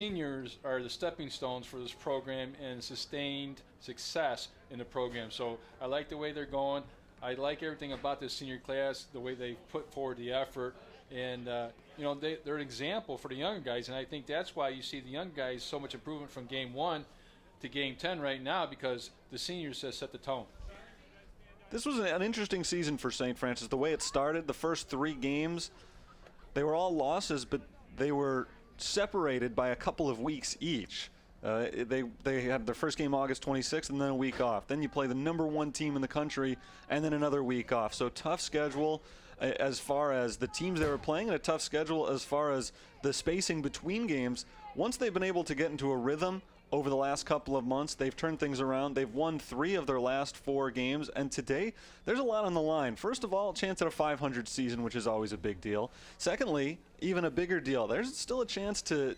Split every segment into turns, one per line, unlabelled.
seniors are the stepping stones for this program and sustained success in the program. So I like the way they're going. I like everything about this senior class, the way they put forward the effort. And, they're an example for the younger guys. And I think that's why you see the young guys so much improvement from Game 1 to Game 10 right now, because the seniors have set the tone.
This was an interesting season for St. Francis. The way it started, the first 3 games, they were all losses, but they were separated by a couple of weeks each. They had their first game August 26th and then a week off. Then you play the #1 team in the country and then another week off. So tough schedule as far as the teams they were playing, and a tough schedule as far as the spacing between games. Once they've been able to get into a rhythm over the last couple of months, they've turned things around. They've won 3 of their last 4 games, and today there's a lot on the line. First of all, a chance at a 500 season, which is always a big deal. Secondly, even a bigger deal, there's still a chance to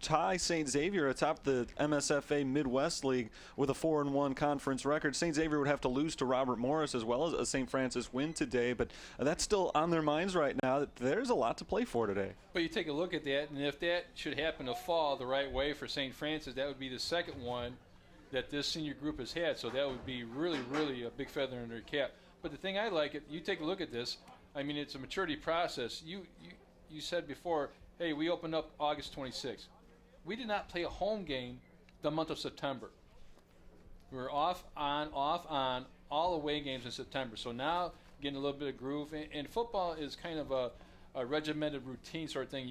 tie St. Xavier atop the MSFA Midwest League with a 4-1 conference record. St. Xavier would have to lose to Robert Morris as well as a St. Francis win today, but that's still on their minds right now. There's a lot to play for today.
But you take a look at that, and if that should happen to fall the right way for St. Francis, that would be the second one that this senior group has had. So that would be really, really a big feather in their cap. But the thing I like, you take a look at this, I mean, it's a maturity process. You said before, hey, we opened up August 26th. We did not play a home game the month of September. We were off, on, all away games in September. So now getting a little bit of groove. And football is kind of a regimented routine sort of thing.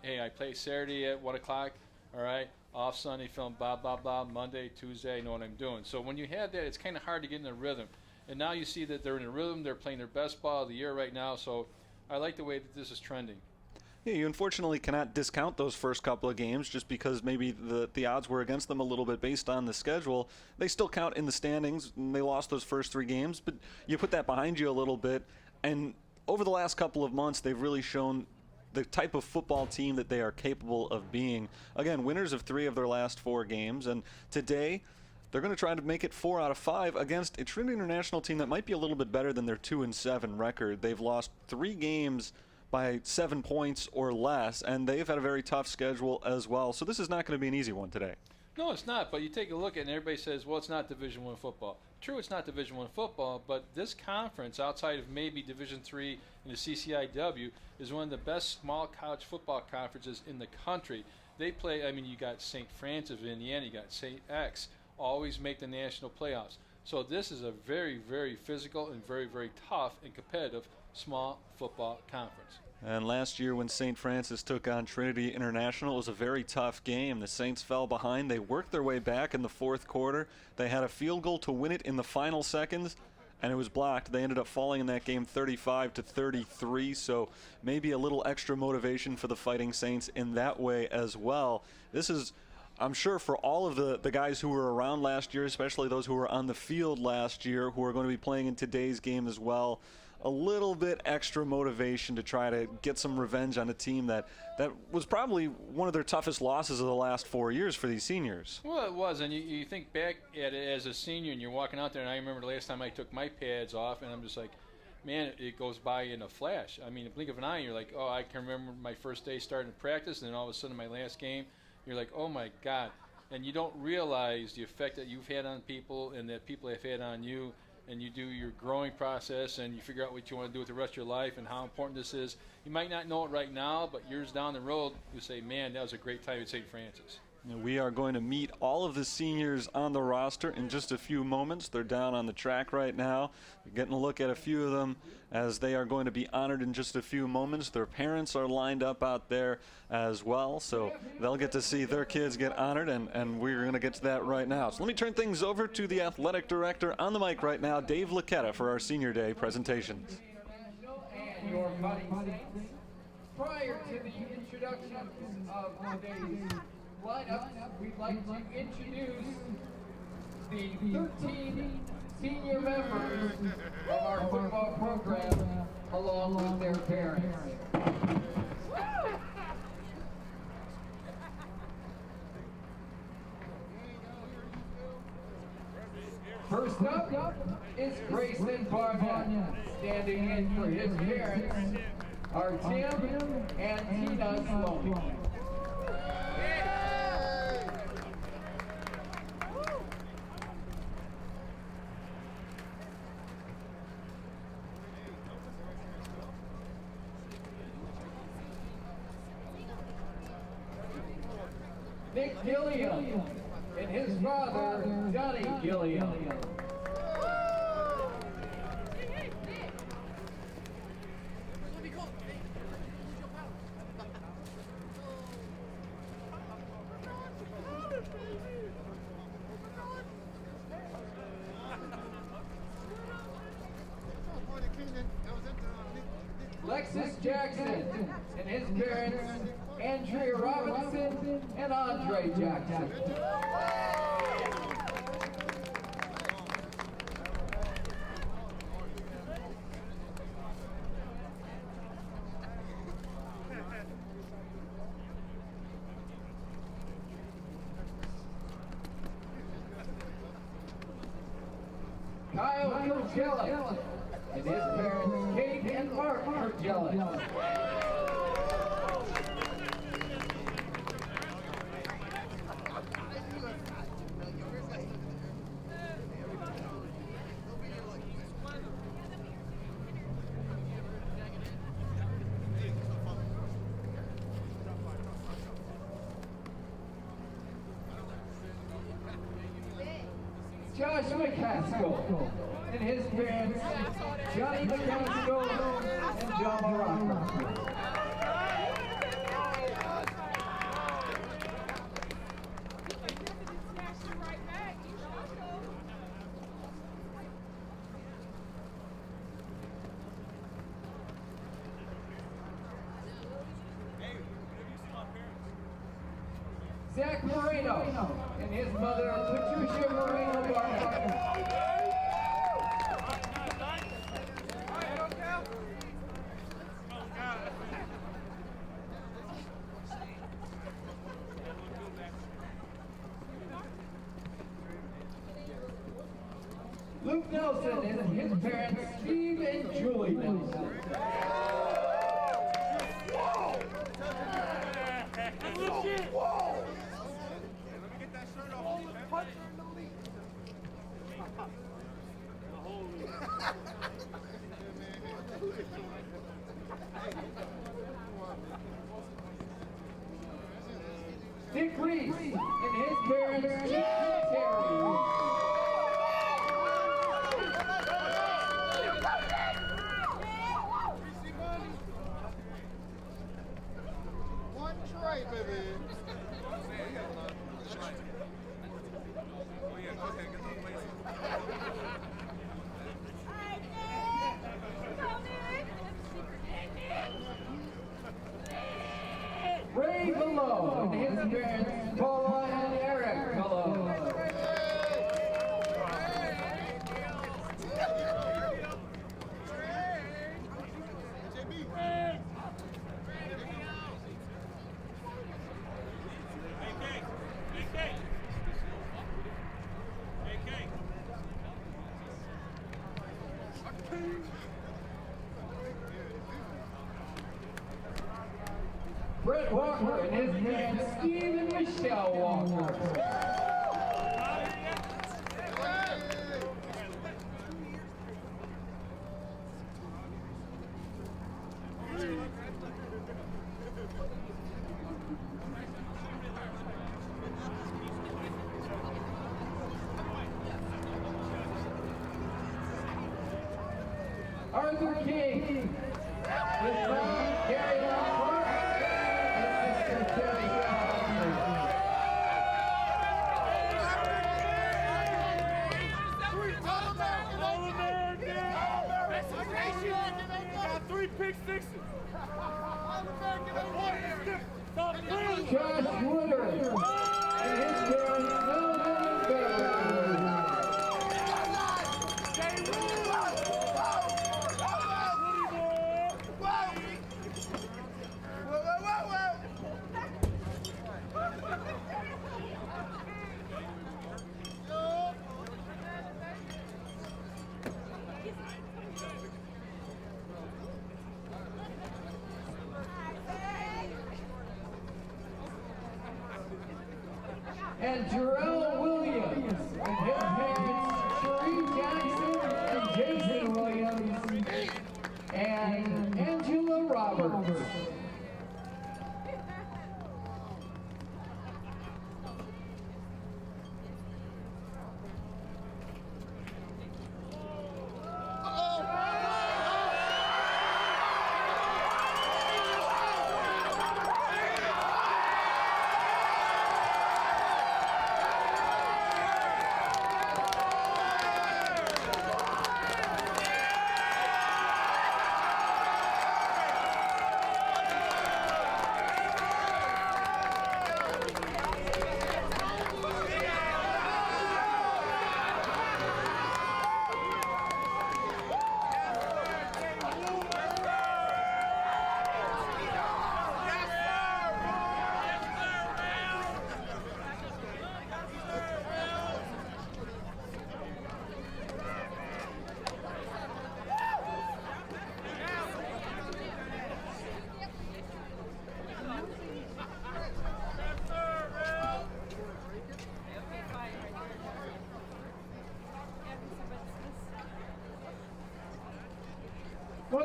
Hey, I play Saturday at 1 o'clock, all right, off Sunday, film, blah, blah, blah, Monday, Tuesday, I know what I'm doing. So when you have that, it's kind of hard to get in a rhythm. And now you see that they're in a rhythm. They're playing their best ball of the year right now. So I like the way that this is trending.
Yeah, you unfortunately cannot discount those first couple of games just because maybe the odds were against them a little bit based on the schedule. They still count in the standings, and they lost those first 3 games, but you put that behind you a little bit, and over the last couple of months, they've really shown the type of football team that they are capable of being. Again, winners of 3 of their last 4 games, and today they're going to try to make it 4 out of 5 against a Trinity International team that might be a little bit better than their 2-7 record. They've lost 3 games by 7 points or less, and they've had a very tough schedule as well. So this is not going to be an easy one today.
No, it's not. But you take a look at it, and everybody says, well, it's not Division I football. True, it's not Division I football, but this conference, outside of maybe Division III and the CCIW, is one of the best small college football conferences in the country. They play, I mean, you got St. Francis of Indiana, you got St. X, always make the national playoffs. So this is a very, very physical and very, very tough and competitive small football conference.
And last year when St. Francis took on Trinity International, it was a very tough game. The Saints fell behind. They worked their way back in the 4th quarter. They had a field goal to win it in the final seconds, and it was blocked. They ended up falling in that game 35-33, so maybe a little extra motivation for the Fighting Saints in that way as well. This is, I'm sure, for all of the guys who were around last year, especially those who were on the field last year, who are going to be playing in today's game as well, a little bit extra motivation to try to get some revenge on a team that was probably one of their toughest losses of the last 4 years for these seniors.
Well, it was, and you think back at it as a senior, and you're walking out there, and I remember the last time I took my pads off, and I'm just like, man, it goes by in a flash. I mean, in a blink of an eye, you're like, oh, I can remember my first day starting to practice, and then all of a sudden my last game, you're like, oh, my God. And you don't realize the effect that you've had on people and that people have had on you, and you do your growing process and you figure out what you want to do with the rest of your life and how important this is. You might not know it right now, but years down the road, you say, man, that was a great time at St. Francis.
We are going to meet all of the seniors on the roster in just a few moments. They're down on the track right now. We're getting a look at a few of them as they are going to be honored in just a few moments. Their parents are lined up out there as well, so they'll get to see their kids get honored, and we're going to get to that right now. So let me turn things over to the athletic director on the mic right now, Dave Laquetta, for our Senior Day presentations.
Prior to the introduction of today's lineup, we'd like to introduce the 13 senior members of our football program along with their parents. First up is Grayson Barnett, standing in for his parents are Tim and Tina Sloan. Nick Gilliam, and his father, Johnny Gilliam. Lexus Jackson and his parents, Andrea Robinson and Andre Jackson. Kyle Kurgella and his parents, Kate and Mark Kurgella. Josh McCaskill and his parents, Johnny McCaskill and John LaRocca. Zach Moreno and his mother, Patricia Moreno Barnett. Luke Nelson and his parents, Steve and Julie Nelson. Dick Reese and his parents, Keith and Terry Reese.
One tray, baby.
Ray Below and his parents, Paula and Eric Below. Brett Walker and his parents, Steve and Michelle Walker. Arthur King, his mom, Carrie Lockhart, and sister Terry Johnson.
Three pick sixes.
Josh Woodard and his parents, Melvin and Baylor. And Jarrell Williams and his parents, Sheree Jackson and Jason Williams and Angela Roberts.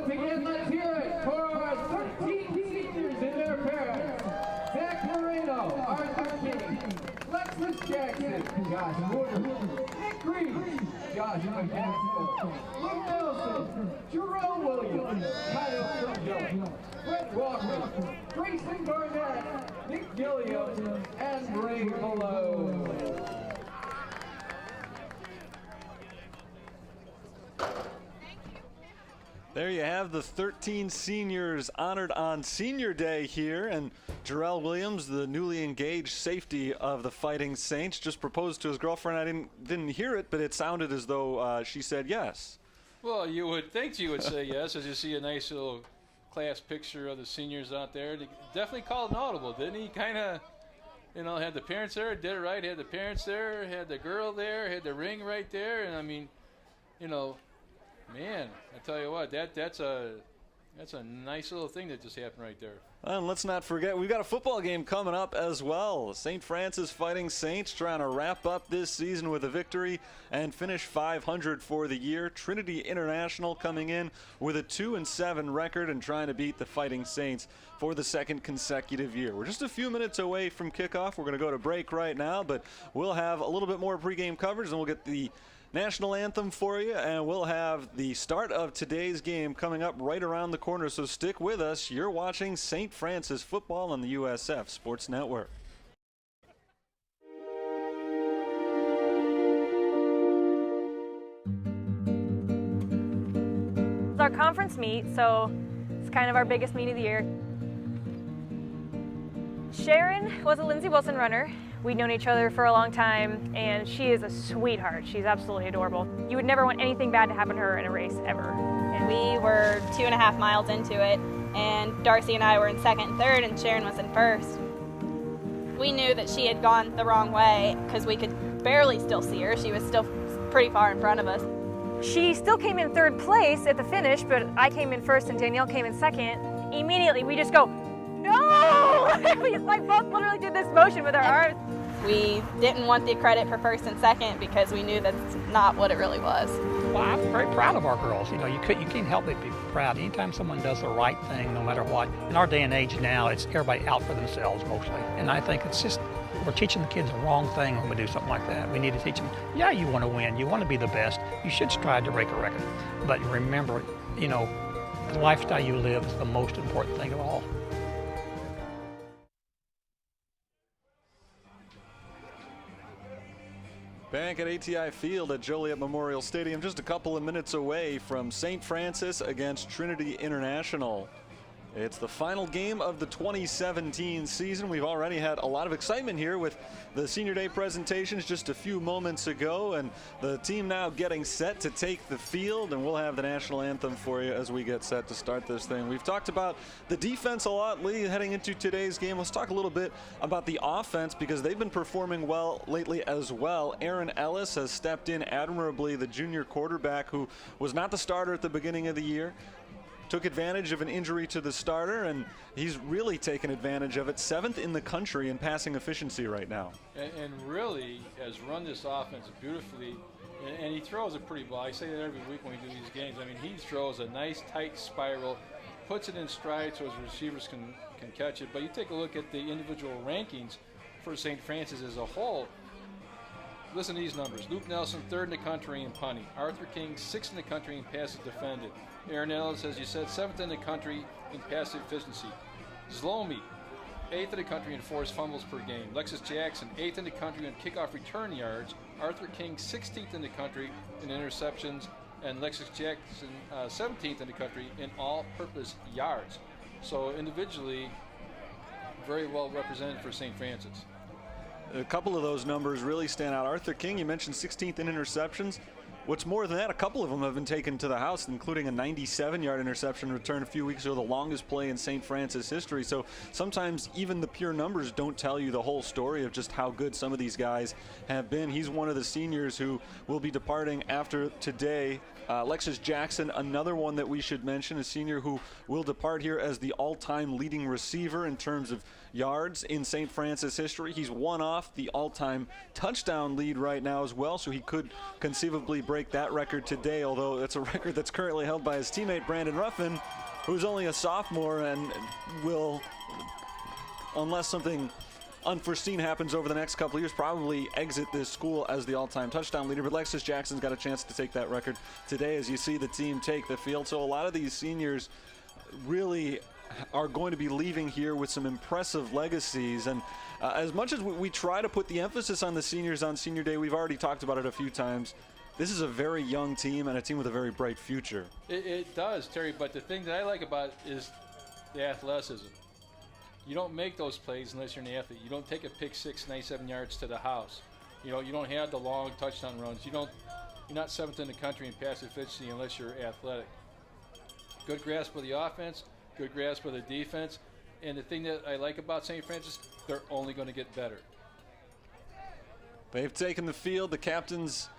once again, let's hear it for our 13 seniors and their parents. Zach Moreno, Arthur King, Lexus Jackson, Josh Woodard, Nick Green, Josh McCaskill, Luke Nelson, Jerome Williams, Kyle Sturgill, Brett Walker, Grayson Garnett, Nick Gilliam, and Ray Below.
There you have the 13 seniors honored on Senior Day here, and Jarrell Williams, the newly engaged safety of the Fighting Saints, just proposed to his girlfriend. I didn't hear it, but it sounded as though she said yes.
Well, you would think she would say yes, as you see a nice little class picture of the seniors out there. They definitely called an audible, didn't he? Kind of, had the parents there, did it right, had the parents there, had the girl there, had the ring right there, and I mean, man, I tell you what, that's a nice little thing that just happened right there.
And let's not forget, we've got a football game coming up as well. St. Francis Fighting Saints trying to wrap up this season with a victory and finish 500 for the year. Trinity International coming in with a 2-7 record and trying to beat the Fighting Saints for the second consecutive year. We're just a few minutes away from kickoff. We're going to go to break right now, but we'll have a little bit more pregame coverage, and we'll get the national anthem for you, and we'll have the start of today's game coming up right around the corner, so stick with us. You're watching St. Francis football on the USF Sports Network.
It's our conference meet, so it's kind of our biggest meet of the year. Sharon was a Lindsey Wilson runner. We'd known each other for a long time, and she is a sweetheart. She's absolutely adorable. You would never want anything bad to happen to her in a race, ever.
And we were 2.5 miles into it, and Darcy and I were in second and third, and Sharon was in first. We knew that she had gone the wrong way because we could barely still see her. She was still pretty far in front of us.
She still came in third place at the finish, but I came in first and Danielle came in second. Immediately, we just go, no! We both literally did this motion with our arms.
We didn't want the credit for first and second because we knew that's not what it really was.
Well, I'm very proud of our girls. You can't help but be proud. Anytime someone does the right thing, no matter what. In our day and age now, it's everybody out for themselves mostly. And I think it's just, we're teaching the kids the wrong thing when we do something like that. We need to teach them, yeah, you want to win. You want to be the best. You should strive to break a record. But remember, the lifestyle you live is the most important thing of all.
Back at ATI Field at Joliet Memorial Stadium, just a couple of minutes away from St. Francis against Trinity International. It's the final game of the 2017 season. We've already had a lot of excitement here with the Senior Day presentations just a few moments ago, and the team now getting set to take the field, and we'll have the national anthem for you as we get set to start this thing. We've talked about the defense a lot, Lee, heading into today's game. Let's talk a little bit about the offense because they've been performing well lately as well. Aaron Ellis has stepped in admirably, the junior quarterback who was not the starter at the beginning of the year. Took advantage of an injury to the starter, and he's really taken advantage of it. 7th in the country in passing efficiency right now.
And really has run this offense beautifully, and he throws it pretty well. I say that every week when we do these games. I mean, he throws a nice tight spiral, puts it in stride so his receivers can catch it. But you take a look at the individual rankings for St. Francis as a whole. Listen to these numbers. Luke Nelson, 3rd in the country in punting. Arthur King, 6th in the country in passes defended. Aaron Ellis, as you said, 7th in the country in pass efficiency. Zlomi, 8th in the country in forced fumbles per game. Lexus Jackson, 8th in the country in kickoff return yards. Arthur King, 16th in the country in interceptions. And Lexus Jackson, 17th in the country in all-purpose yards. So individually, very well represented for St. Francis.
A couple of those numbers really stand out. Arthur King, you mentioned 16th in interceptions. What's more than that, a couple of them have been taken to the house, including a 97-yard interception return a few weeks ago, the longest play in St. Francis history. So sometimes even the pure numbers don't tell you the whole story of just how good some of these guys have been. He's one of the seniors who will be departing after today Alexis Jackson, another one that we should mention, a senior who will depart here as the all-time leading receiver in terms of yards in St. Francis history. He's one off the all-time touchdown lead right now as well, so he could conceivably break that record today, although it's a record that's currently held by his teammate Brandon Ruffin, who's only a sophomore and will, unless something unforeseen happens over the next couple of years, probably exit this school as the all-time touchdown leader. But Alexis Jackson's got a chance to take that record today as you see the team take the field. So a lot of these seniors really are going to be leaving here with some impressive legacies. And as much as we try to put the emphasis on the seniors on senior day, we've already talked about it a few times. This is a very young team and a team with a very bright future.
It does, Terry, but the thing that I like about it is the athleticism. You don't make those plays unless you're an athlete. You don't take a pick six, 97 yards to the house. You know, you don't have the long touchdown runs. You're not seventh in the country in pass efficiency unless you're athletic. Good grasp of the offense, good grasp of the defense, and the thing that I like about St. Francis, they're only going to get better.
They've taken the field. The captains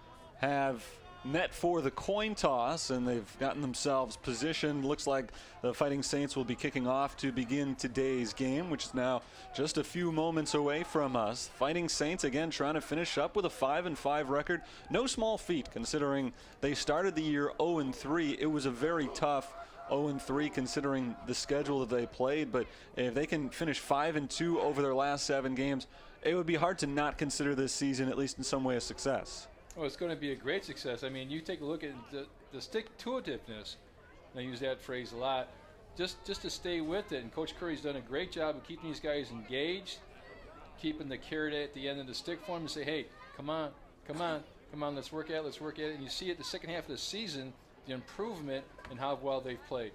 have met for the coin toss, and they've gotten themselves positioned. Looks like the Fighting Saints will be kicking off to begin today's game, which is now just a few moments away from us. Fighting Saints, again, trying to finish up with a 5-5 record. No small feat, considering they started the year 0-3. It was a very tough 0-3 considering the schedule that they played, but if they can finish 5-2 over their last 7 games, it would be hard to not consider this season, at least in some way, a success.
Well, it's going to be a great success. I mean, you take a look at the stick-to-itiveness. I use that phrase a lot. Just to stay with it. And Coach Curry's done a great job of keeping these guys engaged, keeping the carrot at the end of the stick for them and say, hey, come on, let's work at it. And you see it the second half of the season, the improvement in how well they've played.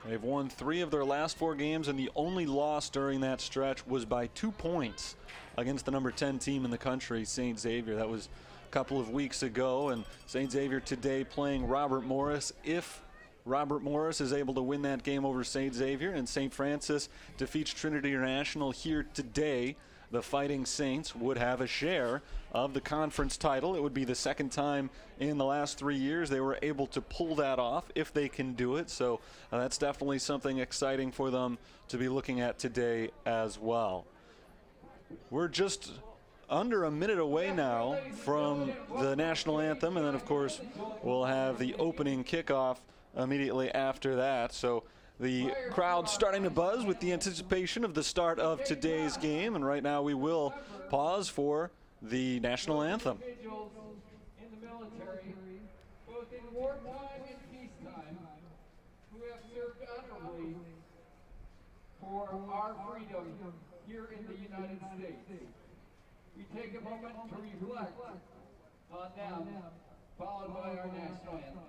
They've won 3 of their last 4 games, and the only loss during that stretch was by 2 points against the number 10 team in the country, St. Xavier. That was couple of weeks ago, and St. Xavier today playing Robert Morris. If Robert Morris is able to win that game over St. Xavier and St. Francis defeats Trinity International here today, the Fighting Saints would have a share of the conference title. It would be the second time in the last 3 years they were able to pull that off, if they can do it. So that's definitely something exciting for them to be looking at today as well. We're just under a minute away now from the national anthem, and then of course we'll have the opening kickoff immediately after that. So the crowd starting to buzz with the anticipation of the start of today's game, and right now we will pause for the national anthem.
In the military, both in wartime and peacetime, who have served honorably for our freedom here in the United States. We take a moment to reflect on them, followed by our national anthem.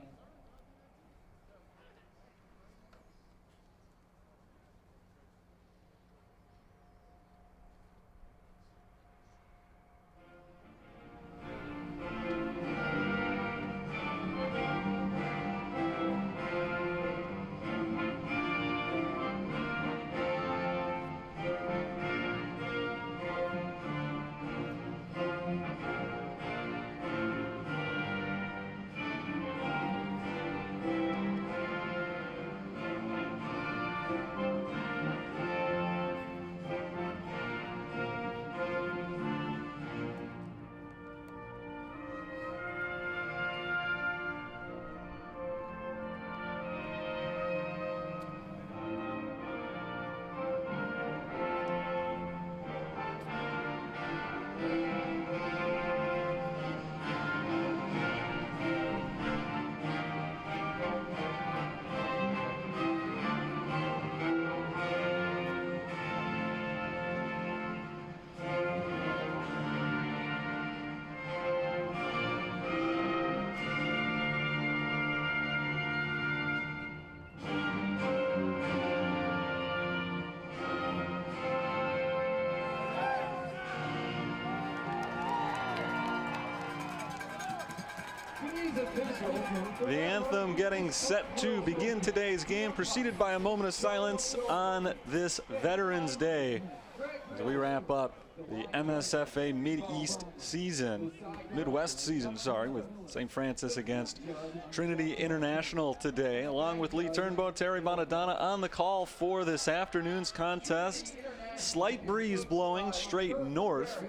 The anthem getting set to begin today's game, preceded by a moment of silence on this Veterans Day as we wrap up the MSFA Midwest season, with St. Francis against Trinity International today, along with Lee Turnbow, Terry Bonadonna on the call for this afternoon's contest. Slight breeze blowing straight north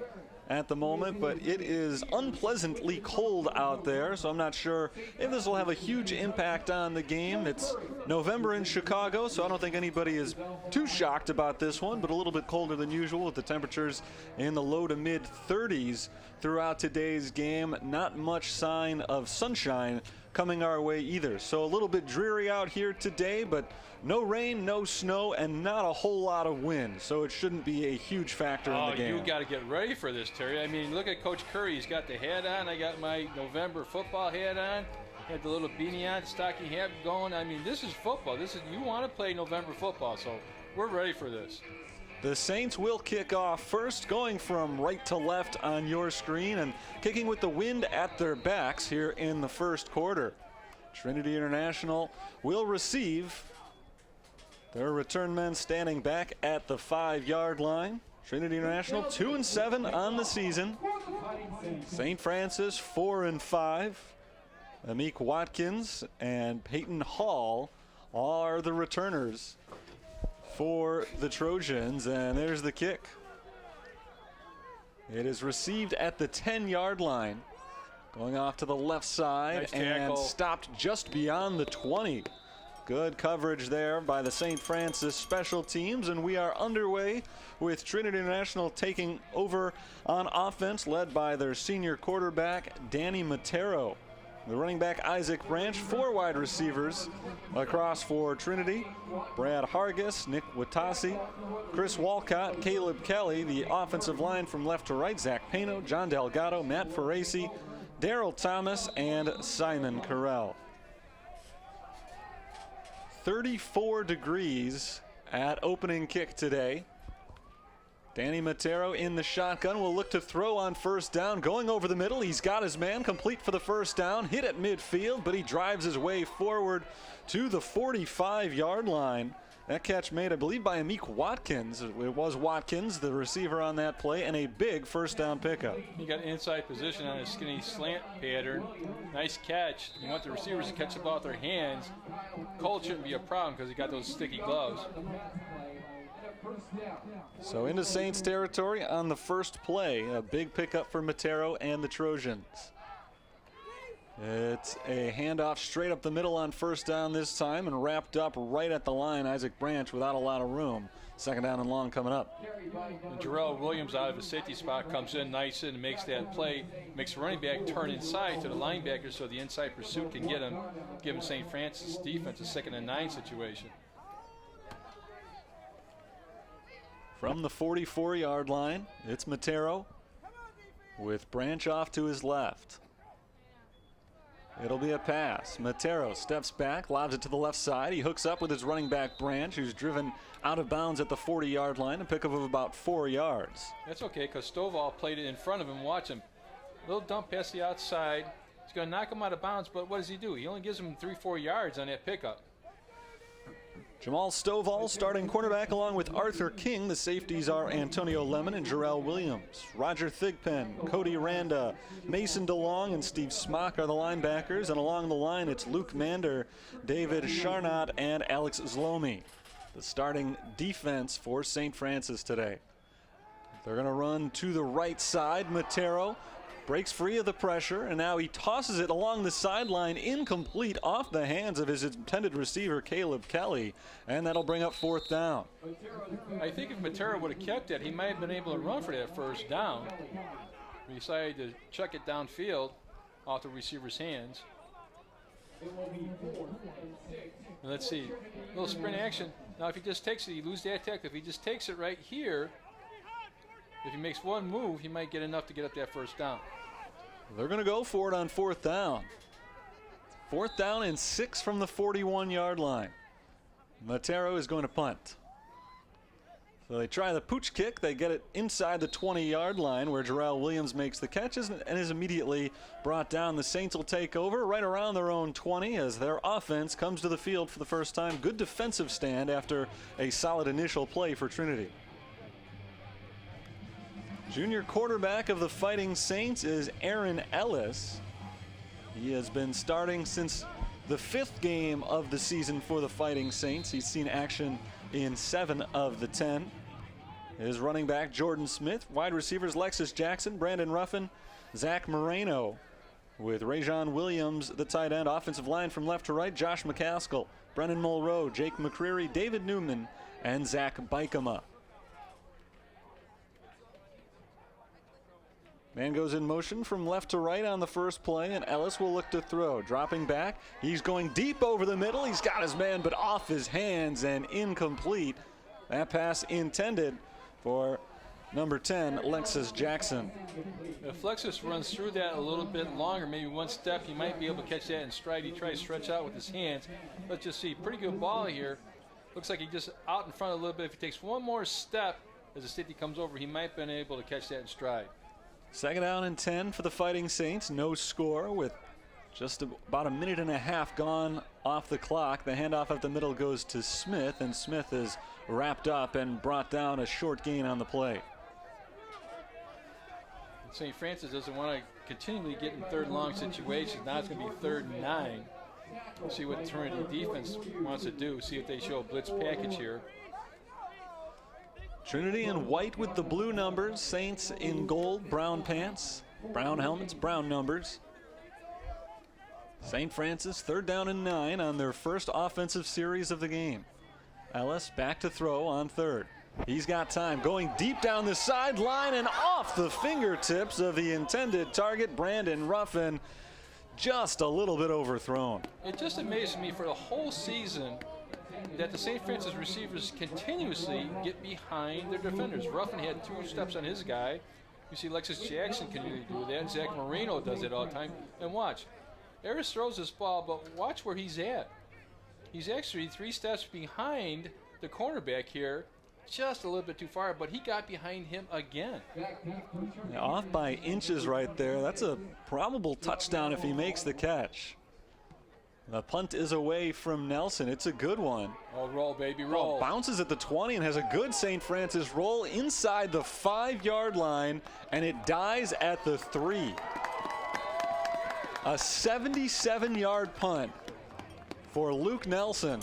at the moment, but it is unpleasantly cold out there, so I'm not sure if this will have a huge impact on the game. It's November in Chicago, so I don't think anybody is too shocked about this one, but a little bit colder than usual with the temperatures in the low to mid 30s throughout today's game. Not much sign of sunshine coming our way either, so a little bit dreary out here today, but no rain, no snow, and not a whole lot of wind, so it shouldn't be a huge factor in the game.
You got to get ready for this, Terry. I mean, look at Coach Curry. He's got the hat on. I got my November football hat on. Had the little beanie on, stocking hat going. I mean, this is football. You want to play November football, so we're ready for this.
The Saints will kick off first, going from right to left on your screen and kicking with the wind at their backs here in the first quarter. Trinity International will receive. Their return men standing back at the 5-yard line. Trinity International 2-7 on the season. St. Francis 4-5. Amik Watkins and Peyton Hall are the returners for the Trojans, and there's the kick. It is received at the 10-yard line, going off to the left side and stopped just beyond the 20. Good coverage there by the St. Francis special teams, and we are underway with Trinity International taking over on offense, led by their senior quarterback, Danny Matero. The running back, Isaac Branch, 4 wide receivers across for Trinity. Brad Hargis, Nick Watasi, Chris Walcott, Caleb Kelly. The offensive line from left to right, Zach Pano, John Delgado, Matt Ferraci, Daryl Thomas, and Simon Carell. 34 degrees at opening kick today. Danny Matero in the shotgun will look to throw on first down, going over the middle. He's got his man complete for the first down, hit at midfield, but he drives his way forward to the 45-yard line. That catch made, I believe, by Amik Watkins. It was Watkins, the receiver on that play, and a big first down pickup.
He got inside position on a skinny slant pattern. Nice catch. You want the receivers to catch the ball with their hands. Cold shouldn't be a problem because he got those sticky gloves.
So into Saints territory on the first play. A big pickup for Matero and the Trojans. It's a handoff straight up the middle on first down this time and wrapped up right at the line. Isaac Branch without a lot of room. Second down and long coming up.
And Jarrell Williams out of his safety spot comes in nice and makes that play. Makes the running back turn inside to the linebacker so the inside pursuit can get him. Give him St. Francis defense a 2nd and 9 situation.
From the 44-yard line, it's Matero with Branch off to his left. It'll be a pass. Matero steps back, lobs it to the left side. He hooks up with his running back Branch, who's driven out of bounds at the 40-yard line, a pickup of about 4 yards.
That's okay, because Stovall played it in front of him. Watch him. Little dump past the outside. He's going to knock him out of bounds, but what does he do? He only gives him 3-4 yards on that pickup.
Jamal Stovall, starting cornerback, along with Arthur King. The safeties are Antonio Lemon and Jarrell Williams. Roger Thigpen, Cody Randa, Mason DeLong, and Steve Smock are the linebackers. And along the line, it's Luke Mander, David Charnot, and Alex Zlomi. The starting defense for St. Francis today. They're going to run to the right side. Matero breaks free of the pressure, and now he tosses it along the sideline, incomplete, off the hands of his intended receiver, Caleb Kelly, and that'll bring up 4th down.
I think if Matero would have kept it, he might have been able to run for that first down. He decided to chuck it downfield off the receiver's hands. And let's see, a little sprint action. Now if he just takes it, you lose that tackle. If he just takes it right here, if he makes one move, he might get enough to get up that first down.
They're going to go for it on 4th down. 4th down and 6 from the 41-yard line. Matero is going to punt. So they try the pooch kick. They get it inside the 20-yard line where Jarrell Williams makes the catches and is immediately brought down. The Saints will take over right around their own 20 as their offense comes to the field for the first time. Good defensive stand after a solid initial play for Trinity. Junior quarterback of the Fighting Saints is Aaron Ellis. He has been starting since the 5th game of the season for the Fighting Saints. He's seen action in 7 of the 10. His running back, Jordan Smith. Wide receivers, Lexus Jackson, Brandon Ruffin, Zach Moreno. With Rajon Williams, the tight end. Offensive line from left to right, Josh McCaskill, Brennan Mulrow, Jake McCreary, David Newman, and Zach Bikema. Man goes in motion from left to right on the first play, and Ellis will look to throw. Dropping back, he's going deep over the middle. He's got his man, but off his hands and incomplete. That pass intended for number 10, Lexus Jackson.
If Lexus runs through that a little bit longer, maybe one step, he might be able to catch that in stride. He tries to stretch out with his hands. Let's just see, pretty good ball here. Looks like he just out in front a little bit. If he takes one more step as the safety comes over, he might have been able to catch that in stride.
2nd down and 10 for the Fighting Saints. No score with just about a minute and a half gone off the clock. The handoff up the middle goes to Smith, and Smith is wrapped up and brought down, a short gain on the play.
St. Francis doesn't want to continually get in 3rd and long situations. Now it's going to be 3rd and 9. We'll see what the Trinity defense wants to do. See if they show a blitz package here.
Trinity in white with the blue numbers. Saints in gold, brown pants, brown helmets, brown numbers. St. Francis 3rd down and 9 on their first offensive series of the game. Ellis back to throw on 3rd. He's got time, going deep down the sideline and off the fingertips of the intended target, Brandon Ruffin. Just a little bit overthrown.
It just amazes me for the whole season that the St. Francis receivers continuously get behind their defenders. Ruffin had 2 steps on his guy. You see Lexus Jackson can really do that. Zach Moreno does it all the time. And watch, Harris throws this ball, but watch where he's at. He's actually 3 steps behind the cornerback here. Just a little bit too far, but he got behind him again.
Off by inches right there. That's a probable touchdown if he makes the catch. The punt is away from Nelson. It's a good one.
Oh, roll, baby, roll.
Bounces at the 20 and has a good St. Francis roll inside the 5-yard line, and it dies at the 3. A 77-yard punt for Luke Nelson.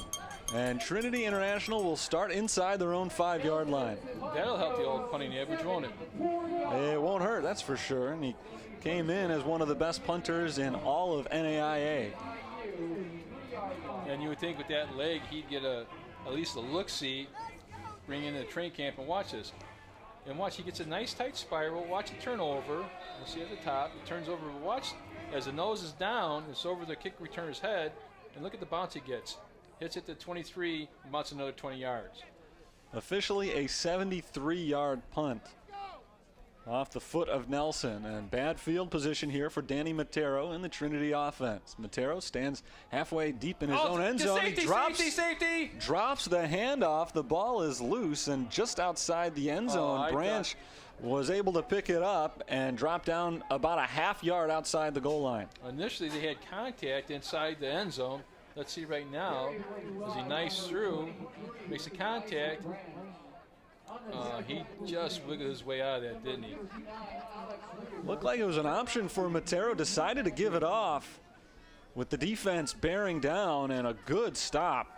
And Trinity International will start inside their own 5-yard line.
That'll help the old punting average, won't it?
It won't hurt, that's for sure. And he came in as one of the best punters in all of NAIA.
And you would think with that leg, he'd get at least a look-see, bring in the train camp, and watch this. And watch, he gets a nice tight spiral. Watch it turn over. You'll see at the top, it turns over. But watch, as the nose is down, it's over the kick returner's head. And look at the bounce he gets. Hits it to 23, bounce another 20 yards.
Officially a 73-yard punt off the foot of Nelson, and bad field position here for Danny Matero in the Trinity offense. Matero stands halfway deep in his own end zone.
Safety,
he drops the handoff. The ball is loose and just outside the end zone. Branch was able to pick it up and drop down about a half yard outside the goal line.
Initially, they had contact inside the end zone. Let's see right now, as he knifes through, makes a contact. He just wiggled his way out of that, didn't he?
Looked like it was an option for Matero. Decided to give it off with the defense bearing down, and a good stop.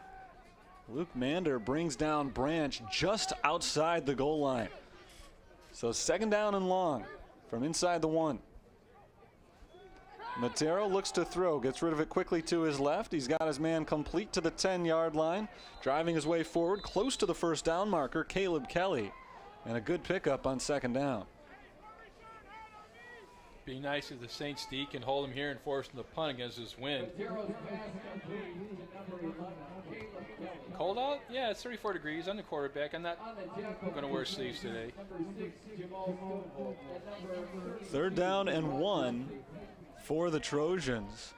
Luke Mander brings down Branch just outside the goal line. So 2nd down and long from inside the 1. Matero looks to throw, gets rid of it quickly to his left. He's got his man complete to the 10-yard line, driving his way forward close to the 1st down marker, Caleb Kelly, and a good pickup on 2nd down.
Be nice if the Saints D can hold him here and force him to punt against this wind. Cold out? Yeah, it's 34 degrees. I'm the quarterback. I'm not going to wear sleeves today.
3rd down and 1 for the Trojans.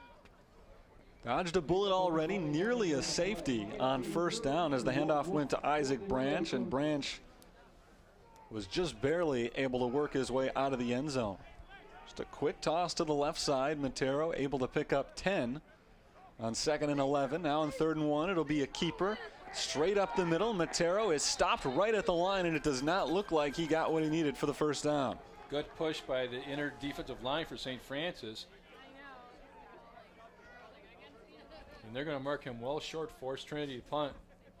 Dodged a bullet already, nearly a safety on 1st down as the handoff went to Isaac Branch, and Branch was just barely able to work his way out of the end zone. Just a quick toss to the left side. Matero able to pick up 10 on 2nd and 11. Now on 3rd and 1, it'll be a keeper Straight up the middle. Matero is stopped right at the line, and it does not look like he got what he needed for the first down.
Good push by the inner defensive line for St. Francis. And they're going to mark him well short, force Trinity to punt.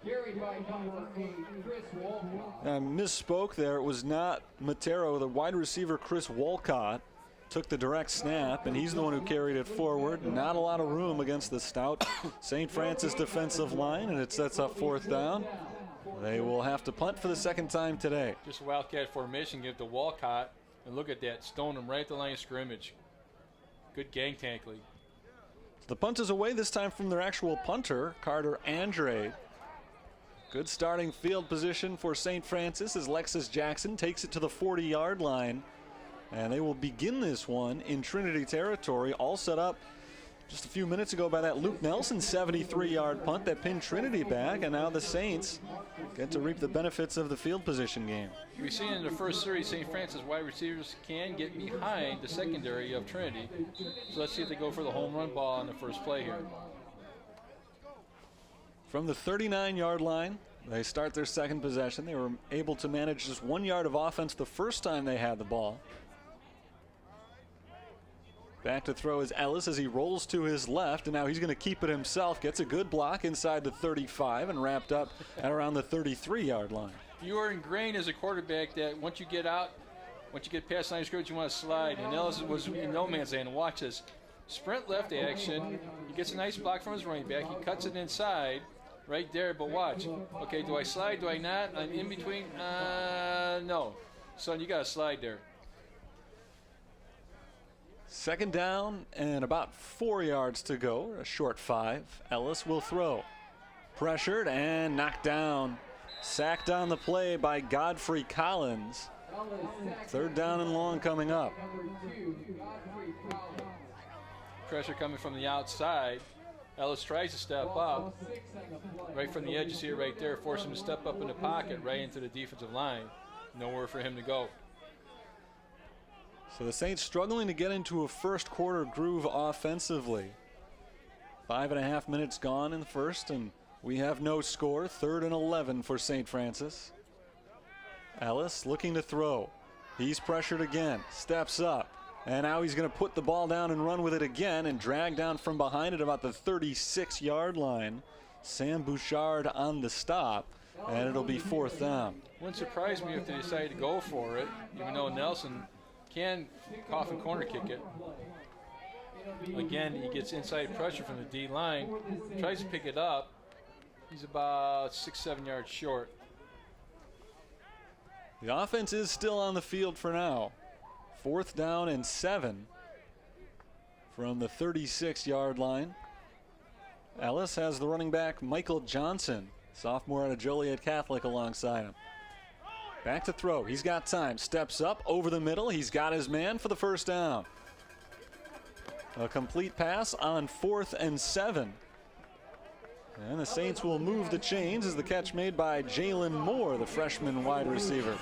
Carried by number 8, Chris Walcott.
I misspoke there. It was not Matero. The wide receiver, Chris Walcott, took the direct snap, and he's the one who carried it forward. Not a lot of room against the stout St. Francis defensive line, and it sets up fourth down. They will have to punt for the second time today.
Just a wildcat formation, give to Walcott, and look at that, stone him right at the line of scrimmage. Good gang tackling.
The punt is away this time from their actual punter, Carter Andre. Good starting field position for St. Francis as Lexus Jackson takes it to the 40-yard line. And they will begin this one in Trinity territory, all set up just a few minutes ago by that Luke Nelson 73-yard punt that pinned Trinity back, and now the Saints get to reap the benefits of the field position game.
We've seen in the first series St. Francis wide receivers can get behind the secondary of Trinity. So let's see if they go for the home run ball on the first play here.
From the 39-yard line, they start their second possession. They were able to manage just 1 yard of offense the first time they had the ball. Back to throw is Ellis as he rolls to his left, and now he's going to keep it himself. Gets a good block inside the 35 and wrapped up at around the 33-yard line.
You are ingrained as a quarterback that once you get out, once you get past line of scrimmage, you want to slide. And Ellis was in no man's land. Watch this. Sprint left action. He gets a nice block from his running back. He cuts it inside right there, but watch. Okay, do I slide? Do I not? I'm in between. No. Son, you got to slide there.
Second down and about 4 yards to go, a short 5. Ellis will throw. Pressured and knocked down. Sacked on the play by Godfrey Collins. Third down and long coming up.
Pressure coming from the outside. Ellis tries to step up. Right from the edge, you see it right there. Force him to step up in the pocket right into the defensive line. Nowhere for him to go.
So the Saints struggling to get into a first quarter groove offensively. 5.5 minutes gone in the first, and we have no score. 3rd and 11 for St. Francis. Ellis looking to throw. He's pressured again, steps up, and now he's going to put the ball down and run with it again and drag down from behind at about the 36-yard line. Sam Bouchard on the stop, and it'll be fourth down.
Wouldn't surprise me if they decide to go for it, even though Nelson can coffin corner kick it. Again, he gets inside pressure from the D line, tries to pick it up. He's about 6-7 yards short.
The offense is still on the field for now. 4th down and 7 from the 36-yard line. Ellis has the running back Michael Johnson, sophomore out of Joliet Catholic, alongside him. Back to throw. He's got time. Steps up over the middle. He's got his man for the first down. A complete pass on 4th and 7. And the Saints will move the chains as the catch made by Jalen Moore, the freshman wide receiver.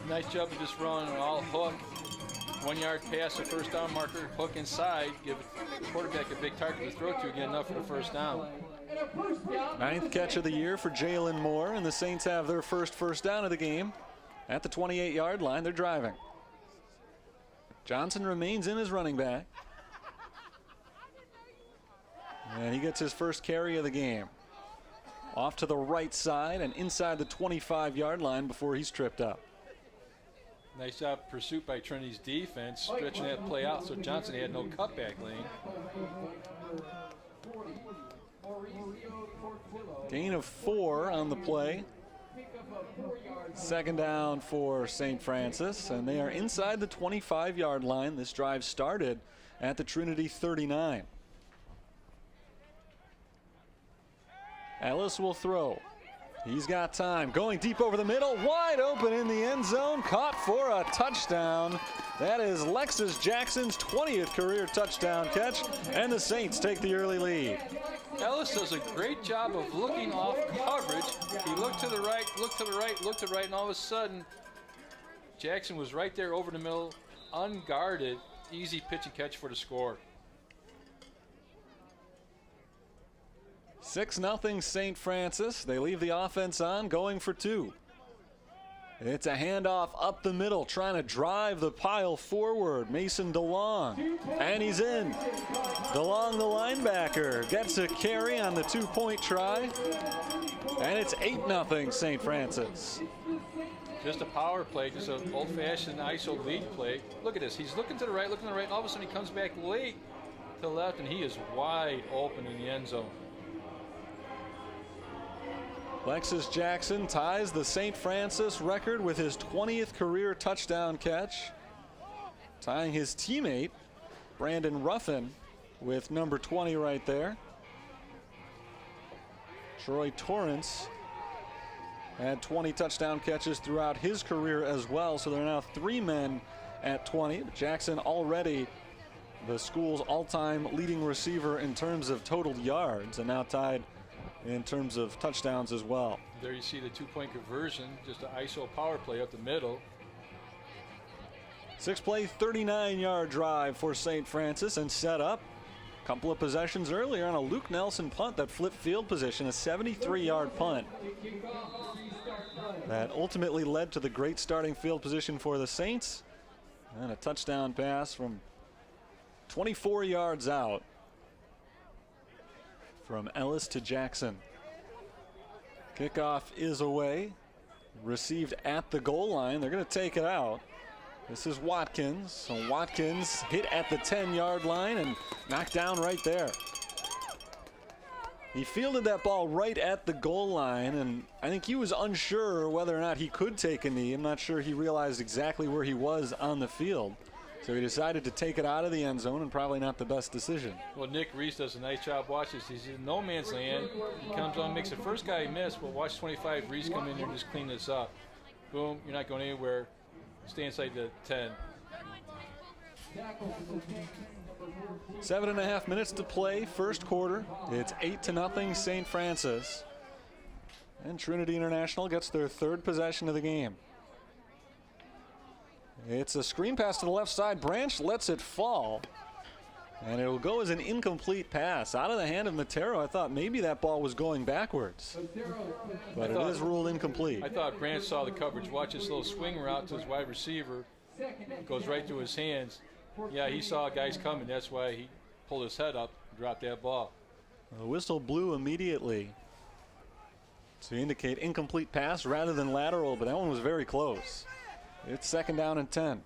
Nice job of just running an all hook. 1 yard pass, a first down marker, hook inside, give the quarterback a big target to throw to, get enough for the first down.
9th catch of the year for Jalen Moore, and the Saints have their first down of the game. At the 28-yard line, they're driving. Johnson remains in as running back. And he gets his first carry of the game. Off to the right side and inside the 25-yard line before he's tripped up.
Nice job pursuit by Trinity's defense, stretching that play out so Johnson had no cutback lane.
Gain of 4 on the play. Second down for St. Francis, and they are inside the 25-yard line. This drive started at the Trinity 39. Ellis will throw. He's got time. Going deep over the middle. Wide open in the end zone. Caught for a touchdown. That is Lexus Jackson's 20th career touchdown catch, and the Saints take the early lead.
Ellis does a great job of looking off coverage. He looked to the right, looked to the right, looked to the right, and all of a sudden, Jackson was right there over the middle, unguarded, easy pitch and catch for the score.
6-0 St. Francis. They leave the offense on, going for 2. It's a handoff up the middle, trying to drive the pile forward. Mason DeLong, and he's in. DeLong, the linebacker, gets a carry on the 2-point try, and it's 8-0 St. Francis.
Just a power play, just an old-fashioned ISO lead play. Look at this. He's looking to the right, looking to the right. All of a sudden, he comes back late to the left, and he is wide open in the end zone.
Lexus Jackson ties the St. Francis record with his 20th career touchdown catch, tying his teammate, Brandon Ruffin, with number 20 right there. Troy Torrance had 20 touchdown catches throughout his career as well, so there are now 3 men at 20. Jackson already the school's all-time leading receiver in terms of total yards, and now tied in terms of touchdowns as well.
There you see the 2-point conversion, just an ISO power play up the middle.
6-play, 39-yard drive for St. Francis, and set up a couple of possessions earlier on a Luke Nelson punt that flipped field position, a 73-yard punt that ultimately led to the great starting field position for the Saints, and a touchdown pass from 24 yards out from Ellis to Jackson. Kickoff is away, received at the goal line. They're going to take it out. This is Watkins. So Watkins hit at the 10-yard line and knocked down right there. He fielded that ball right at the goal line, and I think he was unsure whether or not he could take a knee. I'm not sure he realized exactly where he was on the field. So he decided to take it out of the end zone, and probably not the best decision.
Well, Nick Reese does a nice job. Watch this. He's in no man's land. He comes on, makes the first guy miss, but watch 25. Reese come in there and just clean this up. Boom, you're not going anywhere. Stay inside the 10.
7.5 minutes to play, first quarter. It's 8-0 St. Francis. And Trinity International gets their 3rd possession of the game. It's a screen pass to the left side. Branch lets it fall, and it will go as an incomplete pass out of the hand of Matero. I thought maybe that ball was going backwards, but it is ruled incomplete.
I thought Branch saw the coverage. Watch this little swing route to his wide receiver. It goes right through his hands. Yeah, he saw guys coming. That's why he pulled his head up and dropped that ball.
The whistle blew immediately to indicate incomplete pass rather than lateral, but that one was very close. It's 2nd down and 10.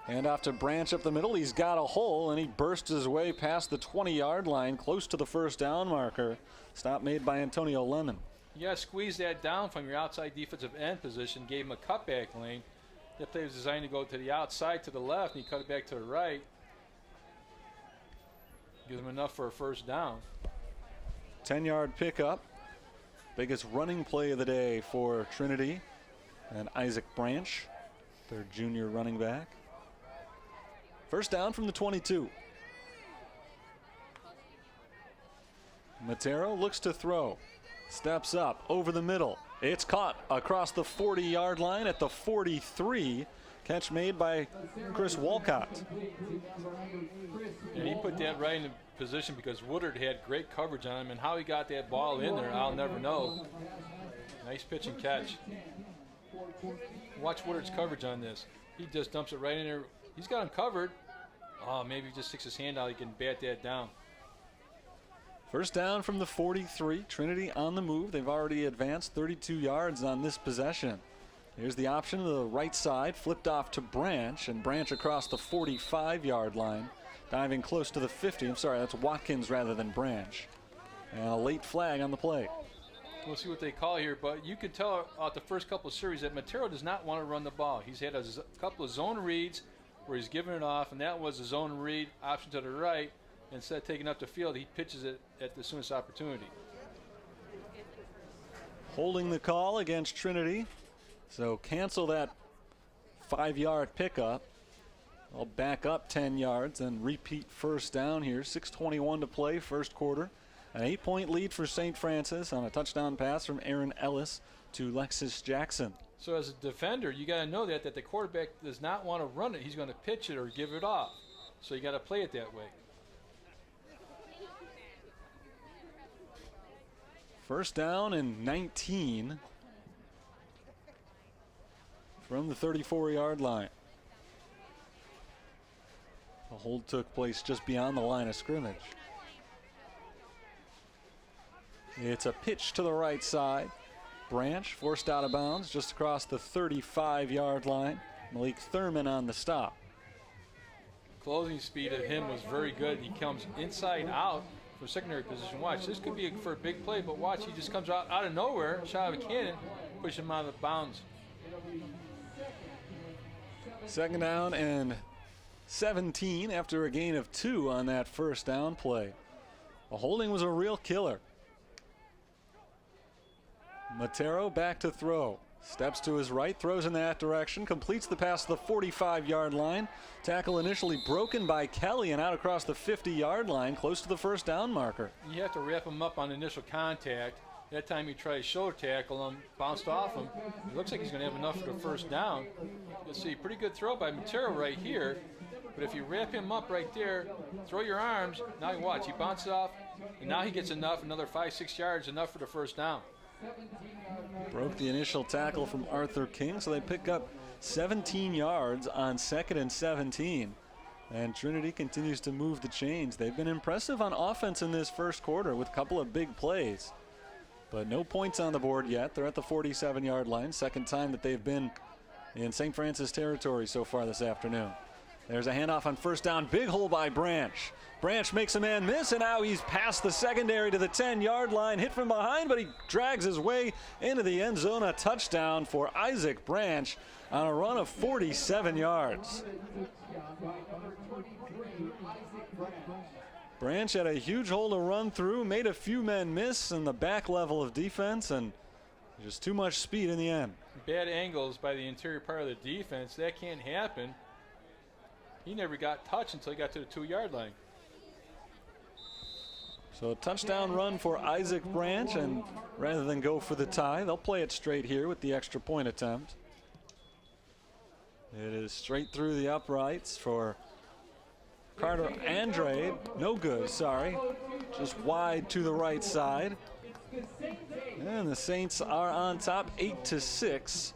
Hand off to Branch up the middle. He's got a hole, and he bursts his way past the 20-yard line, close to the first down marker. Stop made by Antonio Lemon.
You got to squeeze that down from your outside defensive end position. Gave him a cutback lane. That play was designed to go to the outside to the left, and he cut it back to the right. Gives him enough for a first down.
10-yard pickup. Biggest running play of the day for Trinity and Isaac Branch, their junior running back. First down from the 22. Matero looks to throw. Steps up over the middle. It's caught across the 40-yard line at the 43. Catch made by Chris Walcott.
And he put that right in the position because Woodard had great coverage on him, and how he got that ball in there, I'll never know. Nice pitch and catch. Watch Woodard's coverage on this. He just dumps it right in there. He's got him covered. Oh, maybe he just sticks his hand out. He can bat that down.
First down from the 43. Trinity on the move. They've already advanced 32 yards on this possession. Here's the option to the right side, flipped off to Branch, and Branch across the 45-yard line, diving close to the 50. I'm sorry, that's Watkins rather than Branch. And a late flag on the play.
We'll see what they call here, but you could tell out the first couple of series that Matero does not want to run the ball. He's had a couple of zone reads where he's giving it off, and that was a zone read option to the right. Instead of taking up the field, he pitches it at the soonest opportunity.
Holding the call against Trinity. So cancel that 5-yard pickup. I'll back up 10 yards and repeat first down here. 6:21 to play, first quarter. An 8-point lead for St. Francis on a touchdown pass from Aaron Ellis to Lexus Jackson.
So as a defender, you got to know that the quarterback does not want to run it. He's going to pitch it or give it off. So you got to play it that way.
First down and 19 from the 34-yard line. The hold took place just beyond the line of scrimmage. It's a pitch to the right side. Branch forced out of bounds just across the 35-yard line. Malik Thurman on the stop.
Closing speed of him was very good. He comes inside out for secondary position. Watch, this could be for a big play, but watch, he just comes out of nowhere, shot of a cannon, push him out of bounds.
Second down and 17 after a gain of 2 on that first down play. The holding was a real killer. Matero back to throw. Steps to his right, throws in that direction, completes the pass to the 45-yard line. Tackle initially broken by Kelly and out across the 50-yard line, close to the first down marker.
You have to wrap him up on initial contact. That time you try to shoulder tackle him, bounced off him. It looks like he's going to have enough for the first down. You'll see pretty good throw by Matero right here. But if you wrap him up right there, throw your arms, now you watch, he bounces off, and now he gets enough, another 5-6 yards, enough for the first down.
Broke the initial tackle from Arthur King, so they pick up 17 yards on 2nd and 17. And Trinity continues to move the chains. They've been impressive on offense in this first quarter with a couple of big plays. But no points on the board yet. They're at the 47-yard line. Second time that they've been in St. Francis territory so far this afternoon. There's a handoff on first down. Big hole by Branch. Branch makes a man miss, and now he's past the secondary to the 10-yard line. Hit from behind, but he drags his way into the end zone. A touchdown for Isaac Branch on a run of 47 yards. Branch had a huge hole to run through, made a few men miss in the back level of defense, and just too much speed in the end.
Bad angles by the interior part of the defense. That can't happen. He never got touched until he got to the 2-yard line.
So a touchdown run for Isaac Branch, and rather than go for the tie, they'll play it straight here with the extra point attempt. It is straight through the uprights for Carter Andrade. No good, sorry. Just wide to the right side. And the Saints are on top 8-6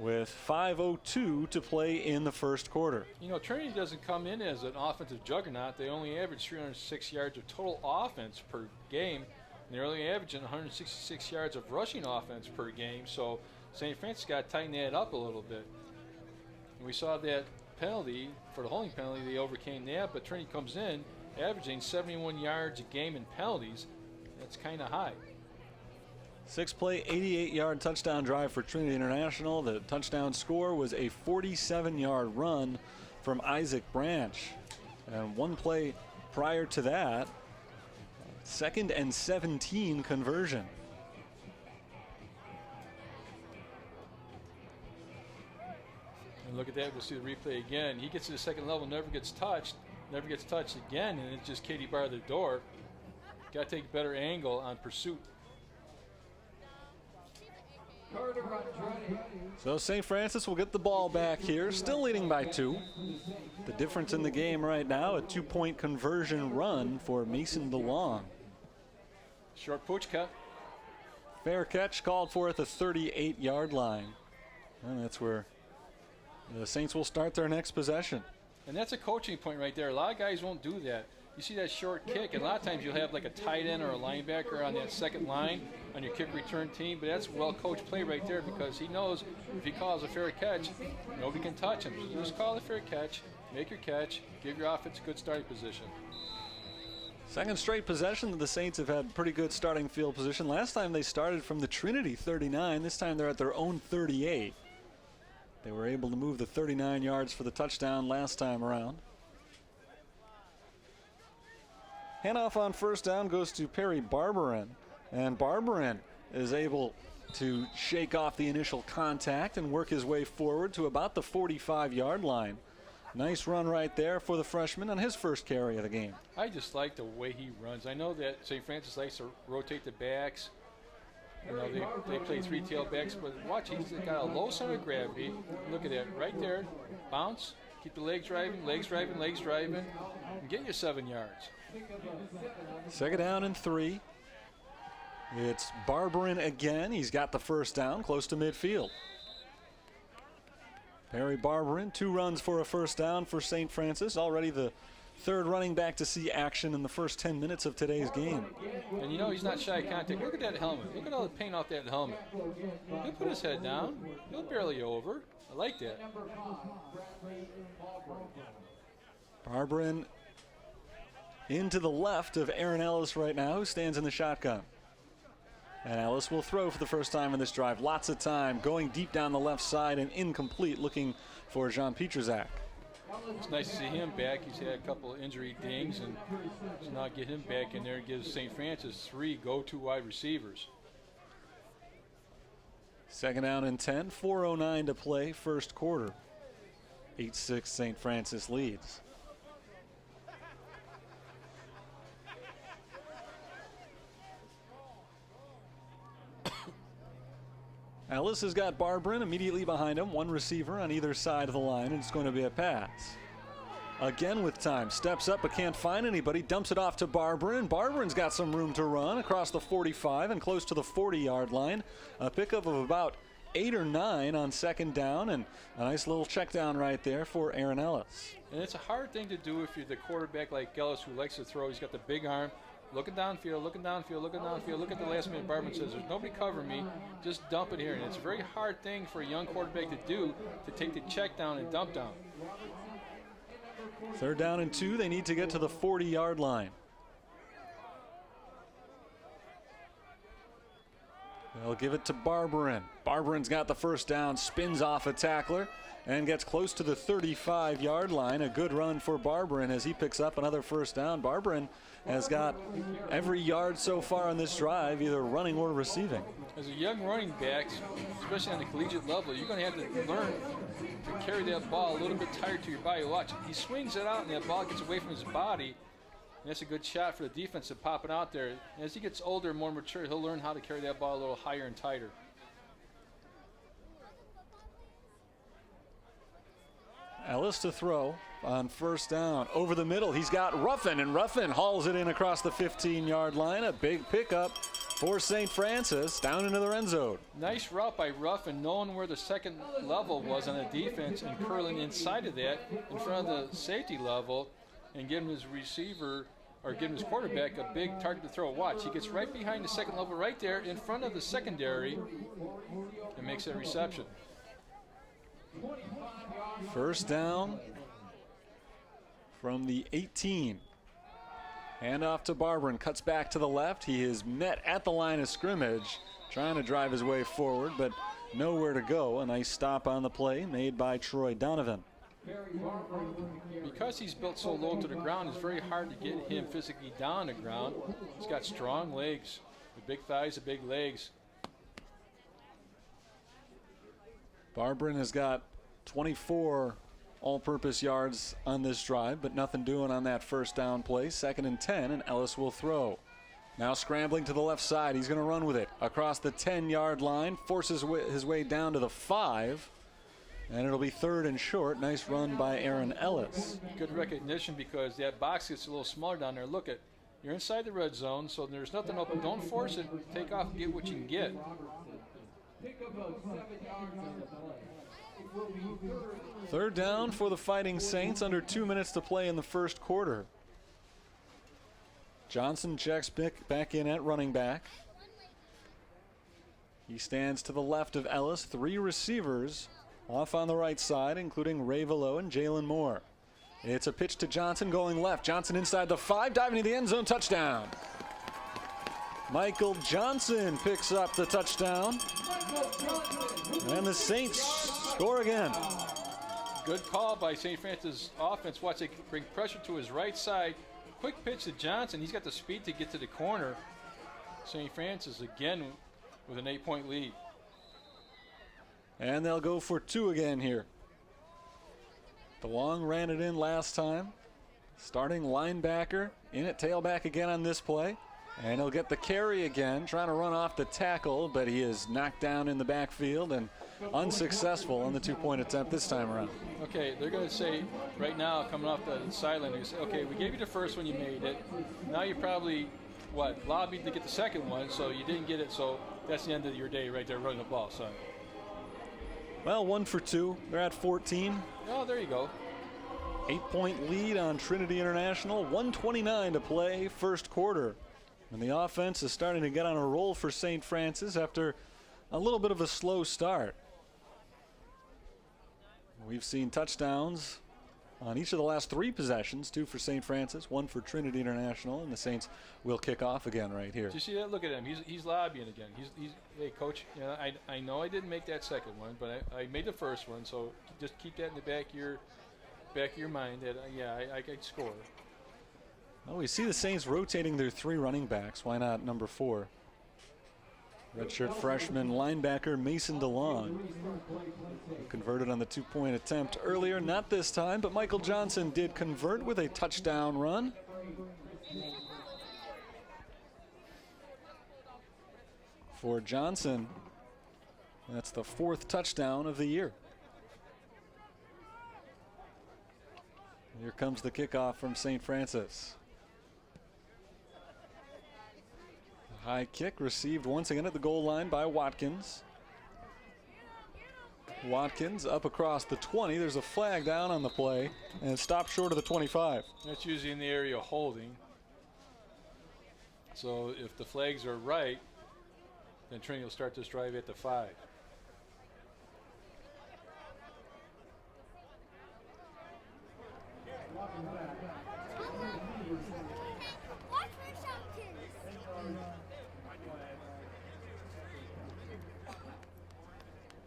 with 5:02 to play in the first quarter.
You know, Trinity doesn't come in as an offensive juggernaut. They only average 306 yards of total offense per game. And they're only averaging 166 yards of rushing offense per game. So St. Francis got to tighten that up a little bit. And we saw that penalty, for the holding penalty, they overcame that. But Trinity comes in averaging 71 yards a game in penalties. That's kind of high.
6-play, 88-yard touchdown drive for Trinity International. The touchdown score was a 47-yard run from Isaac Branch. And one play prior to that, 2nd and 17 conversion.
And look at that, we'll see the replay again. He gets to the second level, never gets touched again, and it's just Katie bar the door. Got to take a better angle on pursuit.
So St. Francis will get the ball back here, still leading by 2. The difference in the game right now, a 2-point conversion run for Mason DeLong.
Short pooch cut.
Fair catch called for at the 38-yard line. And that's where the Saints will start their next possession.
And that's a coaching point right there. A lot of guys won't do that. You see that short kick, and a lot of times you'll have like a tight end or a linebacker on that second line on your kick return team, but that's a well-coached play right there because he knows if he calls a fair catch, nobody can touch him. So just call a fair catch, make your catch, give your offense a good starting position.
Second straight possession that the Saints have had pretty good starting field position. Last time they started from the Trinity 39. This time they're at their own 38. They were able to move the 39 yards for the touchdown last time around. Handoff on first down goes to Perry Barberin, and Barberin is able to shake off the initial contact and work his way forward to about the 45-yard line. Nice run right there for the freshman on his first carry of the game.
I just like the way he runs. I know that St. Francis likes to rotate the backs. You know, they play 3-tailed backs, but watch, he's got a low center of gravity. Look at that, right there. Bounce, keep the legs driving, and get you 7 yards.
Second down and 3. It's Barberin again. He's got the first down close to midfield. Perry Barberin, 2 runs for a first down for St. Francis. Already the 3rd running back to see action in the first 10 minutes of today's game.
And you know he's not shy of contact. Look at that helmet. Look at all the paint off that helmet. He'll put his head down. He'll barely over. I like that.
Barberin into the left of Aaron Ellis right now, who stands in the shotgun. And Ellis will throw for the first time in this drive. Lots of time going deep down the left side and incomplete, looking for Jean Pietrzak.
It's nice to see him back. He's had a couple of injury dings, and to now get him back in there and gives St. Francis 3 go-to wide receivers.
2nd down and 10, 4:09 to play, first quarter. 8-6 St. Francis leads. Ellis has got Barberin immediately behind him. 1 receiver on either side of the line, and it's going to be a pass. Again with time. Steps up but can't find anybody. Dumps it off to Barberin. Barberin's got some room to run across the 45 and close to the 40-yard line. A pickup of about 8 or 9 on 2nd down, and a nice little check down right there for Aaron Ellis.
And it's a hard thing to do if you're the quarterback like Ellis, who likes to throw. He's got the big arm. Looking downfield, looking downfield, looking downfield. Look at the last minute. Barberin says, there's nobody covering me. Just dump it here. And it's a very hard thing for a young quarterback to do, to take the check down and dump down.
3rd down and 2. They need to get to the 40-yard line. They'll give it to Barberin. Barberin's got the first down, spins off a tackler, and gets close to the 35-yard line. A good run for Barberin as he picks up another first down. Barberin has got every yard so far on this drive, either running or receiving.
As a young running back, especially on the collegiate level, you're going to have to learn to carry that ball a little bit tighter to your body. Watch, he swings it out and that ball gets away from his body. And that's a good shot for the defense to pop it out there. And as he gets older and more mature, he'll learn how to carry that ball a little higher and tighter.
Ellis to throw on first down. Over the middle, he's got Ruffin, and Ruffin hauls it in across the 15-yard line. A big pickup for St. Francis down into the end zone.
Nice route by Ruffin, knowing where the second level was on the defense and curling inside of that in front of the safety level and giving his receiver or giving his quarterback a big target to throw. Watch, he gets right behind the second level right there in front of the secondary and makes that reception.
First down from the 18. Handoff to Barberin, cuts back to the left. He is met at the line of scrimmage, trying to drive his way forward, but nowhere to go. A nice stop on the play made by Troy Donovan.
Because he's built so low to the ground, it's very hard to get him physically down the ground. He's got strong legs, the big thighs, the big legs.
Barberin has got 24 all-purpose yards on this drive, but nothing doing on that first down play. 2nd and 10, and Ellis will throw. Now scrambling to the left side. He's going to run with it across the 10-yard line, forces his way down to the 5, and it'll be 3rd and short. Nice run by Aaron Ellis.
Good recognition because that box gets a little smaller down there. Look at, you're inside the red zone, so there's nothing open. Don't force it. Take off and get what you can get.
Third down for the Fighting Saints, under 2 minutes to play in the first quarter. Johnson checks back in at running back. He stands to the left of Ellis. 3 receivers off on the right side, including Ray Velo and Jalen Moore. It's a pitch to Johnson going left. Johnson inside the 5, diving into the end zone, touchdown. Michael Johnson picks up the touchdown. And the Saints score again.
Good call by St. Francis offense. Watch, they bring pressure to his right side. Quick pitch to Johnson. He's got the speed to get to the corner. St. Francis again with an 8-point lead.
And they'll go for 2 again here. DeLong ran it in last time. Starting linebacker in at tailback again on this play. And he'll get the carry again, trying to run off the tackle, but he is knocked down in the backfield and unsuccessful on the 2-point attempt this time around.
Okay, they're going to say right now, coming off the sideline, they say, okay, we gave you the first one, you made it. Now you probably lobbied to get the second one, so you didn't get it. So that's the end of your day right there, running the ball, son.
Well, 1 for 2. They're at 14.
Oh, there you go.
8-point lead on Trinity International. 1:29 to play, first quarter. And the offense is starting to get on a roll for St. Francis after a little bit of a slow start. We've seen touchdowns on each of the last 3 possessions, 2 for St. Francis, 1 for Trinity International, and the Saints will kick off again right here.
Did you see that? Look at him. He's lobbying again. He's hey, coach, you know, I know I didn't make that second one, but I made the first one, so just keep that in the back of your mind that, I could score.
Well, we see the Saints rotating their 3 running backs. Why not number 4? Redshirt freshman linebacker Mason DeLong, who converted on the 2-point attempt earlier. Not this time, but Michael Johnson did convert with a touchdown run. For Johnson, that's the 4th touchdown of the year. Here comes the kickoff from St. Francis. High kick received once again at the goal line by Watkins. Watkins up across the 20. There's a flag down on the play and it stopped short of the 25.
That's usually in the area of holding. So if the flags are right, then Trinity will start this drive at the 5.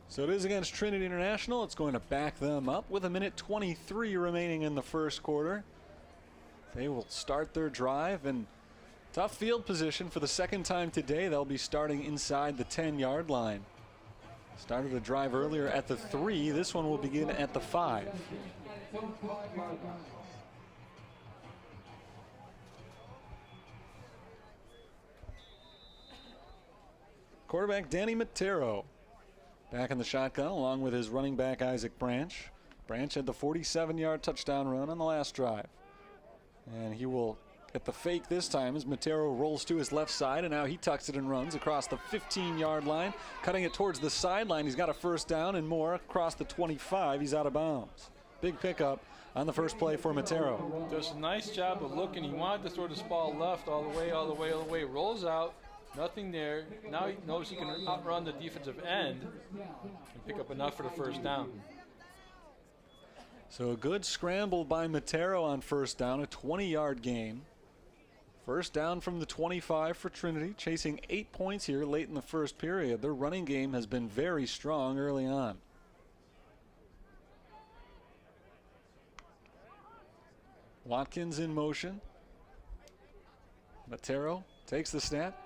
So it is against Trinity International. It's going to back them up with 1:23 remaining in the first quarter. They will start their drive, and tough field position for the second time today. They'll be starting inside the 10-yard line. Started a drive earlier at the 3. This one will begin at the 5. Quarterback Danny Matero back in the shotgun along with his running back Isaac Branch. Branch had the 47-yard touchdown run on the last drive. And he will get the fake this time as Matero rolls to his left side, and now he tucks it and runs across the 15-yard line, cutting it towards the sideline. He's got a first down and more across the 25. He's out of bounds. Big pickup on the first play for Matero.
Does a nice job of looking. He wanted to throw this ball left all the way, rolls out. Nothing there. Now he knows he can outrun the defensive end and pick up enough for the first down.
So a good scramble by Matero on first down, a 20-yard gain. First down from the 25 for Trinity, chasing 8 points here late in the first period. Their running game has been very strong early on. Watkins in motion. Matero takes the snap.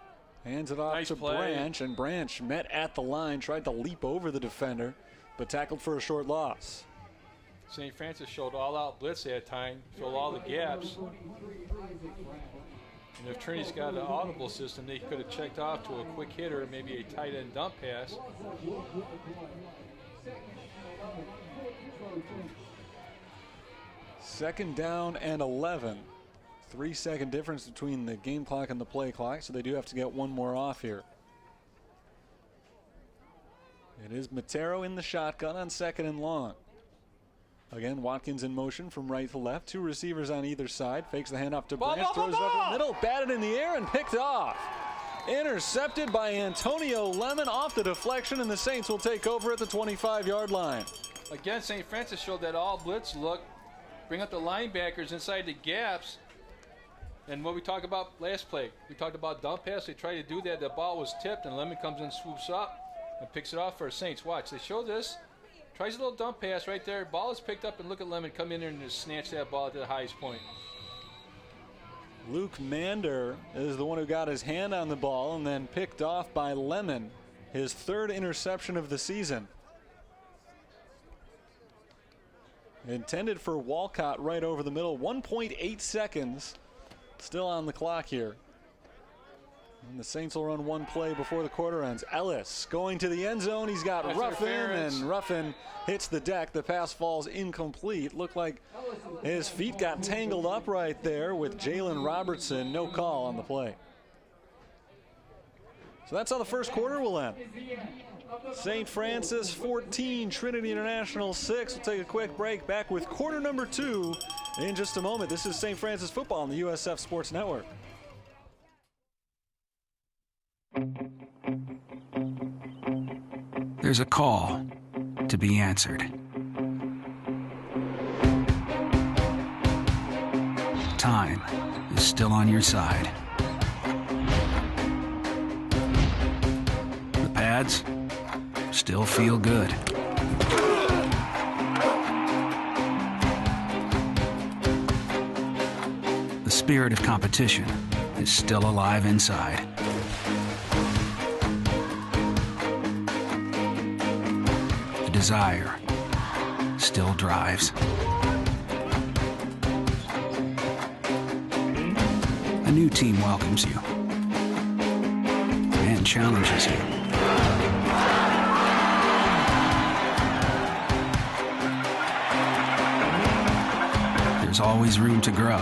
Hands it off
nice
to
play.
Branch, and Branch met at the line, tried to leap over the defender, but tackled for a short loss.
St. Francis showed all-out blitz that time, filled all the gaps. And if Trinity's got an audible system, they could have checked off to a quick hitter, maybe a tight end dump pass.
Second down and 11. 3-second difference between the game clock and the play clock, so they do have to get one more off here. It is Matero in the shotgun on second and long. Again, Watkins in motion from right to left. 2 receivers on either side. Fakes the handoff to Branch, throws it up the middle, batted in the air and picked off. Intercepted by Antonio Lemon off the deflection, and the Saints will take over at the 25-yard line.
Again, St. Francis showed that all blitz look. Bring up the linebackers inside the gaps. And what we talked about last play, we talked about dump pass. They tried to do that. The ball was tipped, and Lemon comes in, swoops up, and picks it off for Saints. Watch, they show this. Tries a little dump pass right there. Ball is picked up, and look at Lemon come in there and just snatch that ball to the highest point.
Luke Mander is the one who got his hand on the ball and then picked off by Lemon. His 3rd interception of the season. Intended for Walcott right over the middle. 1.8 seconds still on the clock here. And the Saints will run one play before the quarter ends. Ellis going to the end zone. He's got
That's
Ruffin,
interference.
and Ruffin hits the deck. The pass falls incomplete. Looked like his feet got tangled up right there with Jalen Robertson. No call on the play. So that's how the first quarter will end. St. Francis 14, Trinity International 6. We'll take a quick break. Back with quarter number 2 in just a moment. This is St. Francis football on the USF Sports Network.
There's a call to be answered. Time is still on your side. The pads still feel good. The spirit of competition is still alive inside. The desire still drives. A new team welcomes you and challenges you. There's always room to grow.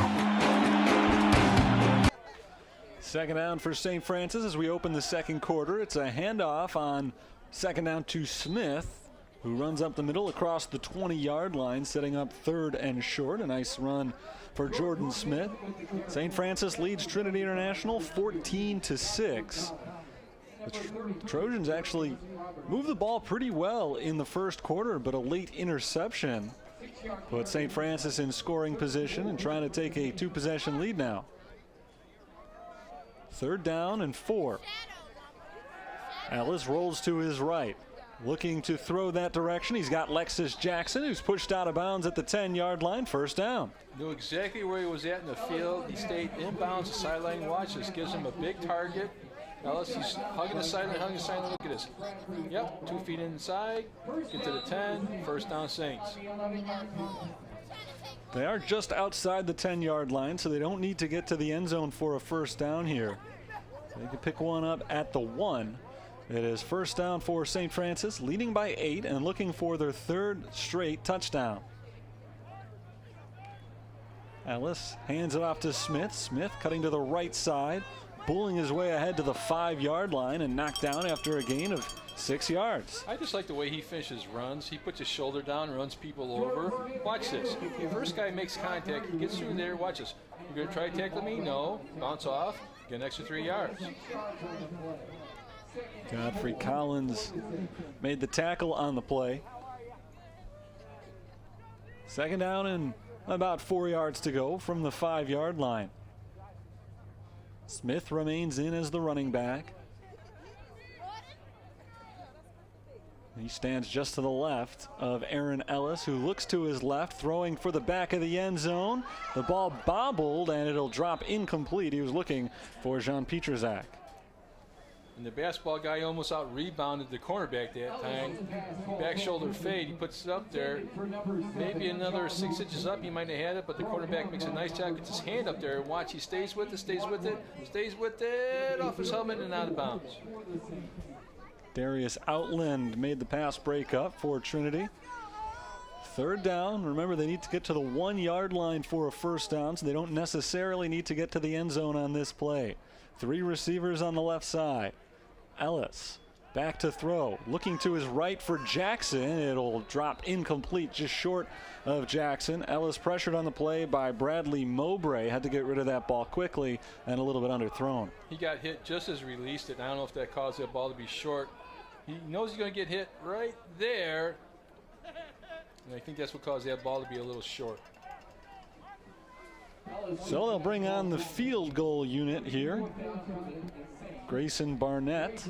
Second down for St. Francis as we open the second quarter. It's a handoff on second down to Smith, who runs up the middle across the 20-yard line, setting up third and short. A nice run for Jordan Smith. St. Francis leads Trinity International 14-6. The Trojans actually moved the ball pretty well in the first quarter, but a late interception put St. Francis in scoring position and trying to take a 2-possession lead now. Third down and 4. Ellis rolls to his right, looking to throw that direction. He's got Lexus Jackson, who's pushed out of bounds at the 10-yard line. First down.
Knew exactly where he was at in the field. He stayed inbounds. The sideline watch. This gives him a big target. Ellis, he's hugging the sideline, Look at this. Yep, 2 feet inside. Get to the 10. First down, Saints.
They are just outside the 10-yard line, so they don't need to get to the end zone for a first down here. They can pick one up at the 1. It is first down for St. Francis, leading by 8 and looking for their third straight touchdown. Ellis hands it off to Smith. Smith cutting to the right side, bulling his way ahead to the 5-yard line and knocked down after a gain of 6 yards.
I just like the way he finishes runs. He puts his shoulder down, runs people over. Watch this. The first guy makes contact, he gets through there. Watch this. You're going to try to tackle me? No. Bounce off. Get an extra 3 yards.
Godfrey Collins made the tackle on the play. Second down and about 4 yards to go from the 5-yard line. Smith remains in as the running back. He stands just to the left of Aaron Ellis, who looks to his left, throwing for the back of the end zone. The ball bobbled, and it'll drop incomplete. He was looking for Jean Pietrzak.
And the basketball guy almost out-rebounded the cornerback that time. Back shoulder fade, he puts it up there. Maybe another 6 inches up, he might have had it, but the cornerback makes a nice job, gets his hand up there. Watch, he stays with it, stays with it, off his helmet and out of bounds.
Darius Outland made the pass break up for Trinity. Third down. Remember, they need to get to the 1-yard line for a first down, so they don't necessarily need to get to the end zone on this play. 3 receivers on the left side. Ellis back to throw, looking to his right for Jackson. It'll drop incomplete, just short of Jackson. Ellis pressured on the play by Bradley Mowbray, had to get rid of that ball quickly and a little bit underthrown.
He got hit just as released it. I don't know if that caused that ball to be short. He knows he's going to get hit right there, and I think that's what caused that ball to be a little short.
So they'll bring on the field goal unit here. Grayson Barnett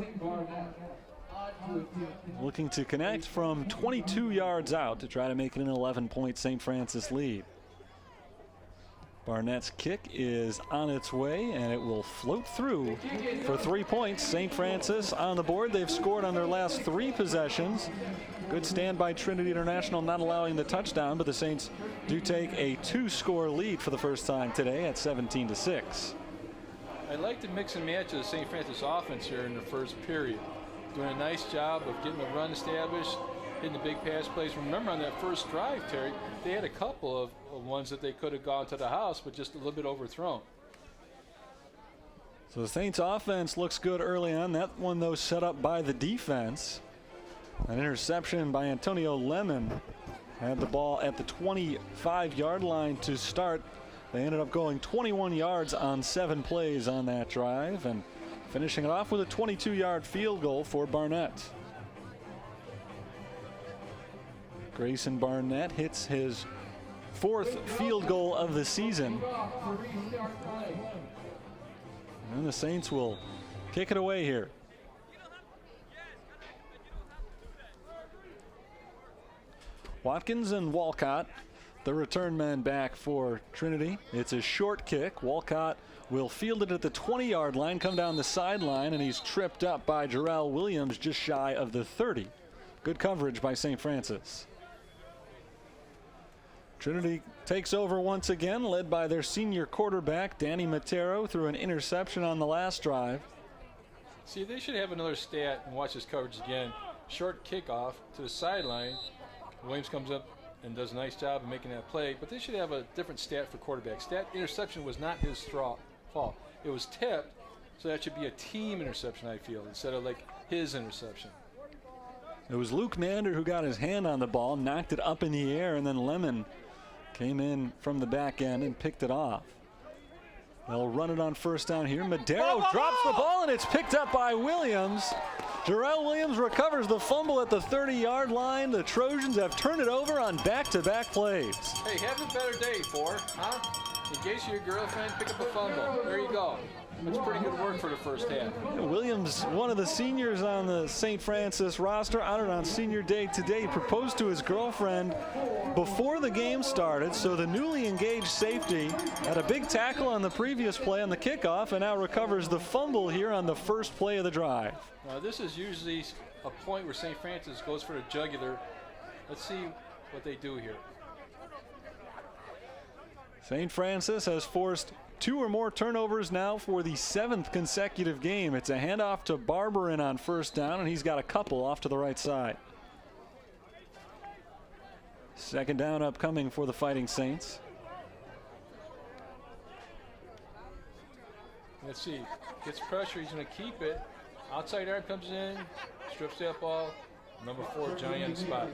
looking to connect from 22 yards out to try to make it an 11-point St. Francis lead. Barnett's kick is on its way, and it will float through for 3 points. St. Francis on the board. They've scored on their last 3 possessions. Good stand by Trinity International, not allowing the touchdown, but the Saints do take a 2-score lead for the first time today at 17-6.
I like the mix and match of the St. Francis offense here in the first period. Doing a nice job of getting the run established, hitting the big pass plays. Remember on that first drive, Terry, they had a couple of ones that they could have gone to the house, but just a little bit overthrown.
So the Saints offense looks good early on. That one, though, set up by the defense. An interception by Antonio Lemon. Had the ball at the 25-yard line to start. They ended up going 21 yards on 7 plays on that drive and finishing it off with a 22-yard field goal for Barnett. Grayson Barnett hits his 4th field goal of the season. And the Saints will kick it away here. Watkins and Walcott, the return man back for Trinity. It's a short kick. Walcott will field it at the 20-yard line, come down the sideline, and he's tripped up by Jarrell Williams just shy of the 30. Good coverage by St. Francis. Trinity takes over once again, led by their senior quarterback, Danny Matero, through an interception on the last drive.
See, they should have another stat, and watch this coverage again. Short kickoff to the sideline. Williams comes up and does a nice job of making that play, but they should have a different stat for quarterbacks. That interception was not his fault. It was tipped, so that should be a team interception, I feel, instead of like his interception.
It was Luke Mander who got his hand on the ball, knocked it up in the air, and then Lemon came in from the back end and picked it off. They'll run it on first down here. Madero drops the ball, and it's picked up by Williams. Jarrell Williams recovers the fumble at the 30-yard line. The Trojans have turned it over on back-to-back plays.
Hey, have a better day, huh? Engage your girlfriend, pick up a fumble. There you go. That's pretty good work for the first half.
Williams, one of the seniors on the St. Francis roster, honored on senior day today. He proposed to his girlfriend before the game started, so the newly engaged safety had a big tackle on the previous play on the kickoff and now recovers the fumble here on the first play of the drive.
Now, this is usually a point where St. Francis goes for the jugular. Let's see what they do here.
St. Francis has forced 2 or more turnovers now for the 7th consecutive game. It's a handoff to Barberin on first down, and he's got a couple off to the right side. Second down upcoming for the Fighting Saints.
Let's see. Gets pressure. He's going to keep it. Outside arm comes in, strips that ball. Number 4, giant spot.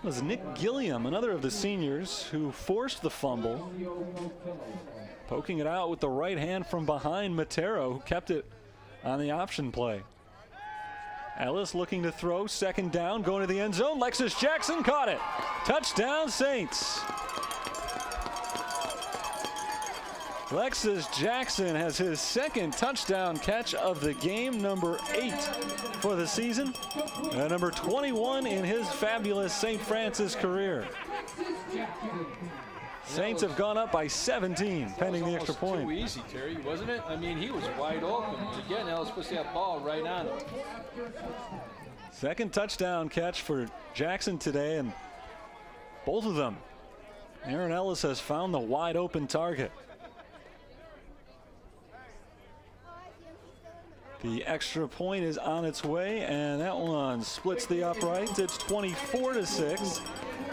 It was Nick Gilliam, another of the seniors, who forced the fumble. Poking it out with the right hand from behind Matero, who kept it on the option play. Ellis looking to throw, second down, going to the end zone. Lexus Jackson caught it. Touchdown, Saints. Lexus Jackson has his 2nd touchdown catch of the game, number 8 for the season, and number 21 in his fabulous St. Francis career. Saints have gone up by 17, pending the extra point.
Too easy, Terry, wasn't it? I mean, he was wide open. Again, Ellis puts that ball right on him.
2nd touchdown catch for Jackson today, and both of them, Aaron Ellis has found the wide open target. The extra point is on its way, and that one splits the uprights. It's 24-6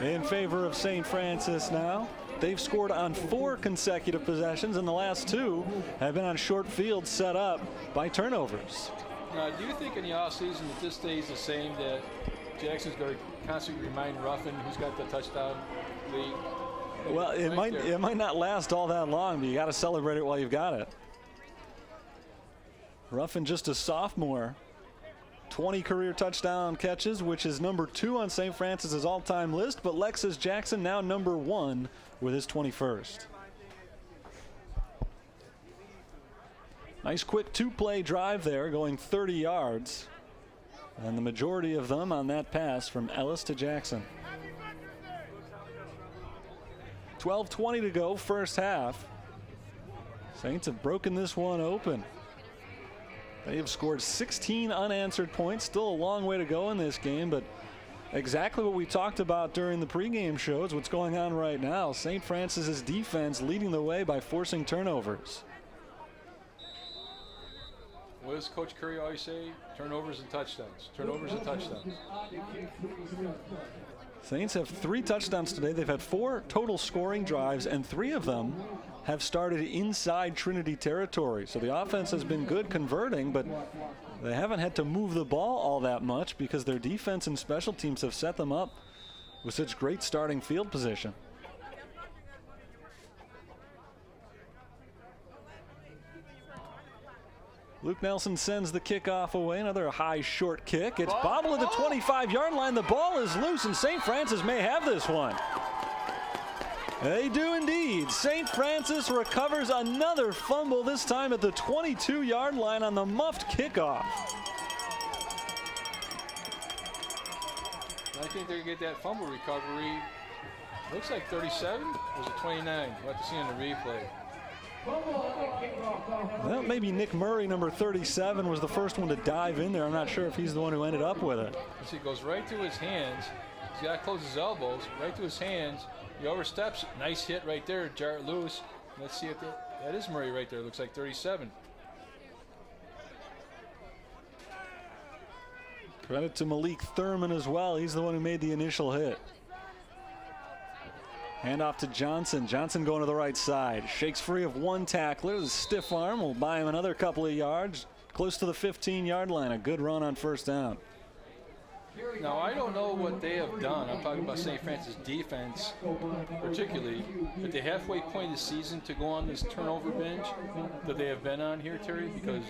in favor of St. Francis now. They've scored on 4 consecutive possessions, and the last 2 have been on short fields set up by turnovers.
Now, do you think in the offseason that this stays the same, that Jackson's going to constantly remind Ruffin who's got the touchdown lead?
Well, it might not last all that long, but you got to celebrate it while you've got it. Ruffin, just a sophomore, 20 career touchdown catches, which is number 2 on St. Francis's all-time list, but Lexus Jackson now number 1 with his 21st. Nice quick 2-play drive there, going 30 yards, and the majority of them on that pass from Ellis to Jackson. 12:20 to go, first half. Saints have broken this one open. They have scored 16 unanswered points. Still a long way to go in this game, but exactly what we talked about during the pregame show is what's going on right now. St. Francis's defense leading the way by forcing turnovers.
What does Coach Curry always say? Turnovers and touchdowns. Turnovers and touchdowns.
Saints have 3 touchdowns today. They've had 4 total scoring drives, and 3 of them have started inside Trinity territory. So the offense has been good converting, but they haven't had to move the ball all that much because their defense and special teams have set them up with such great starting field position. Luke Nelson sends the kickoff away. Another high short kick. It's bobbled at the 25-yard line. The ball is loose, and St. Francis may have this one. They do indeed. St. Francis recovers another fumble, this time at the 22-yard line on the muffed kickoff.
I think they're going to get that fumble recovery. Looks like 37. Or was it 29? We'll have to see on the replay.
Well, maybe Nick Murray, number 37, was the first one to dive in there. I'm not sure if he's the one who ended up with it.
See, it goes right through his hands. He's got to close his elbows, right through his hands. He oversteps. Nice hit right there, jar it loose. Let's see if that is Murray right there. Looks like 37.
Credit to Malik Thurman as well. He's the one who made the initial hit. Hand off to Johnson. Johnson going to the right side. Shakes free of one tackler. The stiff arm will buy him another couple of yards. Close to the 15-yard line. A good run on first down.
Now, I don't know what they have done. I'm talking about St. Francis defense, particularly, at the halfway point of the season to go on this turnover binge that they have been on here, Terry, because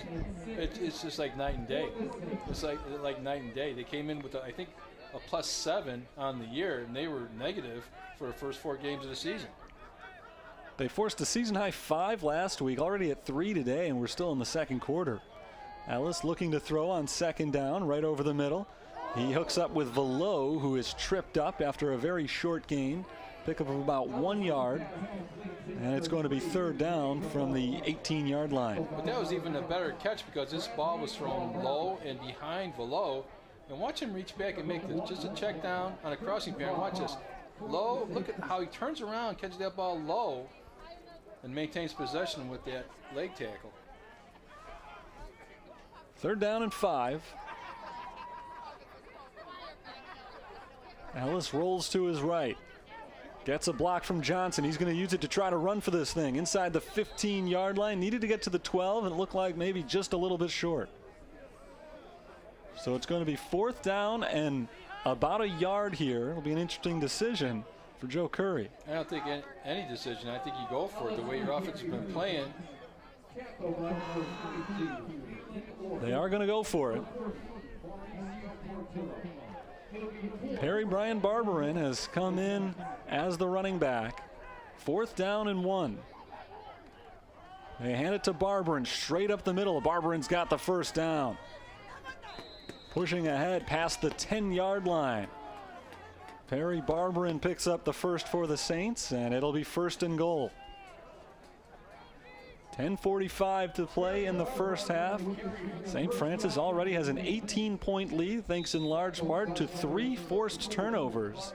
it's just like night and day. It's like night and day. They came in with, I think, a +7 on the year, and they were negative for the first 4 games of the season.
They forced a season-high 5 last week, already at 3 today, and we're still in the second quarter. Ellis looking to throw on second down, right over the middle. He hooks up with Velo, who is tripped up after a very short gain. Pickup of about 1 yard, and it's going to be third down from the 18-yard line.
But that was even a better catch because this ball was thrown low and behind Velo. And watch him reach back and make just a check down on a crossing pattern. Watch this. Low, look at how he turns around, catches that ball low, and maintains possession with that leg tackle.
Third down and 5. Ellis rolls to his right. Gets a block from Johnson. He's going to use it to try to run for this thing. Inside the 15-yard line. Needed to get to the 12, and it looked like maybe just a little bit short. So it's going to be fourth down and about a yard here. It'll be an interesting decision for Joe Curry.
I don't think any decision. I think you go for it the way your offense has been playing.
They are going to go for it. Perry Brian Barberin has come in as the running back. Fourth down and 1. They hand it to Barberin straight up the middle. Barberin's got the first down. Pushing ahead past the 10-yard line. Perry Barberin picks up the first for the Saints, and it'll be first and goal. 10:45 to play in the first half. St. Francis already has an 18-point lead, thanks in large part to 3 forced turnovers.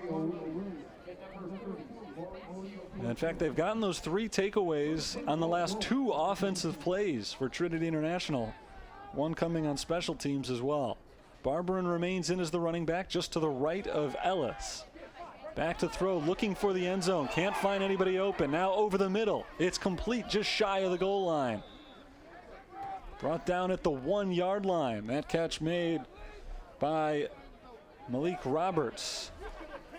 And in fact, they've gotten those 3 takeaways on the last 2 offensive plays for Trinity International. One coming on special teams as well. Barberin remains in as the running back just to the right of Ellis. Back to throw, looking for the end zone. Can't find anybody open. Now over the middle. It's complete, just shy of the goal line. Brought down at the 1-yard line. That catch made by Malik Roberts.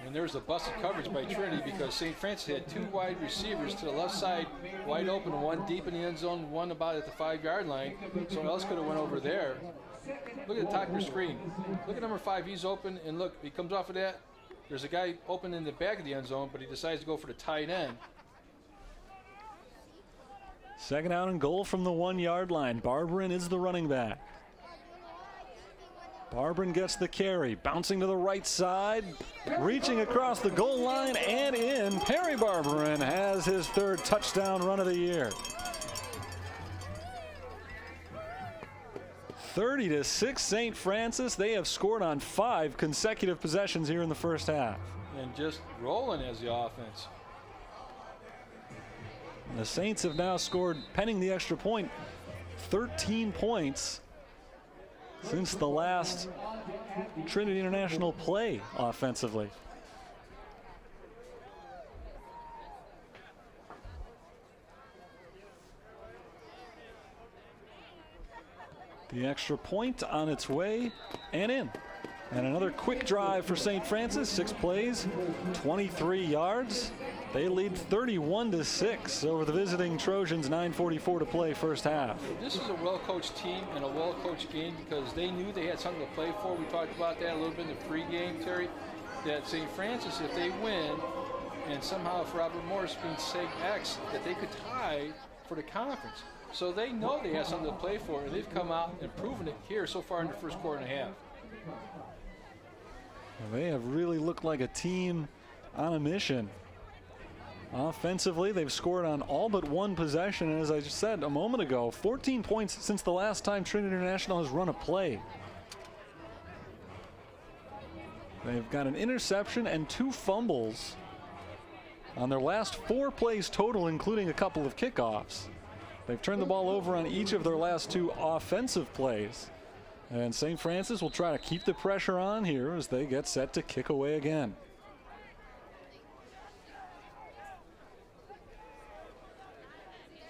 And there's a busted coverage by Trinity because St. Francis had 2 wide receivers to the left side wide open, one deep in the end zone, one about at the 5-yard line. So Ellis could have went over there. Look at the top of your screen. Look at number 5. He's open, and look, he comes off of that. There's a guy open in the back of the end zone, but he decides to go for the tight end.
Second out and goal from the 1-yard line. Barberin is the running back. Barberin gets the carry, bouncing to the right side, reaching across the goal line and in. Perry Barberin has his 3rd touchdown run of the year. 30-6 St. Francis. They have scored on 5 consecutive possessions here in the first half.
And just rolling as the offense.
The Saints have now scored, penning the extra point, 13 points since the last Trinity International play offensively. The extra point on its way and in. And another quick drive for St. Francis. 6 plays, 23 yards. They lead 31-6 over the visiting Trojans. 9:44 to play first half.
This is a well-coached team and a well-coached game because they knew they had something to play for. We talked about that a little bit in the pregame, Terry, that St. Francis, if they win, and somehow if Robert Morris being Seg X, that they could tie for the conference. So they know they have something to play for, and they've come out and proven it here so far in the first quarter and a half.
They have really looked like a team on a mission. Offensively, they've scored on all but one possession, and as I just said a moment ago, 14 points since the last time Trinity International has run a play. They've got an interception and 2 fumbles on their last 4 plays total, including a couple of kickoffs. They've turned the ball over on each of their last 2 offensive plays. And St. Francis will try to keep the pressure on here as they get set to kick away again.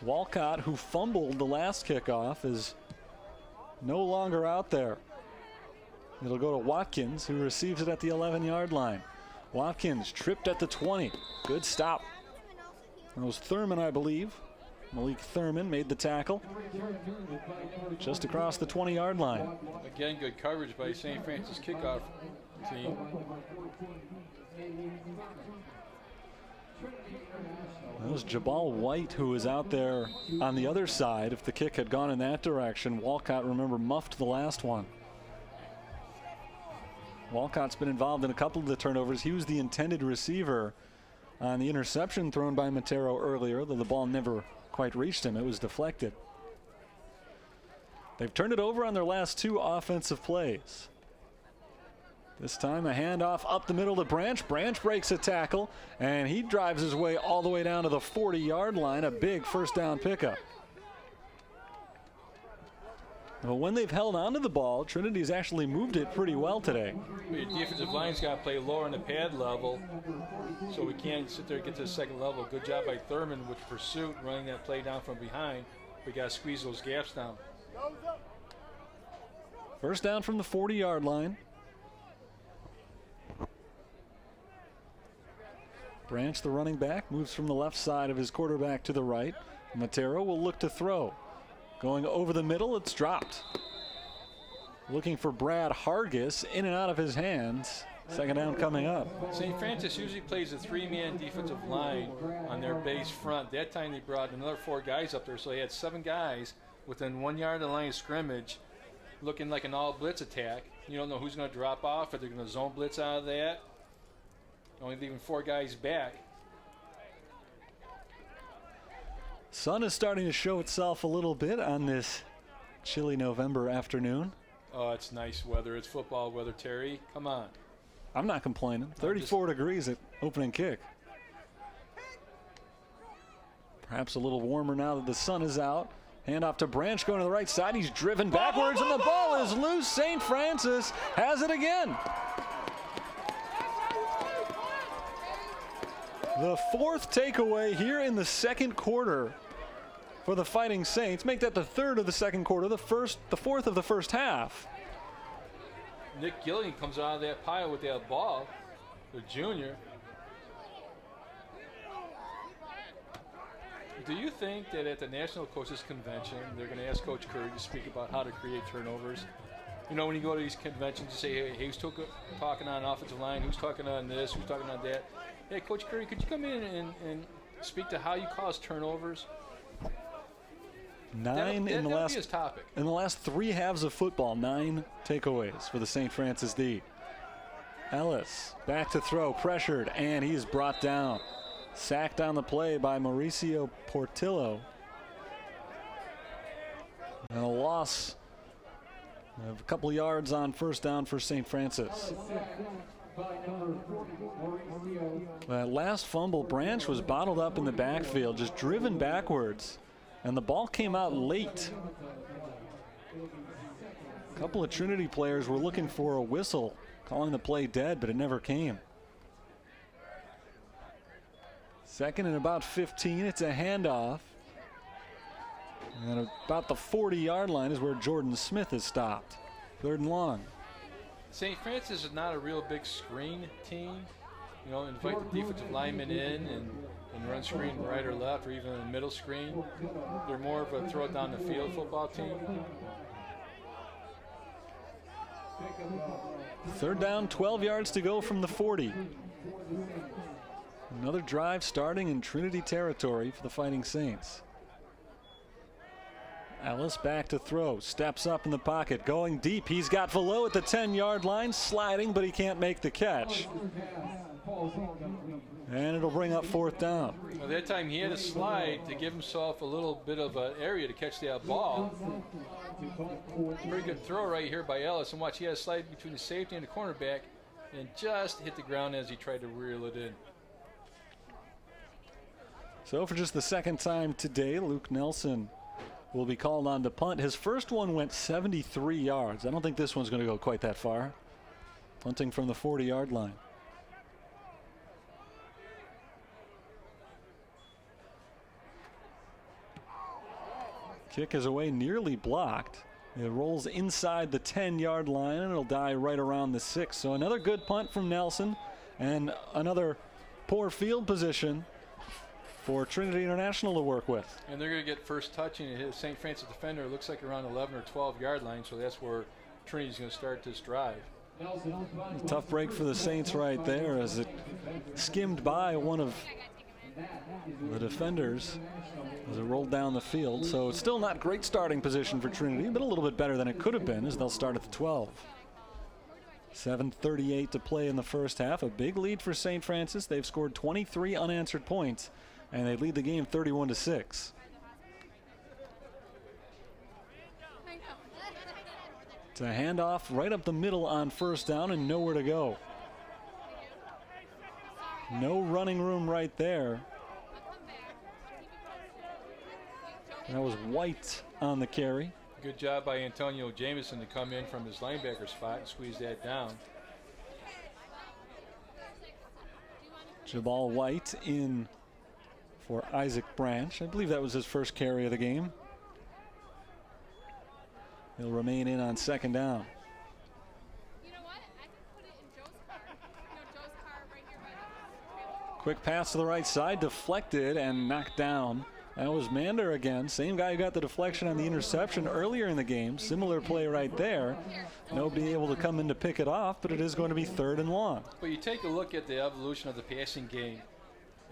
Walcott, who fumbled the last kickoff, is no longer out there. It'll go to Watkins, who receives it at the 11-yard line. Watkins tripped at the 20. Good stop. That was Thurman, I believe. Malik Thurman made the tackle just across the 20-yard line.
Again, good coverage by St. Francis kickoff team.
That was Jabal White who was out there on the other side. If the kick had gone in that direction, Walcott, remember, muffed the last one. Walcott's been involved in a couple of the turnovers. He was the intended receiver on the interception thrown by Matero earlier, though the ball never quite reached him. It was deflected. They've turned it over on their last 2 offensive plays. This time a handoff up the middle to Branch. Branch breaks a tackle, and he drives his way all the way down to the 40-yard line. A big first down pickup. Well, when they've held onto the ball, Trinity's actually moved it pretty well today.
Your defensive line's got to play lower in the pad level, so we can't sit there and get to the second level. Good job by Thurman with pursuit, running that play down from behind. We got to squeeze those gaps down.
First down from the 40-yard line. Branch, the running back, moves from the left side of his quarterback to the right. Matero will look to throw. Going over the middle, it's dropped. Looking for Brad Hargis, in and out of his hands. Second down coming up.
St. Francis usually plays a 3-man defensive line on their base front. That time they brought another 4 guys up there, so they had 7 guys within 1 yard of the line of scrimmage, looking like an all-blitz attack. You don't know who's going to drop off, if they're going to zone blitz out of that. Only leaving 4 guys back.
Sun is starting to show itself a little bit on this chilly November afternoon.
Oh, it's nice weather. It's football weather, Terry. Come on.
I'm not complaining. 34 degrees at opening kick. Perhaps a little warmer now that the sun is out. Hand off to Branch going to the right side. He's driven backwards and the ball is loose. St. Francis has it again. The 4th takeaway here in the second quarter for the Fighting Saints. Make that the 3rd of the second quarter, the 4th of the first half.
Nick Gillian comes out of that pile with that ball, the junior. Do you think that at the National Coaches Convention, they're going to ask Coach Curry to speak about how to create turnovers? You know, when you go to these conventions, you say, hey, who's talking on offensive line, who's talking on this, who's talking on that? Hey, Coach Curry, could you come in and speak to how you cause turnovers?
9 in the last 3 halves of football. 9 takeaways for the St. Francis D. Ellis back to throw, pressured, and he is brought down. Sacked on the play by Mauricio Portillo. And a loss of a couple yards on first down for St. Francis. That last fumble, Branch was bottled up in the backfield, just driven backwards, and the ball came out late. A couple of Trinity players were looking for a whistle, calling the play dead, but it never came. Second and about 15, it's a handoff. And about the 40-yard line is where Jordan Smith is stopped. 3rd and long.
St. Francis is not a real big screen team. You know, invite the defensive lineman in and run screen right or left or even a middle screen. They're more of a throw down the field football team.
3rd down, 12 yards to go from the 40. Another drive starting in Trinity territory for the Fighting Saints. Ellis back to throw, steps up in the pocket, going deep. He's got Velo at the 10-yard line, sliding, but he can't make the catch. And it'll bring up 4th down.
Well, that time he had to slide to give himself a little bit of an area to catch that ball. Pretty good throw right here by Ellis. And watch, he had to slide between the safety and the cornerback and just hit the ground as he tried to reel it in.
So for just the 2nd time today, Luke Nelson will be called on to punt. His first one went 73 yards. I don't think this one's going to go quite that far. Punting from the 40-yard line. Kick is away, nearly blocked. It rolls inside the 10-yard line, and it'll die right around the 6. So another good punt from Nelson, and another poor field position for Trinity International to work with.
And they're going to get first touch and hit a St. Francis defender. It looks like around 11 or 12-yard line, so that's where Trinity's going to start this drive.
A tough break for the Saints right there as it skimmed by one of the defenders as it rolled down the field. So it's still not great starting position for Trinity, but a little bit better than it could have been as they'll start at the 12. 7:38 to play in the first half. A big lead for St. Francis. They've scored 23 unanswered points, and they lead the game 31-6. It's a handoff right up the middle on 1st down and nowhere to go. No running room right there. That was White on the carry.
Good job by Antonio Jameson to come in from his linebacker spot and squeeze that down.
Jabal White in for Isaac Branch. I believe that was his first carry of the game. He'll remain in on 2nd down. Quick pass to the right side, deflected and knocked down. That was Mander again, same guy who got the deflection on the interception earlier in the game. Similar play right there. Nobody able to come in to pick it off, but it is going to be 3rd and long.
But you take a look at the evolution of the passing game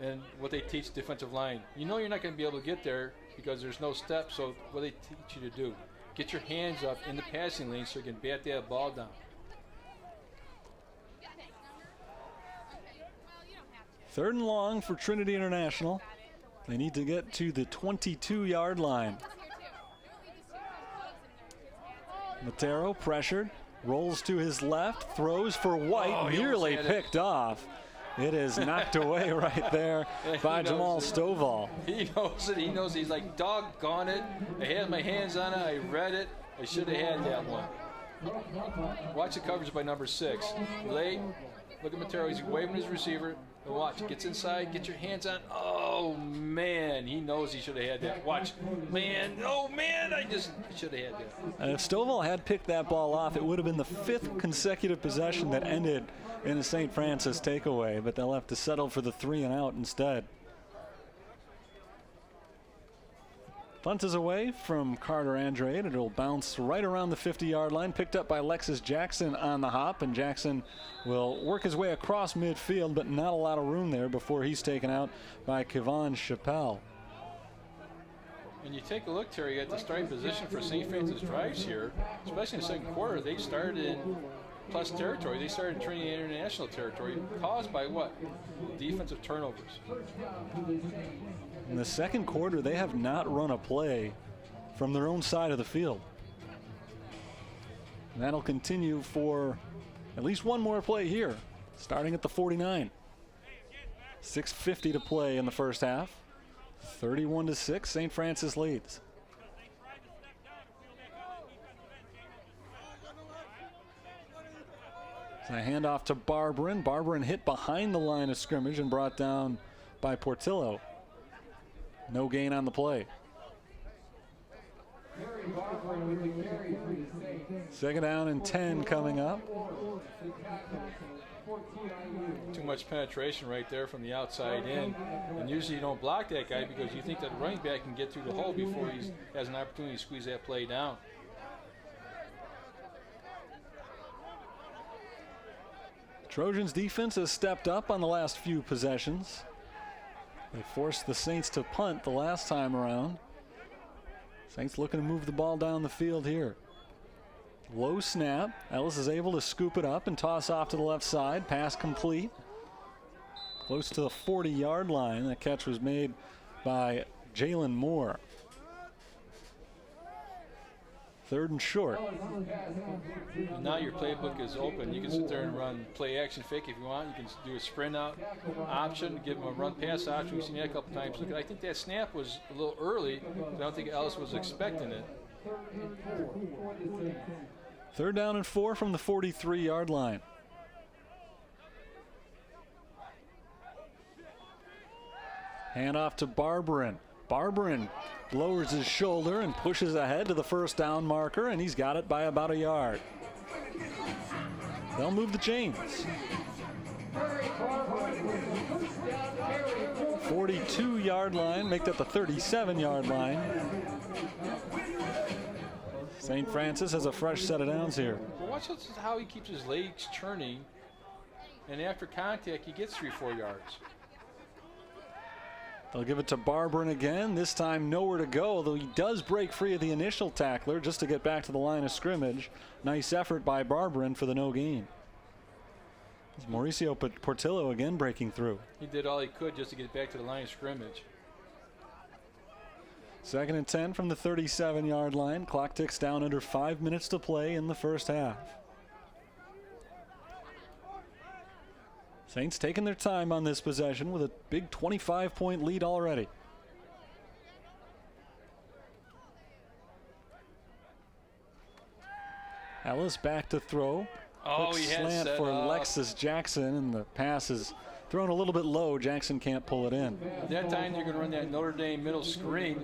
and what they teach defensive line. You know you're not going to be able to get there because there's no steps, so what they teach you to do, get your hands up in the passing lane so you can bat that ball down.
Third and long for Trinity International. They need to get to the 22-yard line. Matero pressured, rolls to his left, throws for White, nearly picked off. It is knocked away right there by Jamal Stovall.
He knows it. He knows. He's like, doggone it. I had my hands on it. I read it. I should have had that one. Watch the coverage by number 6. Late. Look at Matero. He's waving his receiver. And watch. Gets inside. Get your hands on. Oh, man. He knows he should have had that. Watch. Man. Oh, man. I should have had that.
And if Stovall had picked that ball off, it would have been the 5th consecutive possession that ended in a St. Francis takeaway, but they'll have to settle for the 3 and out instead. Punt is away from Carter Andrade. It'll bounce right around the 50-yard line, picked up by Lexus Jackson on the hop, and Jackson will work his way across midfield, but not a lot of room there before he's taken out by Kevon Chappelle.
And you take a look, Terry, at the starting position for St. Francis drives here, especially in the second quarter. They started in plus territory. They started in Trinity International territory, caused by what? Defensive turnovers.
In the second quarter, they have not run a play from their own side of the field. And that'll continue for at least one more play here, starting at the 49. 6:50 to play in the first half. 31-6, St. Francis leads. A handoff to Barbarin. Barbarin hit behind the line of scrimmage and brought down by Portillo. No gain on the play. Second down and 10 coming up.
Too much penetration right there from the outside in. And usually you don't block that guy because you think that the running back can get through the hole before he has an opportunity to squeeze that play down.
Trojans defense has stepped up on the last few possessions. They forced the Saints to punt the last time around. Saints looking to move the ball down the field here. Low snap. Ellis is able to scoop it up and toss off to the left side. Pass complete. Close to the 40-yard line. That catch was made by Jalen Moore. Third and short.
Now your playbook is open. You can sit there and run play action fake if you want. You can do a sprint out option, give him a run pass option. We've seen that a couple times. Look, I think that snap was a little early. I don't think Ellis was expecting it.
Third down and 4 from the 43-yard line. Hand off to Barberin. Barberin lowers his shoulder and pushes ahead to the first down marker, and he's got it by about a yard. They'll move the chains. 42-yard line, make that the 37-yard line. St. Francis has a fresh set of downs here.
Watch how he keeps his legs churning, and after contact, he gets 3-4 yards.
They'll give it to Barberin again, this time nowhere to go, though he does break free of the initial tackler just to get back to the line of scrimmage. Nice effort by Barberin for the no gain. It's Mauricio Portillo again breaking through.
He did all he could just to get back to the line of scrimmage.
Second and 10 from the 37-yard line. Clock ticks down under 5 minutes to play in the first half. Saints taking their time on this possession with a big 25-point lead already. Ellis back to throw.
Oh,
Quick
he had
slant
set
for
up.
Alexis Jackson, and the pass is thrown a little bit low. Jackson can't pull it in.
That time they're going to run that Notre Dame middle screen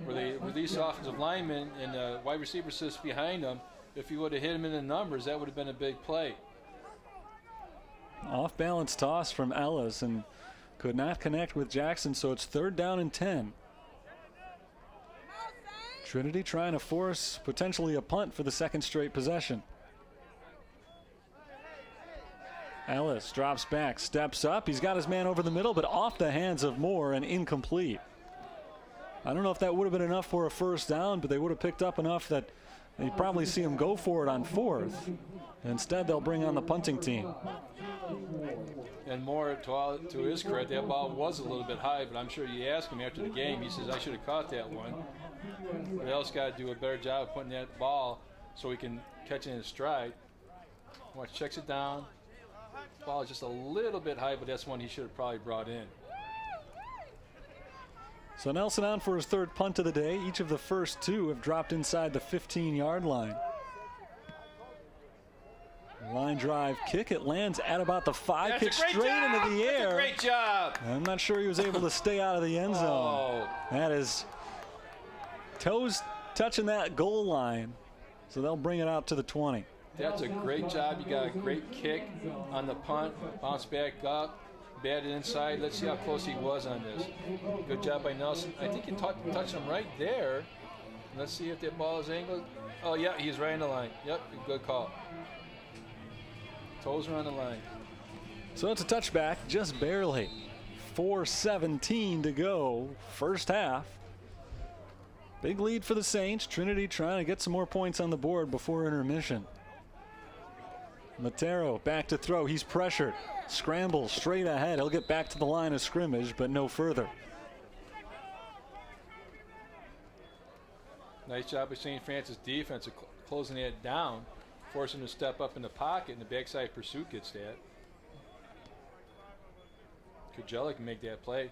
where they release offensive linemen and wide receiver sits behind them. If you would have hit him in the numbers, that would have been a big play.
Off balance toss from Ellis and could not connect with Jackson, so it's third down and 10. Trinity trying to force potentially a punt for the second straight possession. Ellis drops back, steps up. He's got his man over the middle, but off the hands of Moore and incomplete. I don't know if that would have been enough for a first down, but they would have picked up enough that you'd probably see him go for it on fourth. Instead, they'll bring on the punting team.
And Moore, to his credit, that ball was a little bit high, but I'm sure you ask him after the game, he says, I should have caught that one. But else got to do a better job of putting that ball so he can catch it in his stride. Watch, checks it down. Ball is just a little bit high, but that's one he should have probably brought in.
So Nelson on for his third punt of the day. Each of the first two have dropped inside the 15-yard line. Line drive kick. It lands at about the 5.
That's
kick straight into the air.
That's a great job.
I'm not sure he was able to stay out of the end zone.
Oh.
That is toes touching that goal line. So they'll bring it out to the 20.
That's a great job. You got a great kick on the punt. Bounce back up. Batted inside. Let's see how close he was on this. Good job by Nelson. I think you touched him right there. Let's see if that ball is angled. Oh, yeah, he's right in the line. Yep, good call. Toes are on the line.
So it's a touchback, just barely. 4:17 to go, first half. Big lead for the Saints. Trinity trying to get some more points on the board before intermission. Matero back to throw. He's pressured. Scrambles straight ahead. He'll get back to the line of scrimmage, but no further.
Nice job by St. Francis defense of closing that down, forcing him to step up in the pocket, and the backside pursuit gets that. Kujela can make that play.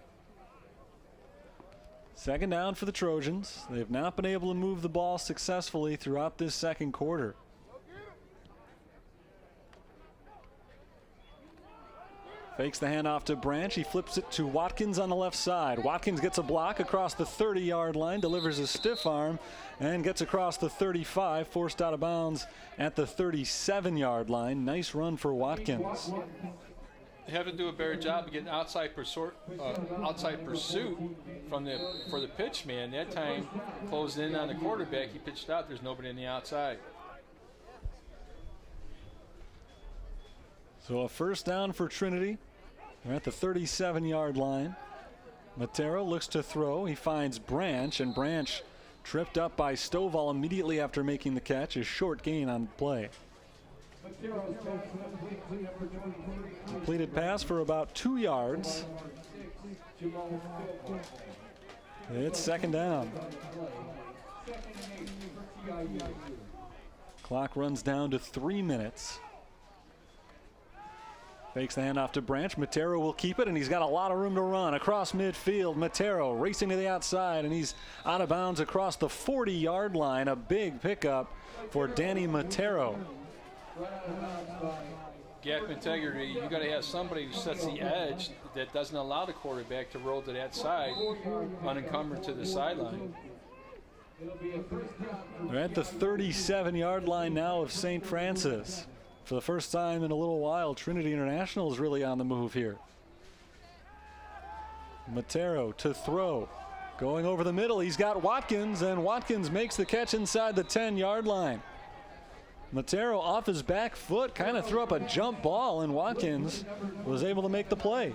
Second down for the Trojans. They have not been able to move the ball successfully throughout this second quarter. Fakes the handoff to Branch. He flips it to Watkins on the left side. Watkins gets a block across the 30-yard line, delivers a stiff arm, and gets across the 35, forced out of bounds at the 37-yard line. Nice run for Watkins.
They have to do a better job of getting outside pursuit from for the pitch man. That time closed in on the quarterback. He pitched out. There's nobody on the outside.
So a first down for Trinity. They're at the 37-yard line. Matero looks to throw. He finds Branch, and Branch tripped up by Stovall immediately after making the catch. A short gain on the play. Completed pass for about 2 yards. It's second down. Clock runs down to 3 minutes. Fakes the handoff to Branch. Matero will keep it, and he's got a lot of room to run across midfield. Matero racing to the outside, and he's out of bounds across the 40-yard line. A big pickup for Danny Matero.
Gap integrity, you got to have somebody who sets the edge that doesn't allow the quarterback to roll to that side, unencumbered to the sideline.
They're at the 37-yard line now of St. Francis. For the first time in a little while, Trinity International is really on the move here. Matero to throw. Going over the middle, he's got Watkins, and Watkins makes the catch inside the 10-yard line. Matero off his back foot, kind of threw up a jump ball, and Watkins was able to make the play.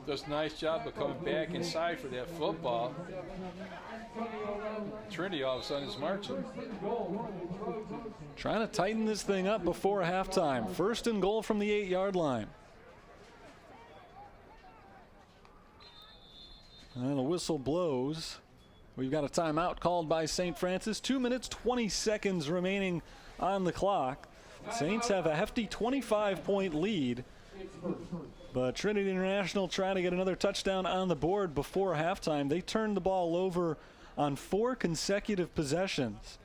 Does a nice job of coming back inside for that football. Trinity all of a sudden is marching.
Trying to tighten this thing up before halftime. First and goal from the 8-yard line. And the whistle blows. We've got a timeout called by St. Francis. 2 minutes, 20 seconds remaining on the clock. Saints have a hefty 25-point lead. But Trinity International trying to get another touchdown on the board before halftime. They turned the ball over on 4 consecutive possessions.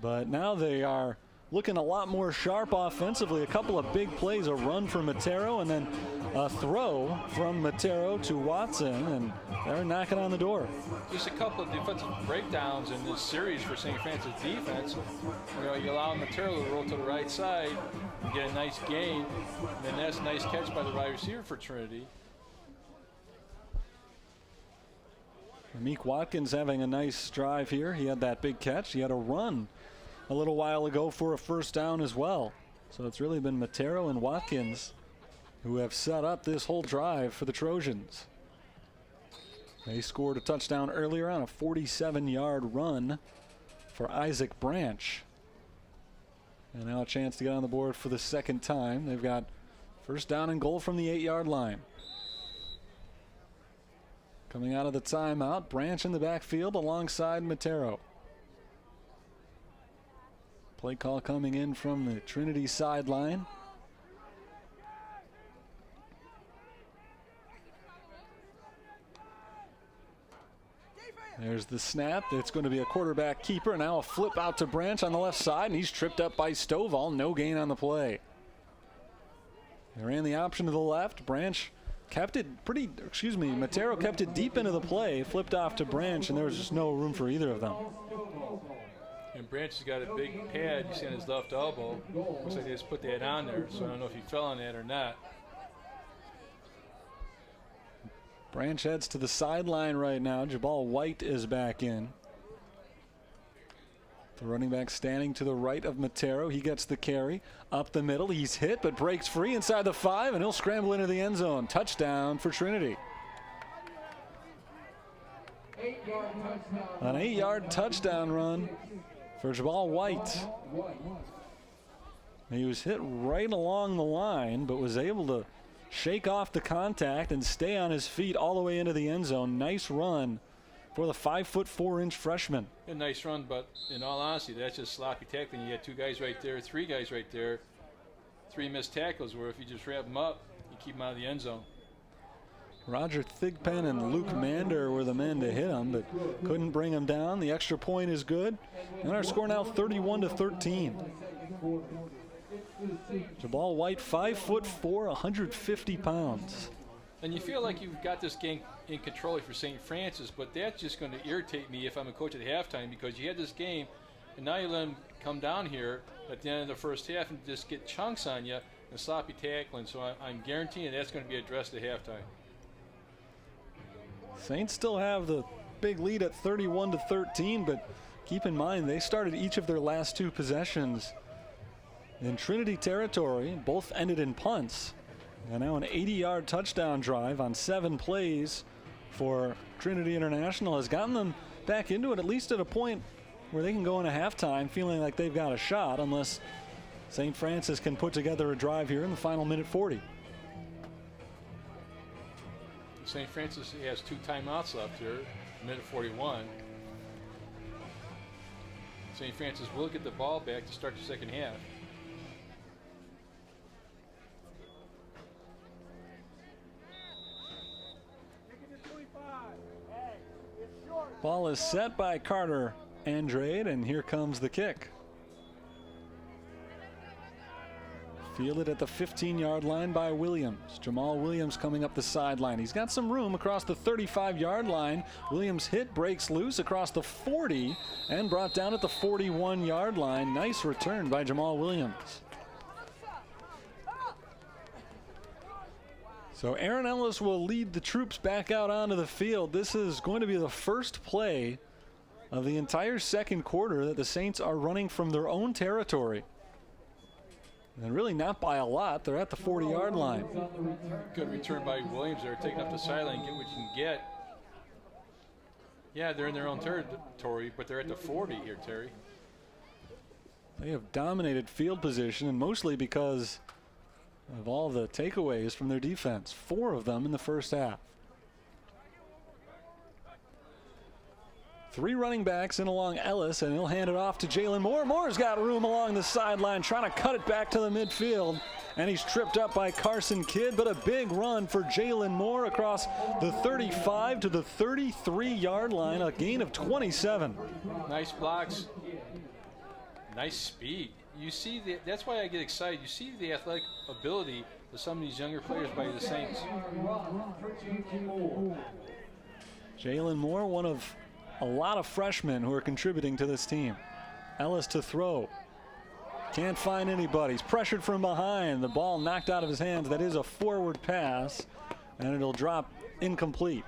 But now they are looking a lot more sharp offensively. A couple of big plays, a run for Matero, and then a throw from Matero to Watson, and they're knocking on the door.
Just a couple of defensive breakdowns in this series for St. Francis defense. You allow Matero to roll to the right side, and get a nice gain, and then that's a nice catch by the wide receiver for Trinity.
Meek Watkins having a nice drive here. He had that big catch. He had a run a little while ago for a first down as well. So it's really been Matero and Watkins who have set up this whole drive for the Trojans. They scored a touchdown earlier on a 47-yard run for Isaac Branch. And now a chance to get on the board for the second time. They've got first down and goal from the 8-yard line. Coming out of the timeout, Branch in the backfield alongside Matero. Play call coming in from the Trinity sideline. There's the snap. It's going to be a quarterback keeper. Now a flip out to Branch on the left side, and he's tripped up by Stovall. No gain on the play. They ran the option to the left. Branch kept it Matero kept it deep into the play, flipped off to Branch, and there was just no room for either of them.
And Branch has got a big pad, you see on his left elbow. Looks like they just put that on there, so I don't know if he fell on that or not.
Branch heads to the sideline right now. Jabal White is back in. The running back standing to the right of Matero. He gets the carry up the middle. He's hit but breaks free inside the 5, and he'll scramble into the end zone. Touchdown for Trinity. An 8-yard touchdown run for Jabal White. He was hit right along the line, but was able to shake off the contact and stay on his feet all the way into the end zone. Nice run for the 5'4" freshman.
A nice run, but in all honesty, that's just sloppy tackling. You had 2 guys right there, 3 guys right there, 3 missed tackles, where if you just wrap them up, you keep them out of the end zone.
Roger Thigpen and Luke Mander were the men to hit him, but couldn't bring him down. The extra point is good. And our score now 31-13. Jabal White, 5'4", 150 pounds.
And you feel like you've got this game in control for St. Francis, but that's just going to irritate me if I'm a coach at halftime, because you had this game, and now you let them come down here at the end of the first half and just get chunks on you and sloppy tackling. So I'm guaranteeing that's going to be addressed at halftime.
Saints still have the big lead at 31-13, but keep in mind they started each of their last 2 possessions in Trinity territory. Both ended in punts. And now an 80-yard touchdown drive on 7 plays for Trinity International has gotten them back into it, at least at a point where they can go into halftime feeling like they've got a shot, unless St. Francis can put together a drive here in the final minute 40.
St. Francis has 2 timeouts left here, minute 41. St. Francis will get the ball back to start the second half.
Ball is set by Carter Andrade, and here comes the kick. Fielded at the 15-yard line by Williams. Jamal Williams coming up the sideline. He's got some room across the 35-yard line. Williams hit, breaks loose across the 40, and brought down at the 41-yard line. Nice return by Jamal Williams. So Aaron Ellis will lead the troops back out onto the field. This is going to be the first play of the entire second quarter that the Saints are running from their own territory. And really not by a lot. They're at the 40-yard line.
Good return by Williams there, taking up the sideline, get what you can get. Yeah, they're in their own territory, but they're at the 40 here, Terry.
They have dominated field position, and mostly because of all the takeaways from their defense. 4 of them in the first half. 3 running backs in along Ellis, and he'll hand it off to Jalen Moore. Moore's got room along the sideline, trying to cut it back to the midfield, and he's tripped up by Carson Kidd, but a big run for Jalen Moore across the 35 to the 33-yard line, a gain of 27.
Nice blocks, nice speed. You see, that's why I get excited. You see the athletic ability of some of these younger players by the Saints.
Jalen Moore, one of a lot of freshmen who are contributing to this team. Ellis to throw. Can't find anybody. He's pressured from behind. The ball knocked out of his hands. That is a forward pass, and it'll drop incomplete.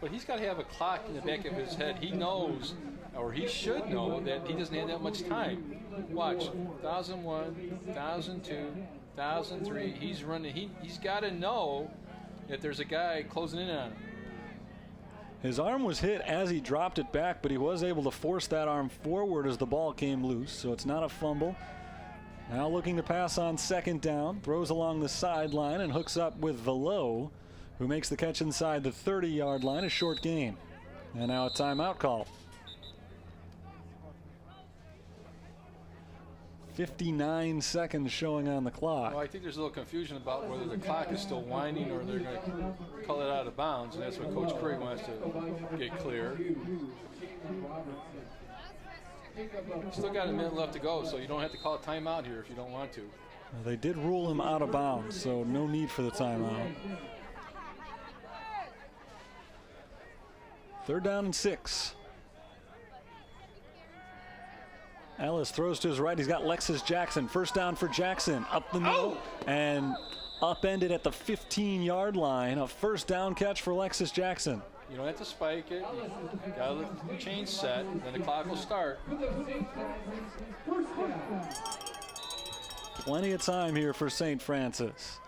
But he's got to have a clock in the back of his head. He knows, or he should know, that he doesn't have that much time. Watch, 1001, 1002, 1003. He's running. He's got to know that there's a guy closing in on him.
His arm was hit as he dropped it back, but he was able to force that arm forward as the ball came loose, so it's not a fumble. Now looking to pass on second down, throws along the sideline and hooks up with Velo, who makes the catch inside the 30-yard line, a short gain. And now a timeout call. 59 seconds showing on the clock.
Well, I think there's a little confusion about whether the clock is still winding or they're going to call it out of bounds, and that's what Coach Curry wants to get clear. Still got a minute left to go, so you don't have to call a timeout here if you don't want to.
Well, they did rule him out of bounds, so no need for the timeout. 3rd down and 6. Ellis throws to his right. He's got Lexus Jackson. First down for Jackson. Up the middle and upended at the 15-yard line. A first down catch for Lexus Jackson.
You don't have to spike it. You got to let the chain set, then the clock will start.
Plenty of time here for St. Francis.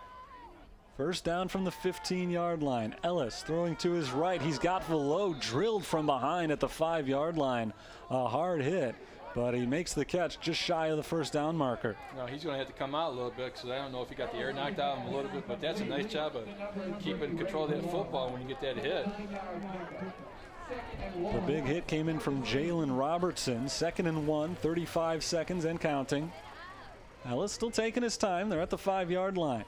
First down from the 15-yard line. Ellis throwing to his right. He's got Velo drilled from behind at the 5-yard line. A hard hit, but he makes the catch just shy of the first down marker.
No, he's going to have to come out a little bit because I don't know if he got the air knocked out of him a little bit, but that's a nice job of keeping control of that football when you get that hit.
The big hit came in from Jalen Robertson. 2nd and 1, 35 seconds and counting. Ellis still taking his time. They're at the 5-yard line.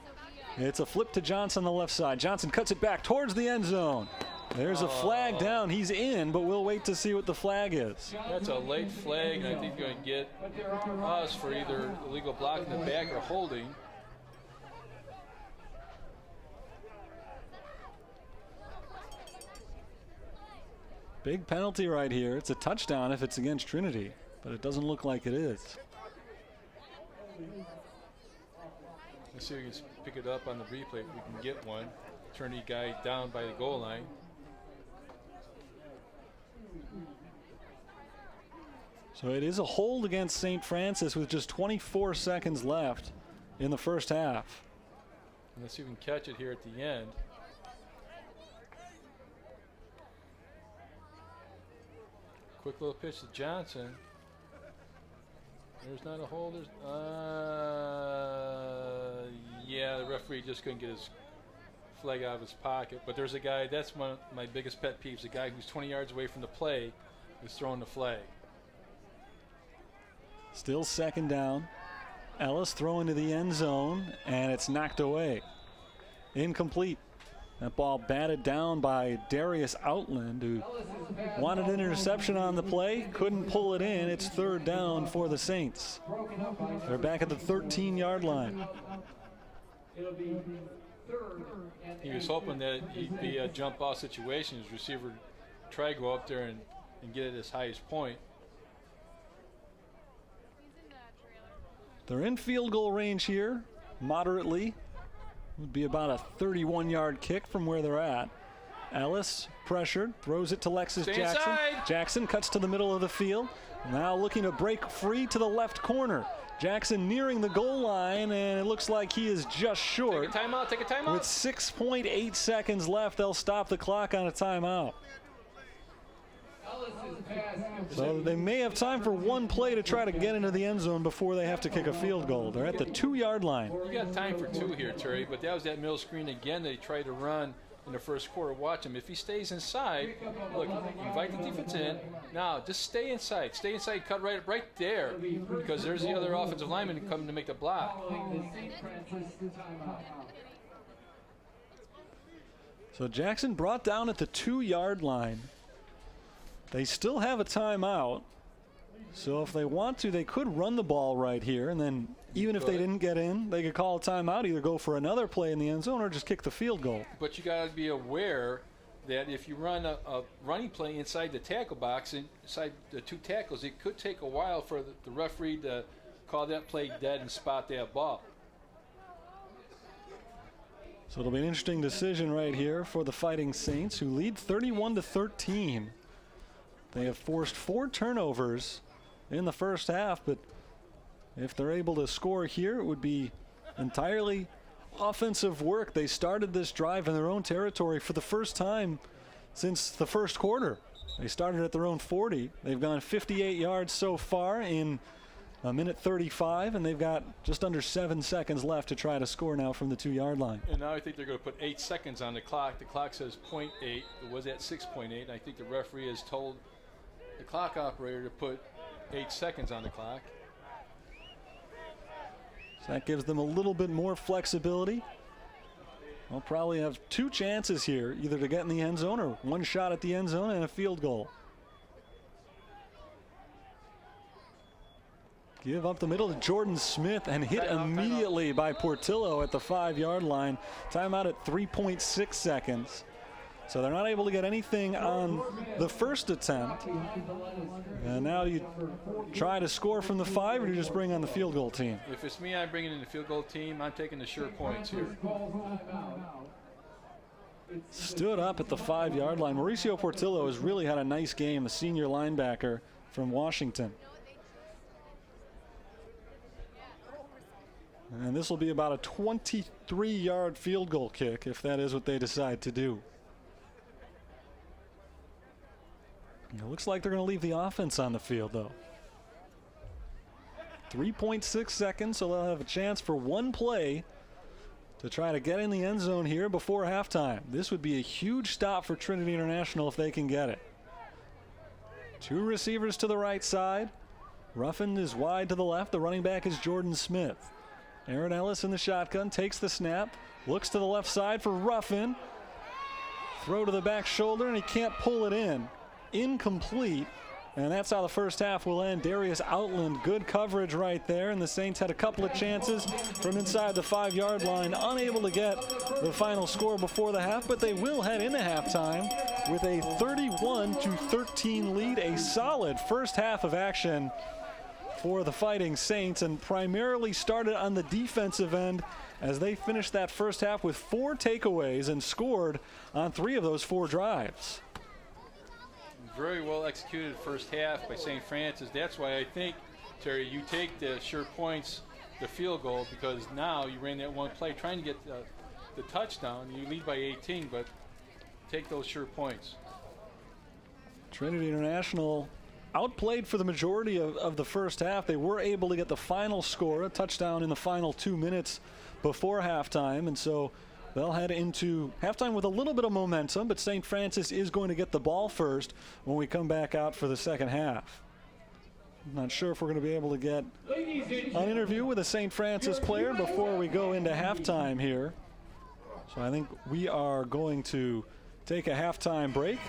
It's a flip to Johnson on the left side. Johnson cuts it back towards the end zone. There's a flag down. He's in, but we'll wait to see what the flag is.
That's a late flag, and I think they're going to get us for either illegal block in the back or holding.
Big penalty right here. It's a touchdown if it's against Trinity, but it doesn't look like it is.
Let's see if we can pick it up on the replay if we can get one. Trinity guy down by the goal line.
So it is a hold against St. Francis with just 24 seconds left in the first half.
And let's see if we can catch it here at the end. Quick little pitch to Johnson. There's not a hold. Yeah, the referee just couldn't get his flag out of his pocket. But there's a guy, that's one of my biggest pet peeves, a guy who's 20 yards away from the play is throwing the flag.
Still second down. Ellis throwing to the end zone, and it's knocked away. Incomplete. That ball batted down by Darius Outland, who wanted an interception on the play, couldn't pull it in. It's third down for the Saints. They're back at the 13-yard line.
He was hoping that he'd be a jump ball situation. His receiver try to go up there and get it as high as point.
They're in field goal range here, moderately. Would be about a 31-yard kick from where they're at. Ellis pressured, throws it to Lexus
Stay
Jackson.
inside.
Jackson cuts to the middle of the field. Now looking to break free to the left corner. Jackson nearing the goal line, and it looks like he is just short.
Take a timeout, take a timeout.
With 6.8 seconds left, they'll stop the clock on a timeout. So they may have time for one play to try to get into the end zone before they have to kick a field goal. They're at the 2-yard line.
You got time for two here, Terry, but that was that middle screen again they tried to run in the first quarter. Watch him. If he stays inside, look, invite the defense in. Now, just stay inside. Stay inside, cut right there, because there's the other offensive lineman coming to make the block.
So Jackson brought down at the 2-yard line. They still have a timeout. So if they want to, they could run the ball right here, and then even if they didn't get in, they could call a timeout, either go for another play in the end zone or just kick the field goal.
But you got to be aware that if you run a running play inside the tackle box, inside the two tackles, it could take a while for the referee to call that play dead and spot that ball.
So it'll be an interesting decision right here for the Fighting Saints, who lead 31-13. They have forced 4 turnovers in the first half, but if they're able to score here, it would be entirely offensive work. They started this drive in their own territory for the first time since the first quarter. They started at their own 40. They've gone 58 yards so far in a minute 35, and they've got just under 7 seconds left to try to score now from the 2-yard line.
And now I think they're going to put 8 seconds on the clock. The clock says 0.8. It was at 6.8, and I think the referee has told the clock operator to put 8 seconds on the clock.
So that gives them a little bit more flexibility. They'll probably have 2 chances here, either to get in the end zone or 1 shot at the end zone and a field goal. Give up the middle to Jordan Smith and hit immediately by Portillo at the 5-yard line. Timeout at 3.6 seconds. So they're not able to get anything on the first attempt. And now you try to score from the 5, or you just bring on the field goal team?
If it's me, I'm bringing in the field goal team. I'm taking the sure points here.
Stood up at the 5-yard line. Mauricio Portillo has really had a nice game, a senior linebacker from Washington. And this will be about a 23-yard field goal kick if that is what they decide to do. It looks like they're going to leave the offense on the field, though. 3.6 seconds, so they'll have a chance for 1 play to try to get in the end zone here before halftime. This would be a huge stop for Trinity International if they can get it. 2 receivers to the right side. Ruffin is wide to the left. The running back is Jordan Smith. Aaron Ellis in the shotgun, takes the snap, looks to the left side for Ruffin. Throw to the back shoulder, and he can't pull it in. Incomplete. And that's how the first half will end. Darius Outland, good coverage right there. And the Saints had a couple of chances from inside the 5-yard line, unable to get the final score before the half, but they will head into halftime with a 31-13 lead. A solid first half of action for the Fighting Saints, and primarily started on the defensive end as they finished that first half with 4 takeaways and scored on 3 of those 4 drives.
Very well executed first half by St. Francis. That's why I think, Terry, you take the sure points, the field goal, because now you ran that one play trying to get the touchdown. You lead by 18, but take those sure points.
Trinity International outplayed for the majority of the first half. They were able to get the final score, a touchdown in the final 2 minutes before halftime, and so they'll head into halftime with a little bit of momentum, but St. Francis is going to get the ball first when we come back out for the second half. I'm not sure if we're going to be able to get an interview with a St. Francis player before we go into halftime here. So I think we are going to take a halftime break,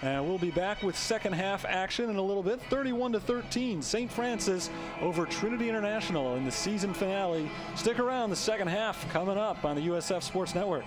and we'll be back with second half action in a little bit. 31-13, St. Francis over Trinity International in the season finale. Stick around, the second half coming up on the USF Sports Network.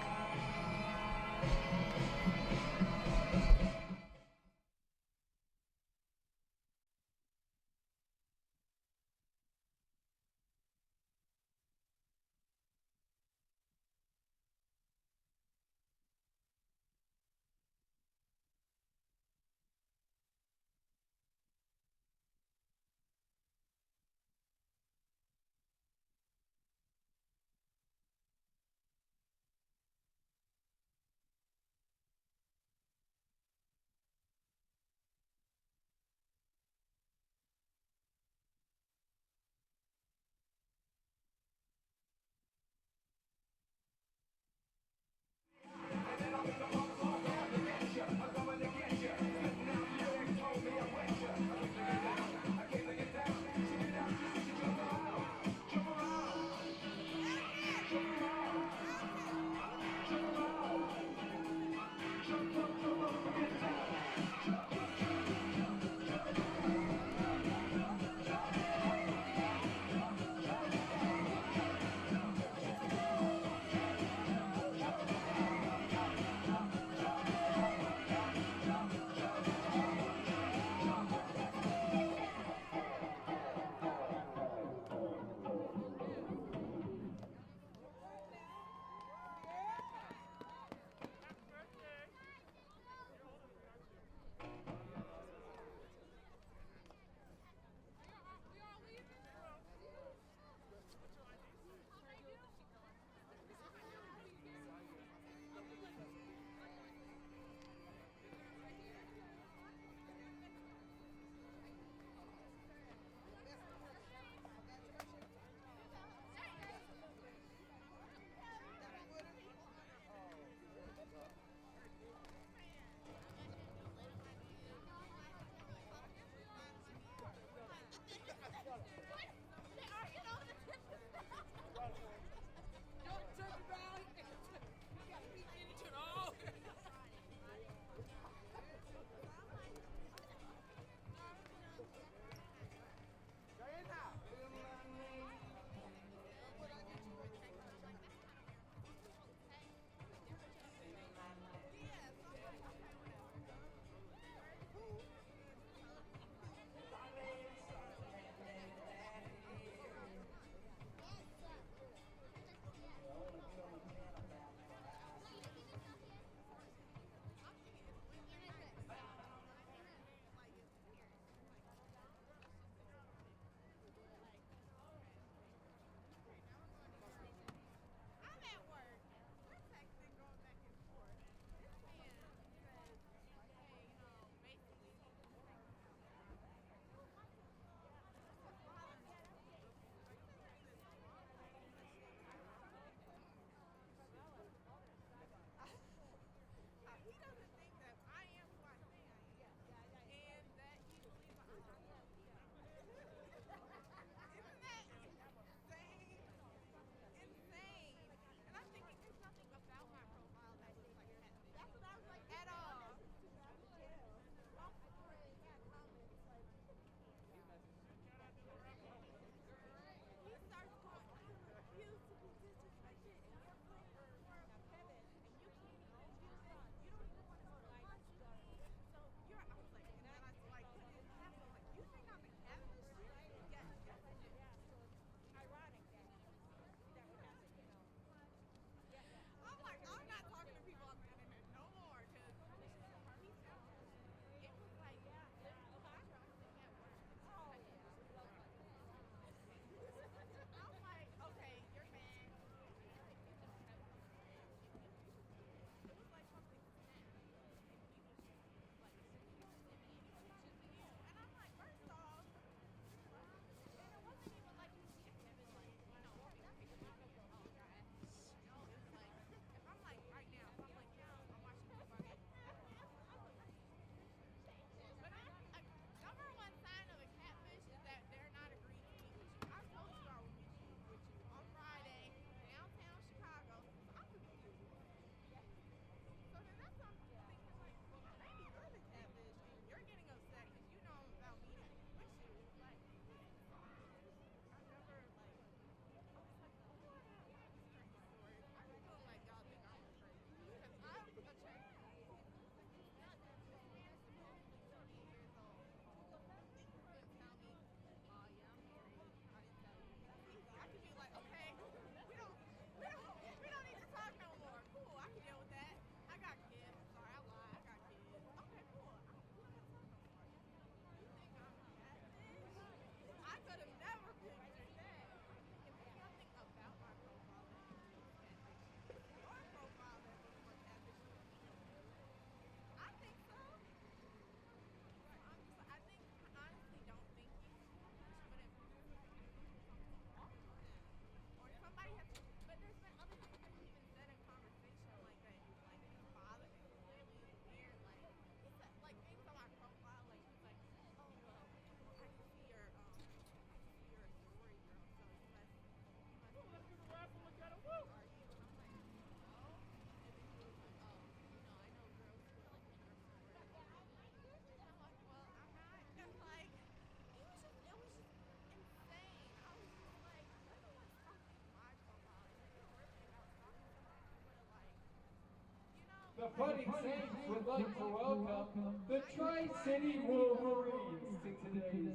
Fighting Saints would like to welcome the Tri-City Wolverines to today's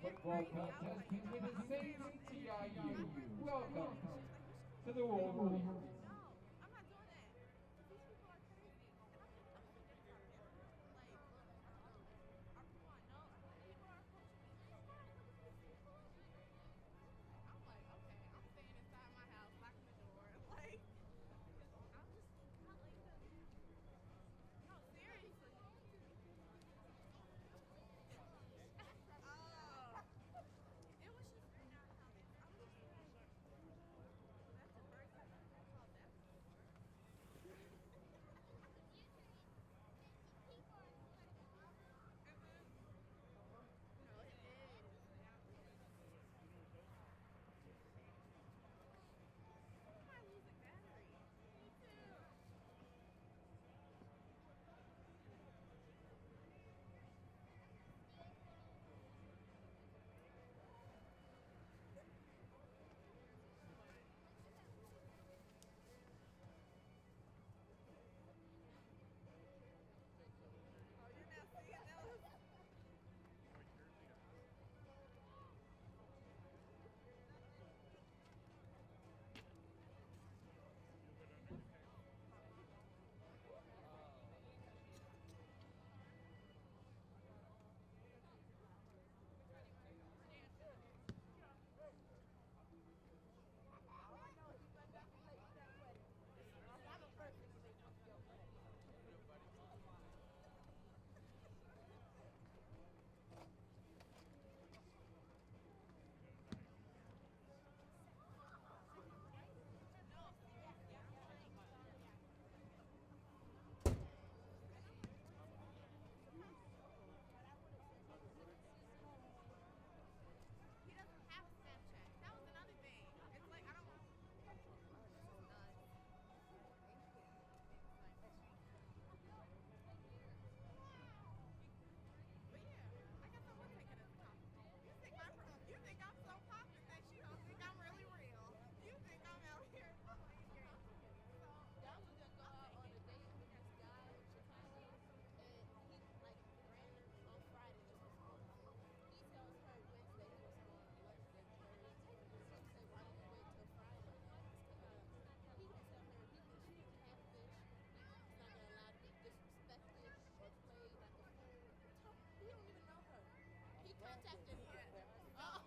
football contest between the Saints and TIU. Welcome to the Wolverines.
Contacted her. Oh,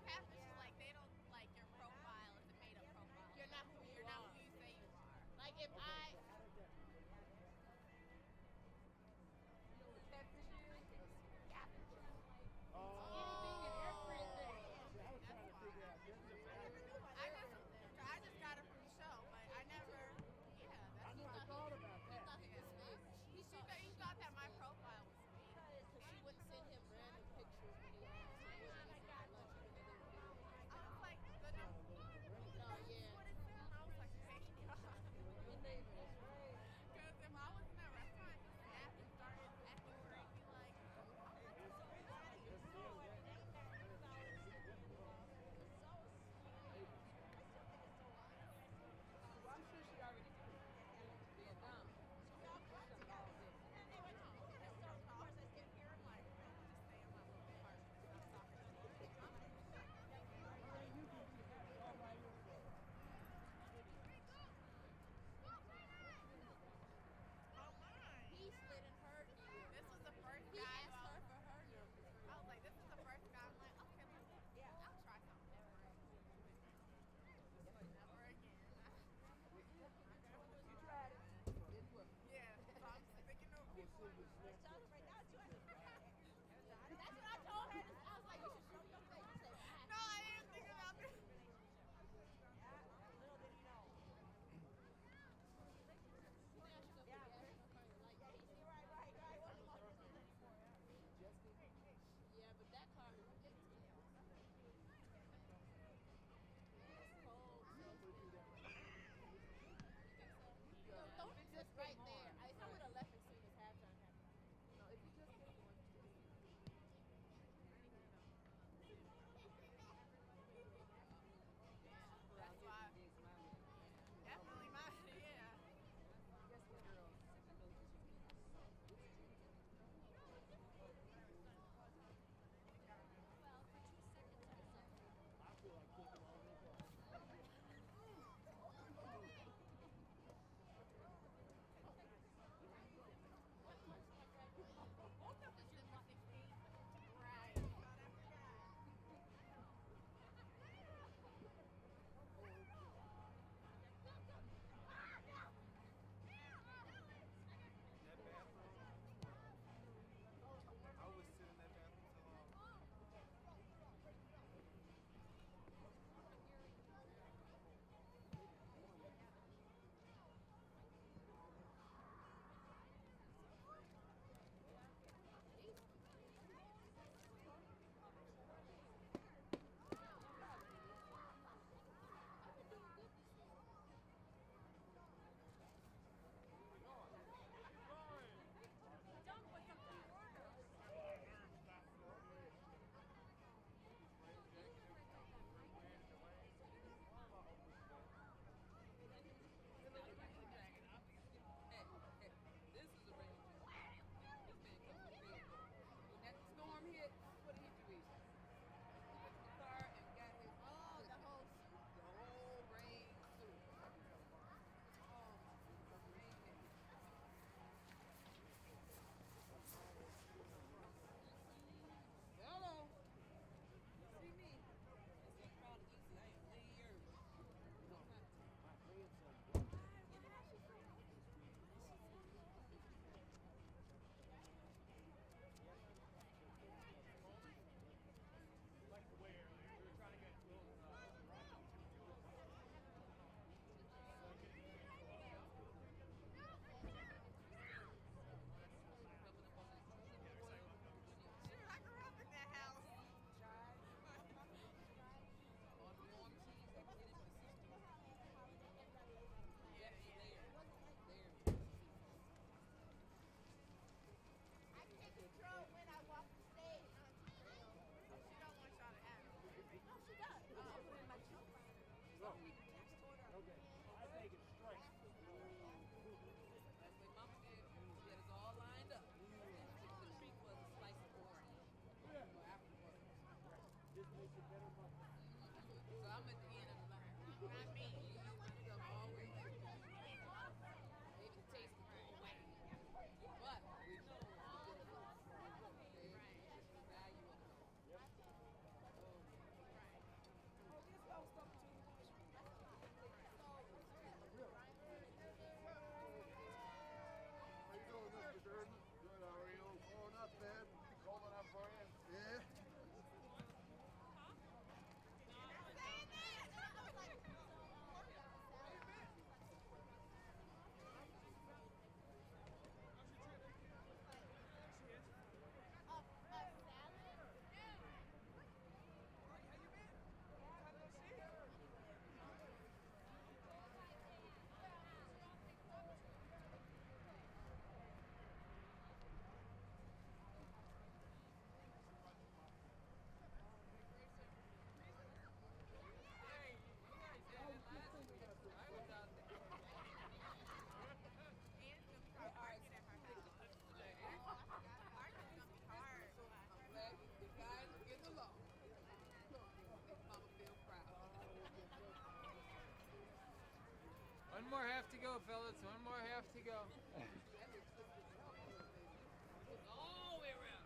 catfish is like they don't like your profile. It's a made-up profile. You're not who you say you are. Like if I catfish you, catfish you, anything and everything. That's why. I just got it from the show, but I never. Yeah, that's he thought about that. He thought he was fake. He thought that my profile was fake. Because she wouldn't send him random pictures when he asked her what he was at lunch when they were doing. I was like, no, yeah. What is that? I was like, hey, when they at the end of the line. Not me. You don't want to come all the way back. Maybe the taste will go away. But we know the benefits. Okay? The value of it all.
How you doing, Mr. Durden? Good, how are you? Oh, not bad. Cold enough for you? Yeah.
One more half to go, fellas. One more half to go.
All the way around.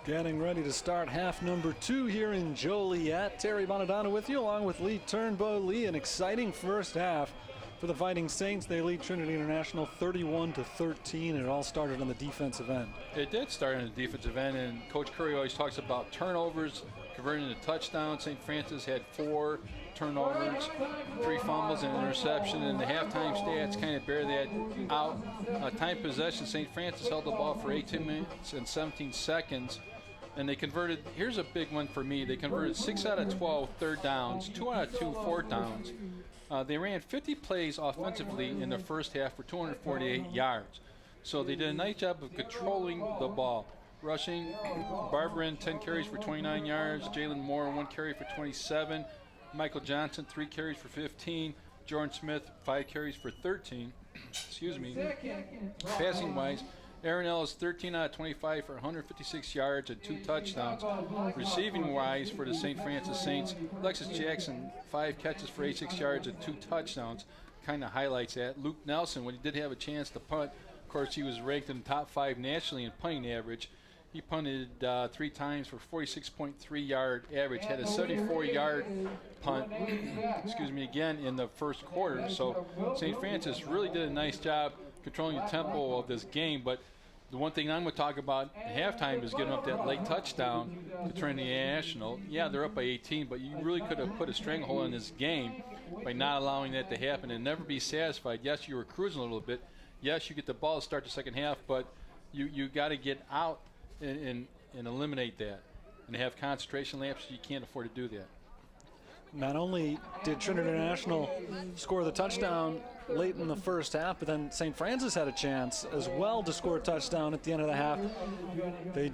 Getting ready to start half number 2 here in Joliet. Terry Bonadonna with you, along with Lee Turnbow. Lee, an exciting first half for the Fighting Saints. They lead Trinity International 31-13, and it all started on the defensive end.
It did start on the defensive end, and Coach Curry always talks about turnovers, converting into touchdowns. St. Francis had 4 turnovers, 3 fumbles, and an interception, and the halftime stats kind of bear that out. Time possession, St. Francis held the ball for 18 minutes and 17 seconds, and they converted, here's a big one for me, they converted 6 out of 12 third downs, 2 out of 2 fourth downs. They ran 50 plays offensively in the first half for 248 yards. So they did a nice job of controlling the ball. Rushing, Barbarin, 10 carries for 29 yards. Jalen Moore, 1 carry for 27. Michael Johnson, 3 carries for 15. Jordan Smith, 5 carries for 13. Excuse me. Passing-wise, Aaron Ellis, 13 out of 25 for 156 yards and 2 touchdowns. Receiving-wise for the St. Francis Saints, Alexis Jackson, 5 catches for 86 yards and 2 touchdowns. Kind of highlights that. Luke Nelson, when he did have a chance to punt, of course, he was ranked in the top 5 nationally in punting average. He punted 3 times for 46.3-yard average, had a 74-yard punt, excuse me, again in the first quarter. So St. Francis really did a nice job controlling the tempo of this game. But the one thing I'm going to talk about at halftime is giving up that late touchdown to Trinity National. Yeah, they're up by 18, but you really could have put a stranglehold on this game by not allowing that to happen and never be satisfied. Yes, you were cruising a little bit. Yes, you get the ball to start the second half, but you got to get out and eliminate that and have concentration lapses. You can't afford to do that.
Not only did Trinity International score the touchdown, late in the first half, but then St. Francis had a chance as well to score a touchdown at the end of the half. They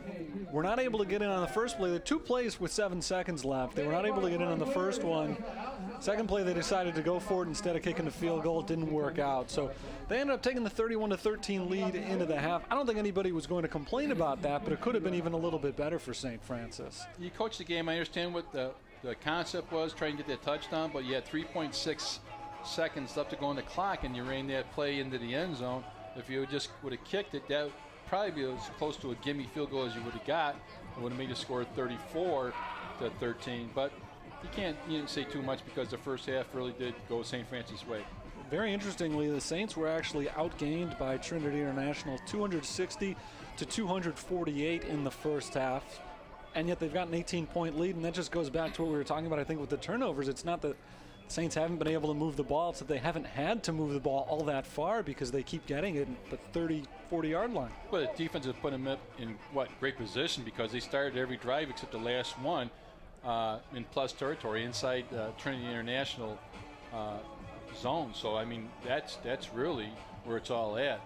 were not able to get in on the first play. There were 2 plays with 7 seconds left. They were not able to get in on the first one. Second play, they decided to go for it instead of kicking the field goal. It didn't work out. So they ended up taking the 31-13 lead into the half. I don't think anybody was going to complain about that, but it could have been even a little bit better for St. Francis.
You coached the game. I understand what the concept was, trying to get that touchdown, but you had 3.6 seconds left to go on the clock, and you ran that play into the end zone. If you just would have kicked it, that would probably be as close to a gimme field goal as you would have got. It would have made you score 34-13. But you can't say too much because the first half really did go St. Francis' way.
Very interestingly, the Saints were actually outgained by Trinity International 260-248 in the first half. And yet they've got an 18-point lead, and that just goes back to what we were talking about, I think, with the turnovers. It's not that the Saints haven't been able to move the ball. It's that they haven't had to move the ball all that far because they keep getting it at the 30, 40-yard line.
Well, the defense has put them in, great position because they started every drive except the last one in plus territory inside Trinity International zone. So, I mean, that's really where it's all at.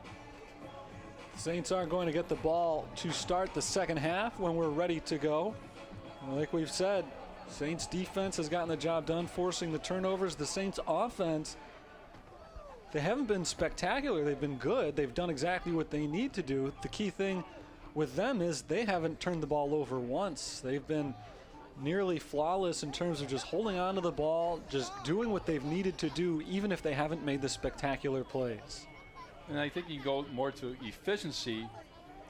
Saints are going to get the ball to start the second half when we're ready to go. Like we've said, Saints defense has gotten the job done, forcing the turnovers. The Saints offense, they haven't been spectacular. They've been good. They've done exactly what they need to do. The key thing with them is they haven't turned the ball over once. They've been nearly flawless in terms of just holding on to the ball, just doing what they've needed to do, even if they haven't made the spectacular plays.
And I think you can go more to efficiency,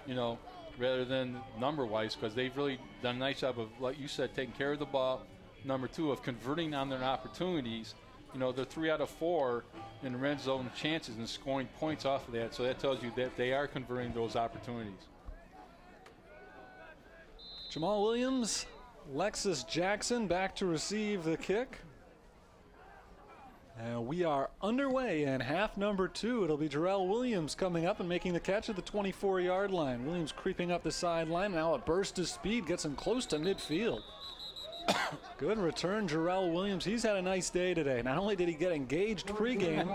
rather than number-wise, because they've really done a nice job of, like you said, taking care of the ball. Number 2, of converting on their opportunities. They're 3 out of 4 in red zone chances and scoring points off of that. So that tells you that they are converting those opportunities.
Jamal Williams, Lexus Jackson back to receive the kick. And we are underway in half number 2. It'll be Jarrell Williams coming up and making the catch at the 24-yard line. Williams creeping up the sideline. Now a burst of speed gets him close to midfield. Good return, Jarrell Williams. He's had a nice day today. Not only did he get engaged pregame,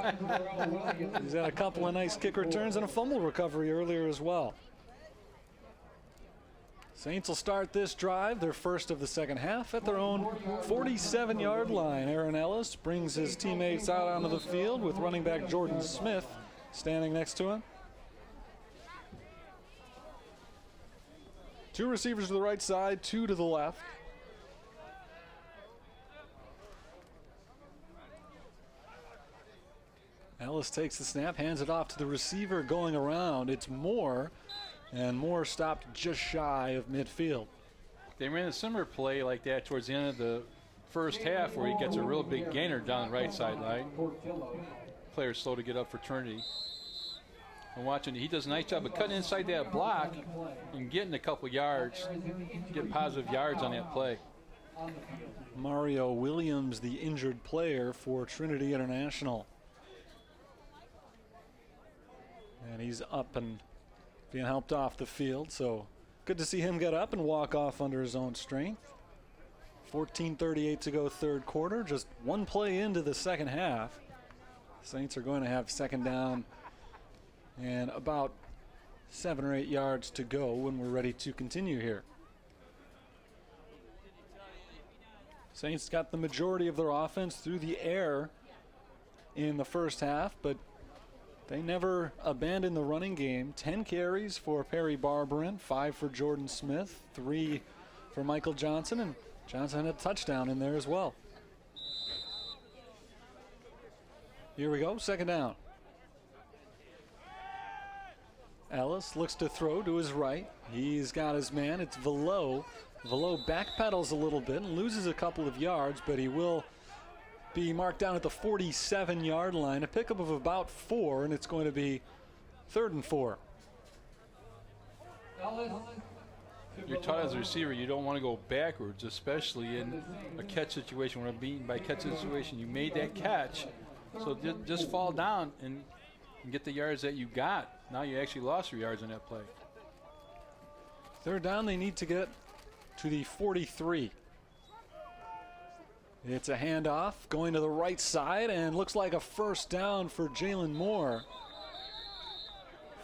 he's had a couple of nice kick returns and a fumble recovery earlier as well. Saints will start this drive, their first of the second half, at their own 47-yard line. Aaron Ellis brings his teammates out onto the field with running back Jordan Smith standing next to him. 2 receivers to the right side, 2 to the left. Ellis takes the snap, hands it off to the receiver going around. It's Moore. And Moore stopped just shy of midfield.
They ran a similar play like that towards the end of the first half where he gets a real big gainer down the right sideline. Player's slow to get up for Trinity. And watching, he does a nice job of cutting inside that block and getting a couple yards, get positive yards on that play.
Mario Williams, the injured player for Trinity International. And he's up and being helped off the field, so good to see him get up and walk off under his own strength. 14:38 to go third quarter, just one play into the second half. Saints are going to have second down and about 7 or 8 yards to go when we're ready to continue here. Saints got the majority of their offense through the air in the first half, but they never abandoned the running game. 10 carries for Perry Barberin, 5 for Jordan Smith, 3 for Michael Johnson, and Johnson had a touchdown in there as well. Here we go, second down. Ellis looks to throw to his right. He's got his man, it's Velo. Velo backpedals a little bit and loses a couple of yards, but he will be marked down at the 47-yard line. A pickup of about 4, and it's going to be 3rd and 4.
You're taught as a receiver you don't want to go backwards, especially in a catch situation. When I'm beaten by catch situation, you made that catch, so just fall down and get the yards that you got. Now you actually lost your yards on that play.
3rd down, they need to get to the 43. It's a handoff going to the right side, and looks like a first down for Jalen Moore.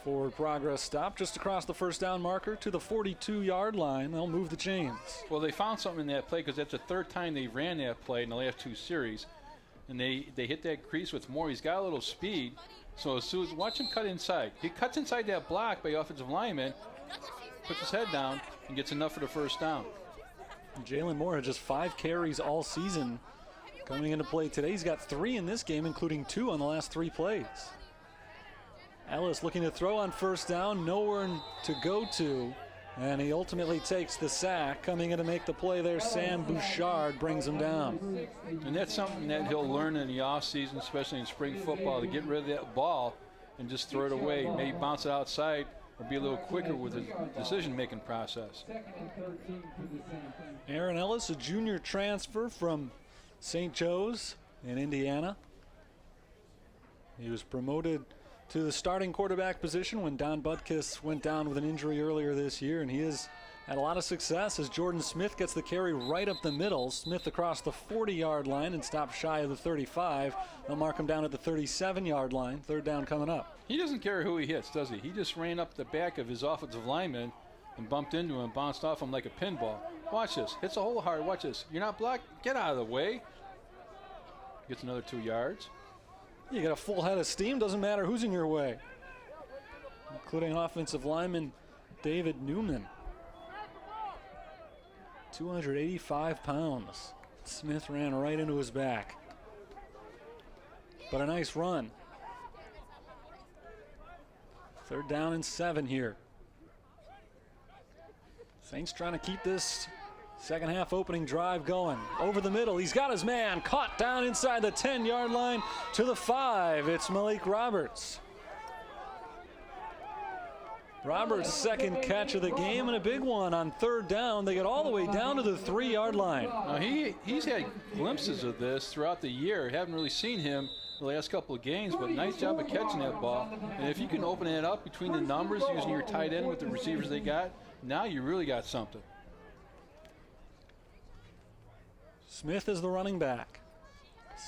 Forward progress stop just across the first down marker to the 42-yard line. They'll move the chains.
Well, they found something in that play because that's the third time they ran that play in the last 2 series. And they hit that crease with Moore. He's got a little speed. So as soon as, watch him cut inside. He cuts inside that block by offensive lineman, puts his head down, and gets enough for the first down.
Jalen Moore had just 5 carries all season coming into play today. He's got 3 in this game, including 2 on the last 3 plays. Ellis looking to throw on first down, nowhere to go to, and he ultimately takes the sack. Coming in to make the play there, Sam Bouchard brings him down.
And that's something that he'll learn in the offseason, especially in spring football, to get rid of that ball and just throw it away, maybe bounce it outside or be a little quicker with his decision-making process.
Aaron Ellis, a junior transfer from St. Joe's in Indiana. He was promoted to the starting quarterback position when Don Butkus went down with an injury earlier this year, and he has had a lot of success as Jordan Smith gets the carry right up the middle. Smith across the 40-yard line and stops shy of the 35. They'll mark him down at the 37-yard line. Third down coming up.
He doesn't care who he hits, does he? He just ran up the back of his offensive lineman and bumped into him, bounced off him like a pinball. Watch this. Hits a hole hard. Watch this. You're not blocked. Get out of the way. Gets another 2 yards.
You got a full head of steam. Doesn't matter who's in your way, including offensive lineman David Newman. 285 pounds. Smith ran right into his back. But a nice run. Third down and 7 here. Saints trying to keep this second half opening drive going. Over the middle, he's got his man caught down inside the 10-yard line to the 5. It's Malik Roberts. Roberts' second catch of the game, and a big one on third down. They get all the way down to the 3-yard line.
Now he's had glimpses of this throughout the year. Haven't really seen him the last couple of games, but nice job of catching that ball. And if you can open it up between the numbers using your tight end with the receivers they got, now you really got something.
Smith is the running back.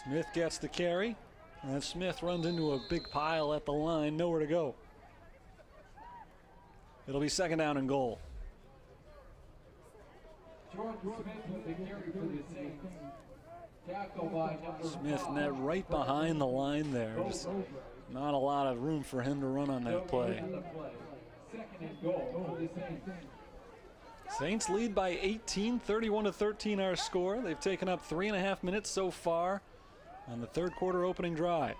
Smith gets the carry, and Smith runs into a big pile at the line, nowhere to go. It'll be second down and goal. Smith net right behind the line there. Just not a lot of room for him to run on that play. Saints lead by 18, 31-13 our score. They've taken up 3.5 minutes so far on the third quarter opening drive.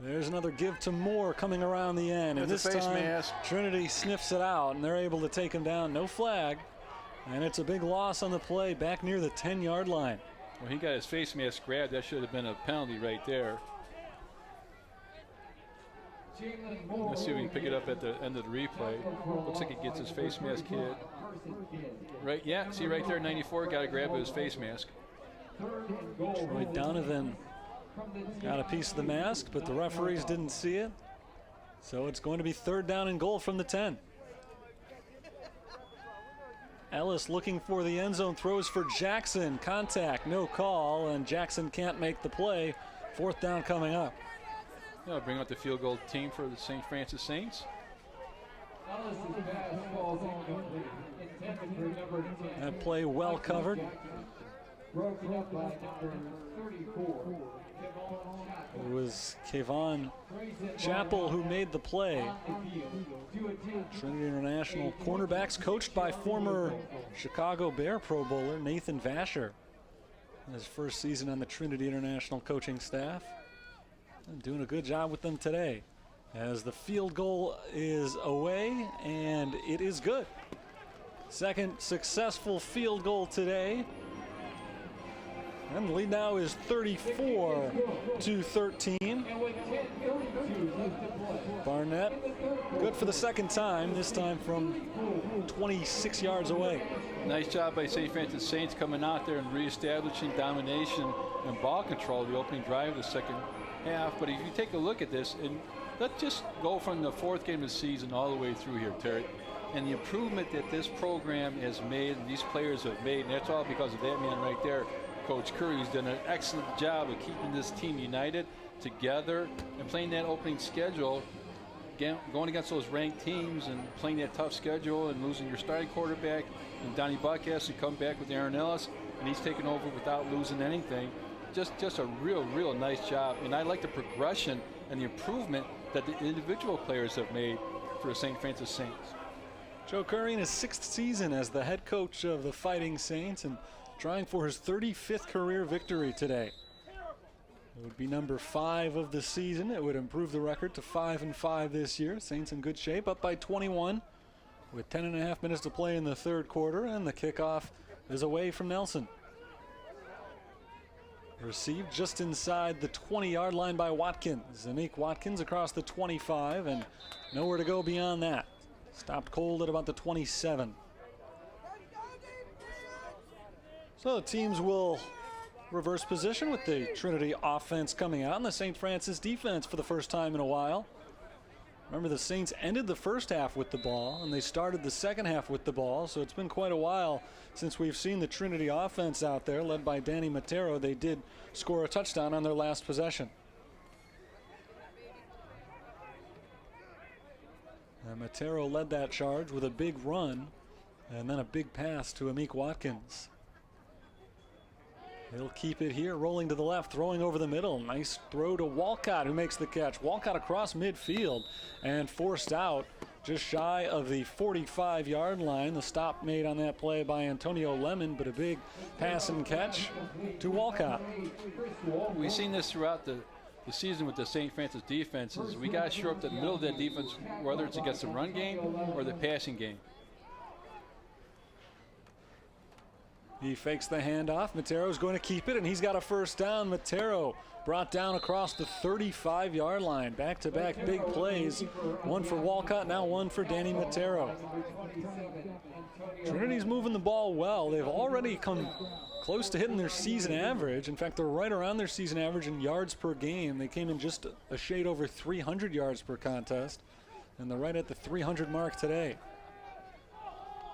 There's another give to Moore coming around the end. And this time, Trinity sniffs it out, and they're able to take him down. No flag. And it's a big loss on the play back near the 10-yard line.
Well, he got his face mask grabbed. That should have been a penalty right there. Let's see if we can pick it up at the end of the replay. Looks like he gets his face mask hit. Right, yeah, see right there, 94, got to grab his face mask.
Troy Donovan got a piece of the mask, but the referees didn't see it. So it's going to be third down and goal from the 10. Ellis looking for the end zone, throws for Jackson. Contact, no call, and Jackson can't make the play. Fourth down coming up.
Yeah, bring out the field goal team for the St. Francis Saints.
That play well covered. It was Kayvon Chappell who made the play. Trinity International cornerbacks coached by former Chicago Bear Pro Bowler Nathan Vasher. His first season on the Trinity International coaching staff. And doing a good job with them today. As the field goal is away, and it is good. Second successful field goal today. And the lead now is 34-13. Barnett, good for the second time, this time from 26 yards away.
Nice job by St. Francis Saints coming out there and reestablishing domination and ball control the opening drive of the second half. But if you take a look at this, and let's just go from the fourth game of the season all the way through here, Terry. And the improvement that this program has made and these players have made, and that's all because of that man right there, Coach Curry, who's done an excellent job of keeping this team united, together, and playing that opening schedule, going against those ranked teams and playing that tough schedule and losing your starting quarterback. And Donnie Buck has to come back with Aaron Ellis, and he's taken over without losing anything. Just a real nice job. And I like the progression and the improvement that the individual players have made for the St. Francis Saints.
Joe Curry in his 6th season as the head coach of the Fighting Saints and trying for his 35th career victory today. It would be number 5 of the season. It would improve the record to 5-5 this year. Saints in good shape, up by 21 with 10.5 minutes to play in the 3rd quarter, and the kickoff is away from Nelson. Received just inside the 20-yard line by Watkins. Amik Watkins across the 25 and nowhere to go beyond that. Stopped cold at about the 27. So the teams will reverse position with the Trinity offense coming out and the St. Francis defense for the first time in a while. Remember, the Saints ended the first half with the ball and they started the second half with the ball, so it's been quite a while since we've seen the Trinity offense out there led by Danny Matero. They did score a touchdown on their last possession. And Matero led that charge with a big run and then a big pass to Amik Watkins. He'll keep it here, rolling to the left, throwing over the middle. Nice throw to Walcott, who makes the catch. Walcott across midfield and forced out just shy of the 45-yard line. The stop made on that play by Antonio Lemon, but a big pass and catch to Walcott.
We've seen this throughout the season with the St. Francis defenses. We got to shore up the middle of that defense, whether it's against the run game or the passing game.
He fakes the handoff. Matero's going to keep it, and he's got a first down. Matero brought down across the 35-yard line. Back-to-back big plays. One for Walcott, now one for Danny Matero. Trinity's moving the ball well. They've already come close to hitting their season average. In fact, they're right around their season average in yards per game. They came in just a shade over 300 yards per contest, and they're right at the 300 mark today.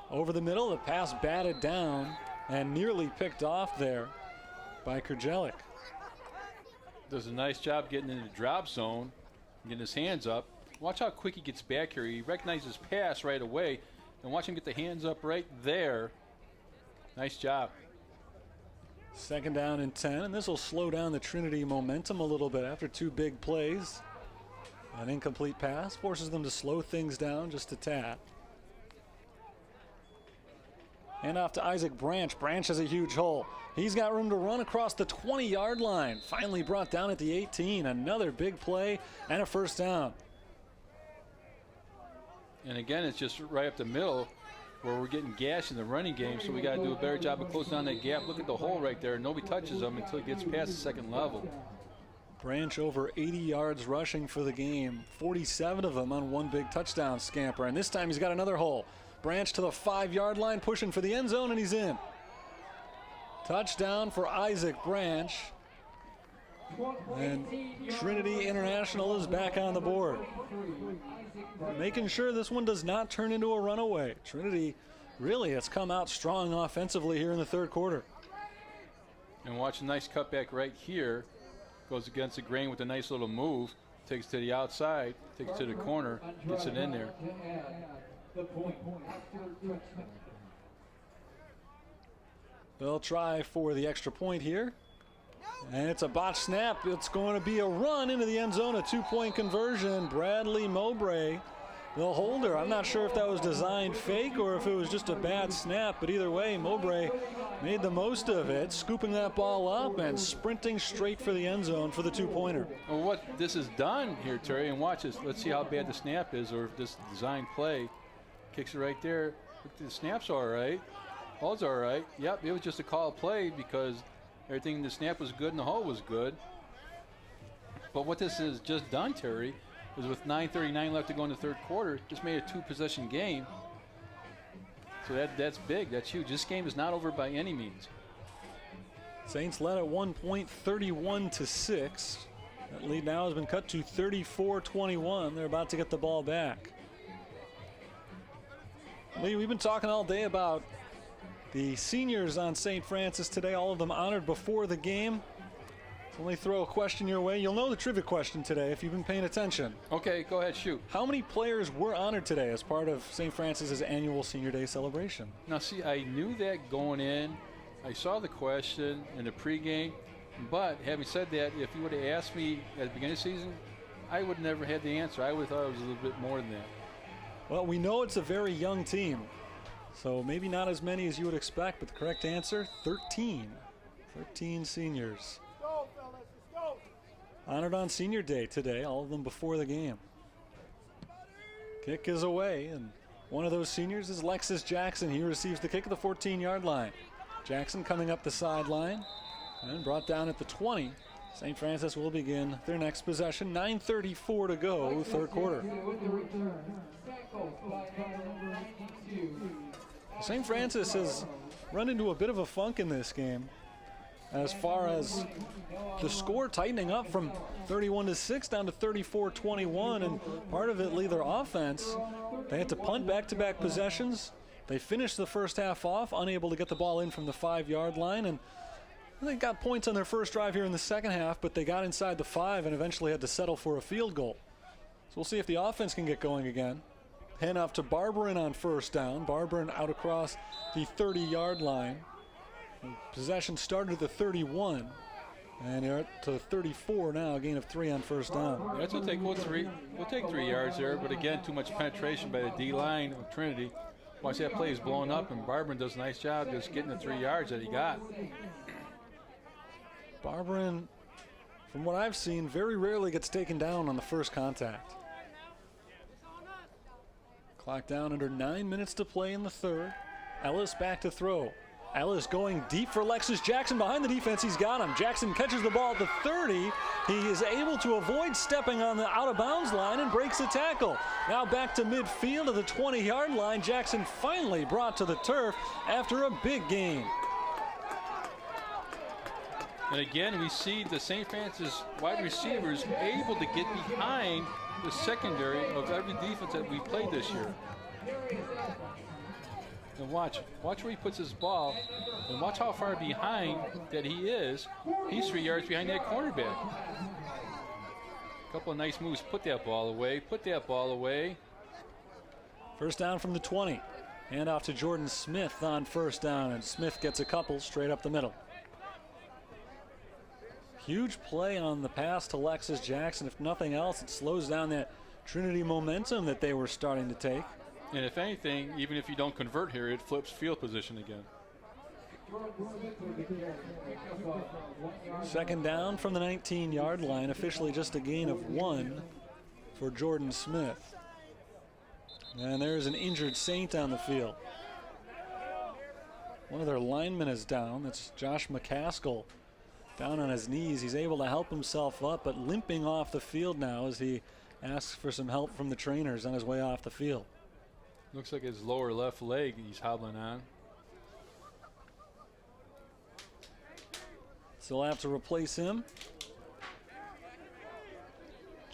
Over the middle, the pass batted down and nearly picked off there by Kurjelik.
Does a nice job getting in the drop zone, getting his hands up. Watch how quick he gets back here. He recognizes pass right away, and watch him get the hands up right there. Nice job.
2nd down and 10, and this will slow down the Trinity momentum a little bit after 2 big plays. An incomplete pass forces them to slow things down just a tad. And off to Isaac Branch. Branch has a huge hole. He's got room to run across the 20-yard line. Finally brought down at the 18. Another big play and a first down.
And again, it's just right up the middle where we're getting gashed in the running game, so we got to do a better job of closing down that gap. Look at the hole right there. Nobody touches him until he gets past the 2nd level.
Branch over 80 yards rushing for the game. 47 of them on one big touchdown scamper. And this time he's got another hole. Branch to the 5-yard line, pushing for the end zone, and he's in. Touchdown for Isaac Branch. And Trinity International is back on the board. Making sure this one does not turn into a runaway. Trinity really has come out strong offensively here in the 3rd quarter.
And watch a nice cutback right here. Goes against the grain with a nice little move. Takes it to the outside, takes it to the corner, gets it in there.
They'll try for the extra point here. And it's a botched snap. It's going to be a run into the end zone, a 2-point conversion. Bradley Mowbray, the holder. I'm not sure if that was designed fake or if it was just a bad snap, but either way, Mowbray made the most of it, scooping that ball up and sprinting straight for the end zone for the 2-pointer.
Well, what this has done here, Terry, and watch this. Let's see how bad the snap is, or if this design play kicks it right there. Look, the snap's all right. Ball's all right. Yep, it was just a call play because everything in the snap was good and the hole was good. But what this has just done, Terry, is with 9:39 left to go in the 3rd quarter, just made a 2-possession game. So that's big. That's huge. This game is not over by any means.
Saints led at 1 point, 31-6. That lead now has been cut to 34-21. They're about to get the ball back. Lee, we've been talking all day about the seniors on St. Francis today, all of them honored before the game. So let me throw a question your way. You'll know the trivia question today if you've been paying attention.
Okay, go ahead, shoot.
How many players were honored today as part of St. Francis's annual Senior Day celebration?
Now, see, I knew that going in. I saw the question in the pregame. But having said that, if you would have asked me at the beginning of the season, I would never had the answer. I would have thought it was a little bit more than that.
Well, we know it's a very young team, so maybe not as many as you would expect, but the correct answer, 13. 13 seniors.
Go, fellas, let's go.
Honored on Senior Day today, all of them before the game. Kick is away, and one of those seniors is Lexus Jackson. He receives the kick at the 14-yard line. Jackson coming up the sideline and brought down at the 20. St. Francis will begin their next possession. 9:34 to go, third quarter. St. Francis has run into a bit of a funk in this game as far as the score tightening up from 31-6 down to 34-21, and part of it, Lee, their offense. They had to punt back-to-back possessions. They finished the first half off, unable to get the ball in from the 5-yard line, and they got points on their first drive here in the second half, but they got inside the 5 and eventually had to settle for a field goal. So we'll see if the offense can get going again. Hand off to Barberin on first down. Barberin out across the 30-yard line. Possession started at the 31, and they're up to 34 now, a gain of 3 on first down.
That's what we'll take 3 yards there, but again, too much penetration by the D-line of Trinity. Once that play is blown up, and Barberin does a nice job just getting the 3 yards that he got.
Barberin, from what I've seen, very rarely gets taken down on the first contact. Clock down under 9 minutes to play in the third. Ellis back to throw. Ellis going deep for Lexus Jackson behind the defense. He's got him. Jackson catches the ball at the 30. He is able to avoid stepping on the out-of-bounds line and breaks the tackle. Now back to midfield at the 20-yard line. Jackson finally brought to the turf after a big gain.
And again, we see the St. Francis wide receivers able to get behind the secondary of every defense that we played this year. And watch where he puts his ball, and watch how far behind that he is. He's 3 yards behind that cornerback. A couple of nice moves. Put that ball away.
First down from the 20. Hand off to Jordan Smith on first down, and Smith gets a couple straight up the middle. Huge play on the pass to Lexus Jackson. If nothing else, it slows down that Trinity momentum that they were starting to take.
And if anything, even if you don't convert here, it flips field position again.
Second down from the 19-yard line, officially just a gain of 1 for Jordan Smith. And there's an injured Saint on the field. One of their linemen is down. That's Josh McCaskill. Down on his knees. He's able to help himself up, but limping off the field now as he asks for some help from the trainers on his way off the field.
Looks like his lower left leg he's hobbling on.
So they'll have to replace him.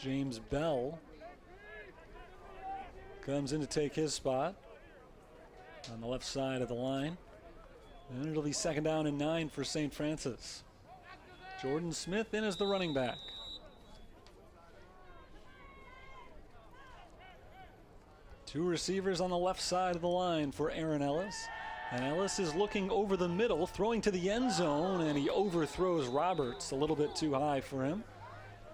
James Bell comes in to take his spot on the left side of the line. And it'll be second down and 9 for St. Francis. Jordan Smith in as the running back. Two receivers on the left side of the line for Aaron Ellis. And Ellis is looking over the middle, throwing to the end zone, and he overthrows Roberts a little bit too high for him.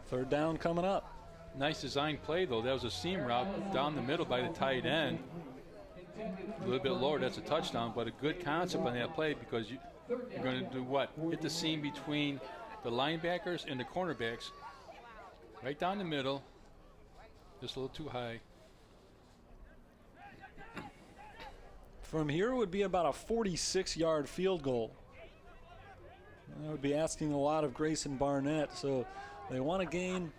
Third down coming up.
Nice design play, though. That was a seam route down the middle by the tight end. A little bit lower, that's a touchdown, but a good concept on that play because you're going to do what? Hit the seam between the linebackers and the cornerbacks. Right down the middle. Just a little too high.
From here it would be about a 46-yard field goal. That would be asking a lot of Grayson Barnett, so they want to gain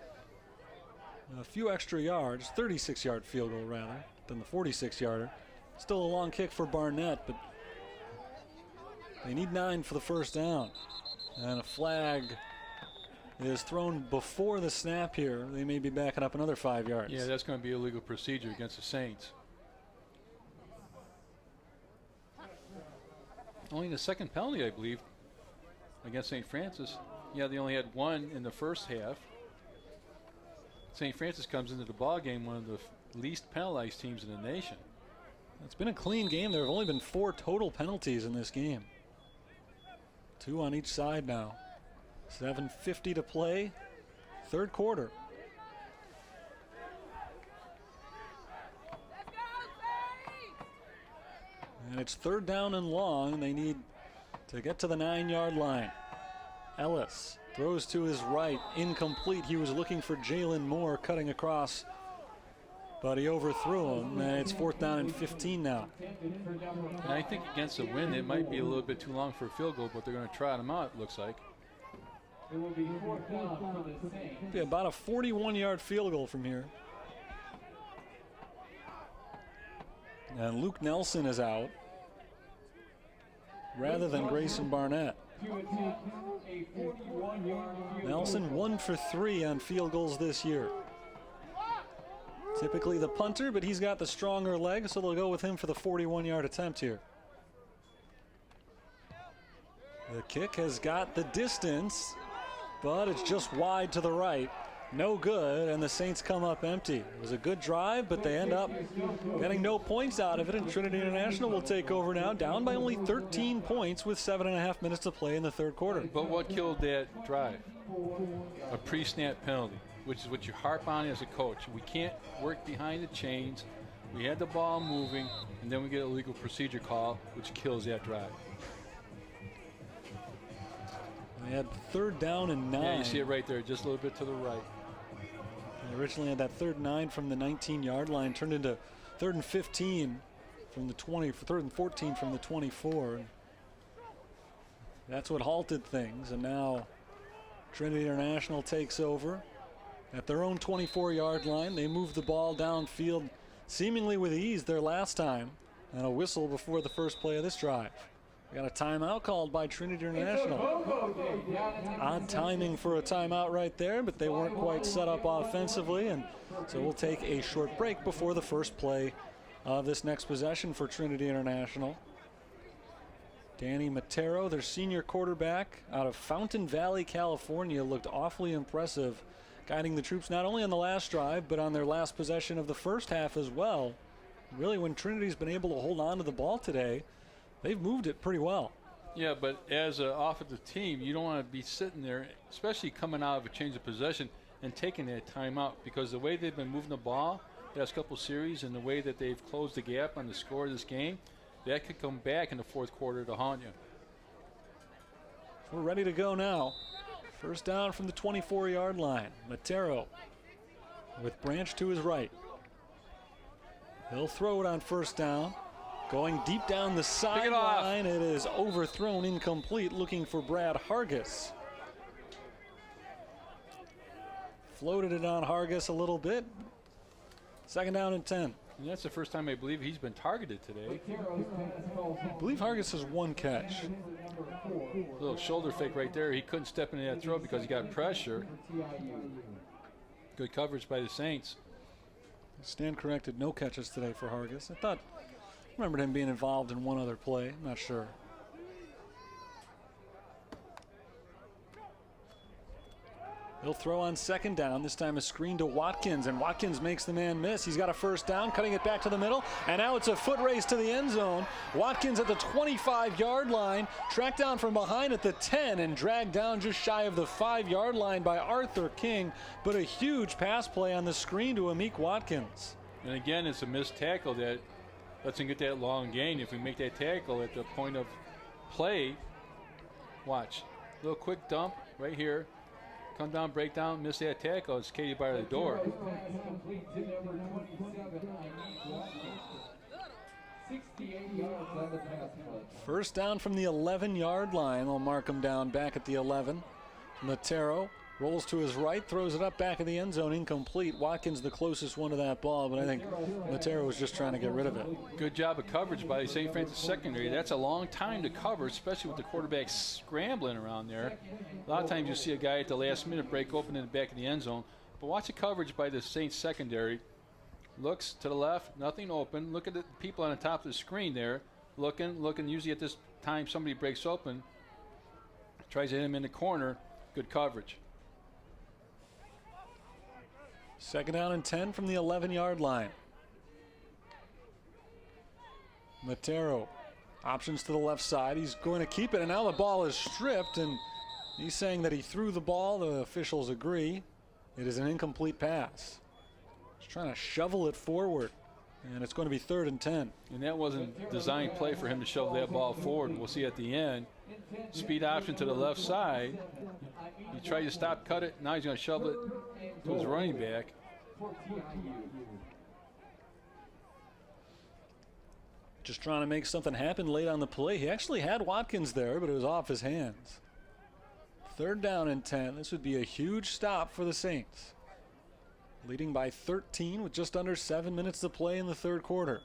a few extra yards, 36-yard field goal rather, than the 46-yarder. Still a long kick for Barnett, but they need 9 for the first down. And a flag is thrown before the snap here. They may be backing up another 5 yards.
Yeah, that's going to be illegal procedure against the Saints. only the second penalty, I believe, against St. Francis. Yeah, they only had one in the first half. St. Francis comes into the ball game one of the least penalized teams in the nation.
It's been a clean game. There have only been 4 total penalties in this game. 2 on each side now. 7:50 to play, third quarter. And it's third down and long. They need to get to the 9-yard line. Ellis throws to his right, incomplete. He was looking for Jalen Moore cutting across, but he overthrew him, and it's 4th down and 15 now.
And I think against the wind, it might be a little bit too long for a field goal, but they're going to trot him out, it looks like.
It will be 4th down for the Saints.
Be about a 41-yard field goal from here. And Luke Nelson is out rather than Grayson Barnett. Nelson 1 for 3 on field goals this year. Typically the punter, but he's got the stronger leg, so they'll go with him for the 41-yard attempt here. The kick has got the distance, but it's just wide to the right. No good, and the Saints come up empty. It was a good drive, but they end up getting no points out of it, and Trinity International will take over now, down by only 13 points with 7.5 minutes to play in the third quarter.
But what killed that drive? A pre-snap penalty, which is what you harp on as a coach. We can't work behind the chains. We had the ball moving, and then we get a legal procedure call, which kills that drive.
They had third down and 9.
Yeah, you see it right there, just a little bit to the right.
They originally had that third and 9 from the 19-yard line, turned into 3rd and 15 from the 20, 3rd and 14 from the 24. That's what halted things, and now Trinity International takes over at their own 24-yard line. They moved the ball downfield seemingly with ease their last time, and a whistle before the first play of this drive. We got a timeout called by Trinity International. Odd timing for a timeout right there, but they weren't quite set up offensively, and so we'll take a short break before the first play of this next possession for Trinity International. Danny Matero, their senior quarterback out of Fountain Valley, California, looked awfully impressive, guiding the troops not only on the last drive, but on their last possession of the first half as well. Really, when Trinity's been able to hold on to the ball today, they've moved it pretty well.
Yeah, but as an offensive team, you don't want to be sitting there, especially coming out of a change of possession and taking that timeout, because the way they've been moving the ball the last couple series and the way that they've closed the gap on the score of this game, that could come back in the fourth quarter to haunt you.
We're ready to go now. First down from the 24-yard line. Matero with Branch to his right. He'll throw it on first down. Going deep down the sideline, it is overthrown, incomplete, looking for Brad Hargis. Floated it on Hargis a little bit. Second down and 10.
And that's the first time I believe he's been targeted today.
I believe Hargis has 1 catch.
A little shoulder fake right there. He couldn't step into that throw because he got pressure. Good coverage by the Saints.
Stand corrected, no catches today for Hargis. I remembered him being involved in one other play. I'm not sure. He'll throw on second down. This time a screen to Watkins, and Watkins makes the man miss. He's got a first down, cutting it back to the middle, and now it's a foot race to the end zone. Watkins at the 25-yard line, tracked down from behind at the 10 and dragged down just shy of the 5-yard line by Arthur King, but a huge pass play on the screen to Amik Watkins.
And again, it's a missed tackle that lets him get that long gain. If we make that tackle at the point of play, watch. Little quick dump right here. Come down, break down, miss that tackle. It's Katie by the door.
First down from the 11-yard line. They'll mark him down back at the 11. Matero rolls to his right, throws it up back in the end zone, incomplete. Watkins the closest one to that ball, but I think Matero was just trying to get rid of it.
Good job of coverage by St. Francis secondary. That's a long time to cover, especially with the quarterback scrambling around there. A lot of times you see a guy at the last minute break open in the back of the end zone. But watch the coverage by the Saints secondary. Looks to the left, nothing open. Look at the people on the top of the screen there. looking. Usually at this time, somebody breaks open, tries to hit him in the corner. Good coverage.
2nd down and 10 from the 11-yard line. Matero, options to the left side. He's going to keep it, and now the ball is stripped, and he's saying that he threw the ball. The officials agree. It is an incomplete pass. He's trying to shovel it forward, and it's going to be 3rd and 10.
And that wasn't designed play for him to shovel that ball forward. We'll see at the end. Speed option to the left side. He tried to stop, cut it. Now he's going to shovel it to his running back.
Just trying to make something happen late on the play. He actually had Watkins there, but it was off his hands. 3rd down and 10. This would be a huge stop for the Saints. Leading by 13 with just under 7 minutes to play in the 3rd quarter.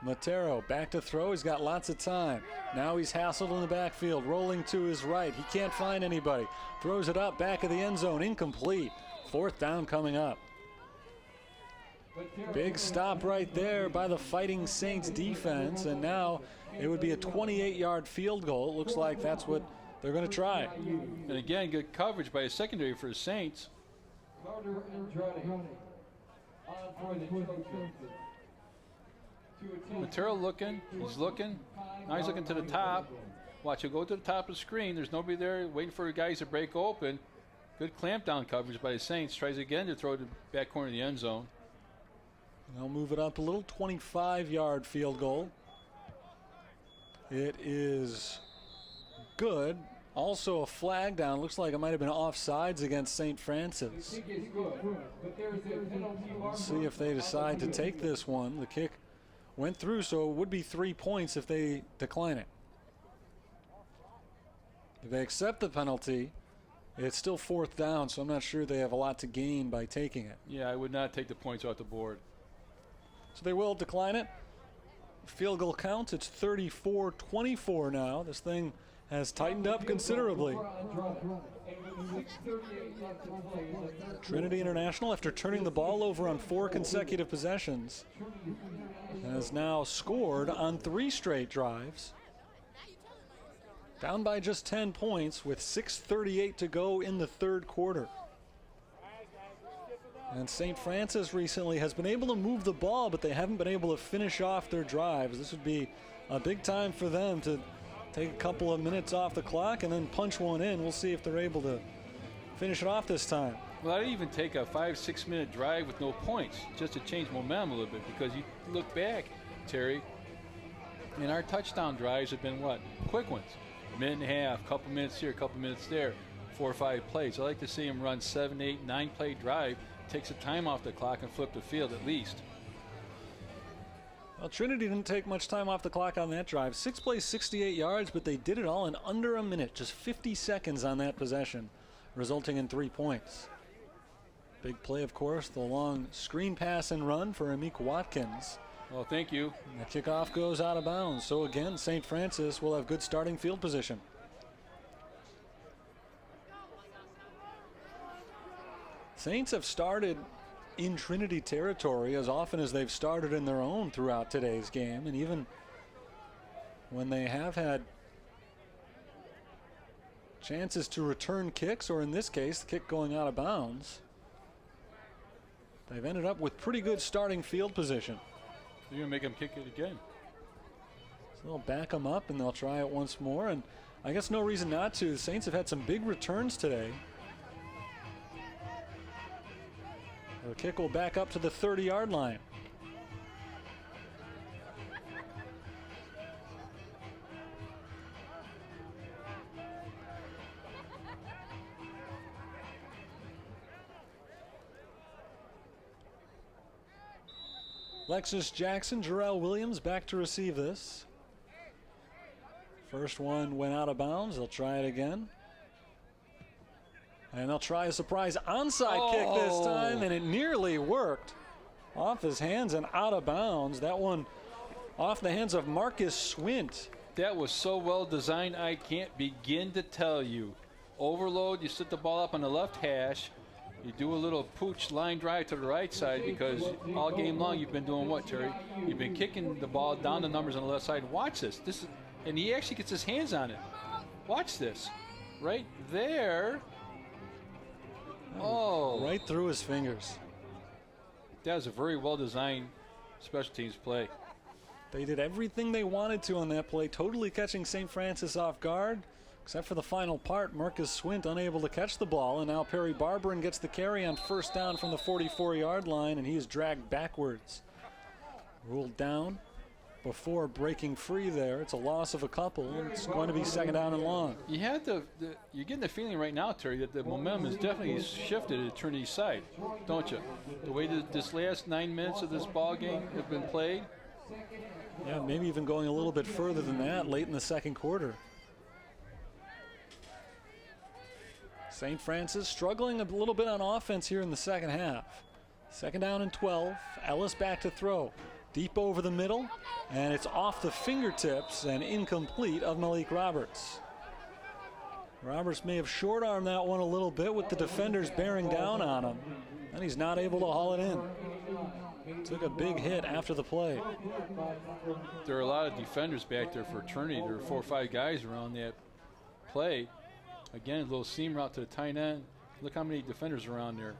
Matero back to throw. He's got lots of time. Now he's hassled in the backfield, rolling to his right. He can't find anybody. Throws it up, back of the end zone, incomplete. 4th down coming up. Big stop right there by the Fighting Saints defense, and now it would be a 28-yard field goal. It looks like that's what they're going to try.
And again, good coverage by a secondary for the Saints. Matero looking, he's looking. Now he's looking to the top. Watch, he'll go to the top of the screen. There's nobody there waiting for the guys to break open. Good clamp down coverage by the Saints. Tries again to throw to the back corner of the end zone.
They'll move it up a little, 25-yard field goal. It is good. Also a flag down. Looks like it might have been offsides against St. Francis. We'll see if they decide to take this one. The kick went through, so it would be 3 points if they decline it. If they accept the penalty, it's still 4th down, so I'm not sure they have a lot to gain by taking it.
Yeah, I would not take the points off the board.
So they will decline it. Field goal counts. It's 34-24 now. This thing has tightened up considerably. Trinity International, after turning the ball over on 4 consecutive possessions, has now scored on 3 straight drives. Down by just 10 points with 6:38 to go in the 3rd quarter. And St. Francis recently has been able to move the ball, but they haven't been able to finish off their drives. This would be a big time for them to take a couple of minutes off the clock and then punch one in. We'll see if they're able to finish it off this time.
Well, I'd even take a 5-6 minute drive with no points just to change momentum a little bit, because you look back, Terry, and our touchdown drives have been what? Quick ones. A minute and a half, couple minutes here, couple minutes there, 4 or 5 plays. I like to see them run 7, 8, 9 play drive. Takes the time off the clock and flip the field at least.
Well, Trinity didn't take much time off the clock on that drive. 6 plays, 68 yards, but they did it all in under a minute. Just 50 seconds on that possession, resulting in 3 points. Big play, of course, the long screen pass and run for Amik Watkins.
Well, thank you.
And the kickoff goes out of bounds. So again, St. Francis will have good starting field position. Saints have started in Trinity territory as often as they've started in their own throughout today's game, and even when they have had chances to return kicks, or in this case, the kick going out of bounds, they've ended up with pretty good starting field position.
You're going to make them kick it again.
So they'll back them up and they'll try it once more, and I guess no reason not to. The Saints have had some big returns today. The kick will back up to the 30-yard line. Lexus Jackson, Jarrell Williams back to receive this. First one went out of bounds. They'll try it again. And they'll try a surprise onside kick this time, and it nearly worked. Off his hands and out of bounds. That one off the hands of Marcus Swint.
That was so well designed, I can't begin to tell you. Overload, you set the ball up on the left hash. You do a little pooch line drive to the right side because all game long you've been doing what, Terry? You've been kicking the ball down the numbers on the left side. Watch this. And he actually gets his hands on it. Watch this. Right there. Oh.
Right through his fingers.
That was a very well-designed special teams play.
They did everything they wanted to on that play, totally catching St. Francis off guard, except for the final part. Marcus Swint unable to catch the ball, and now Perry Barberin gets the carry on first down from the 44-yard line, and he is dragged backwards. Ruled down before breaking free there. It's a loss of a couple, and it's going to be second down and long.
You had you're getting the feeling right now, Terry, that the momentum has definitely shifted to Trinity's side, don't you? The way that this last 9 minutes of this ball game have been played.
Yeah, maybe even going a little bit further than that late in the second quarter. St. Francis struggling a little bit on offense here in the second half. Second down and 12. Ellis back to throw. Deep over the middle, and it's off the fingertips and incomplete of Malik Roberts. Roberts may have short-armed that one a little bit with the defenders bearing down on him, and he's not able to haul it in. Took a big hit after the play.
There are a lot of defenders back there for Trinity. There are 4 or 5 guys around that play. Again, a little seam route to the tight end. Look how many defenders are around there.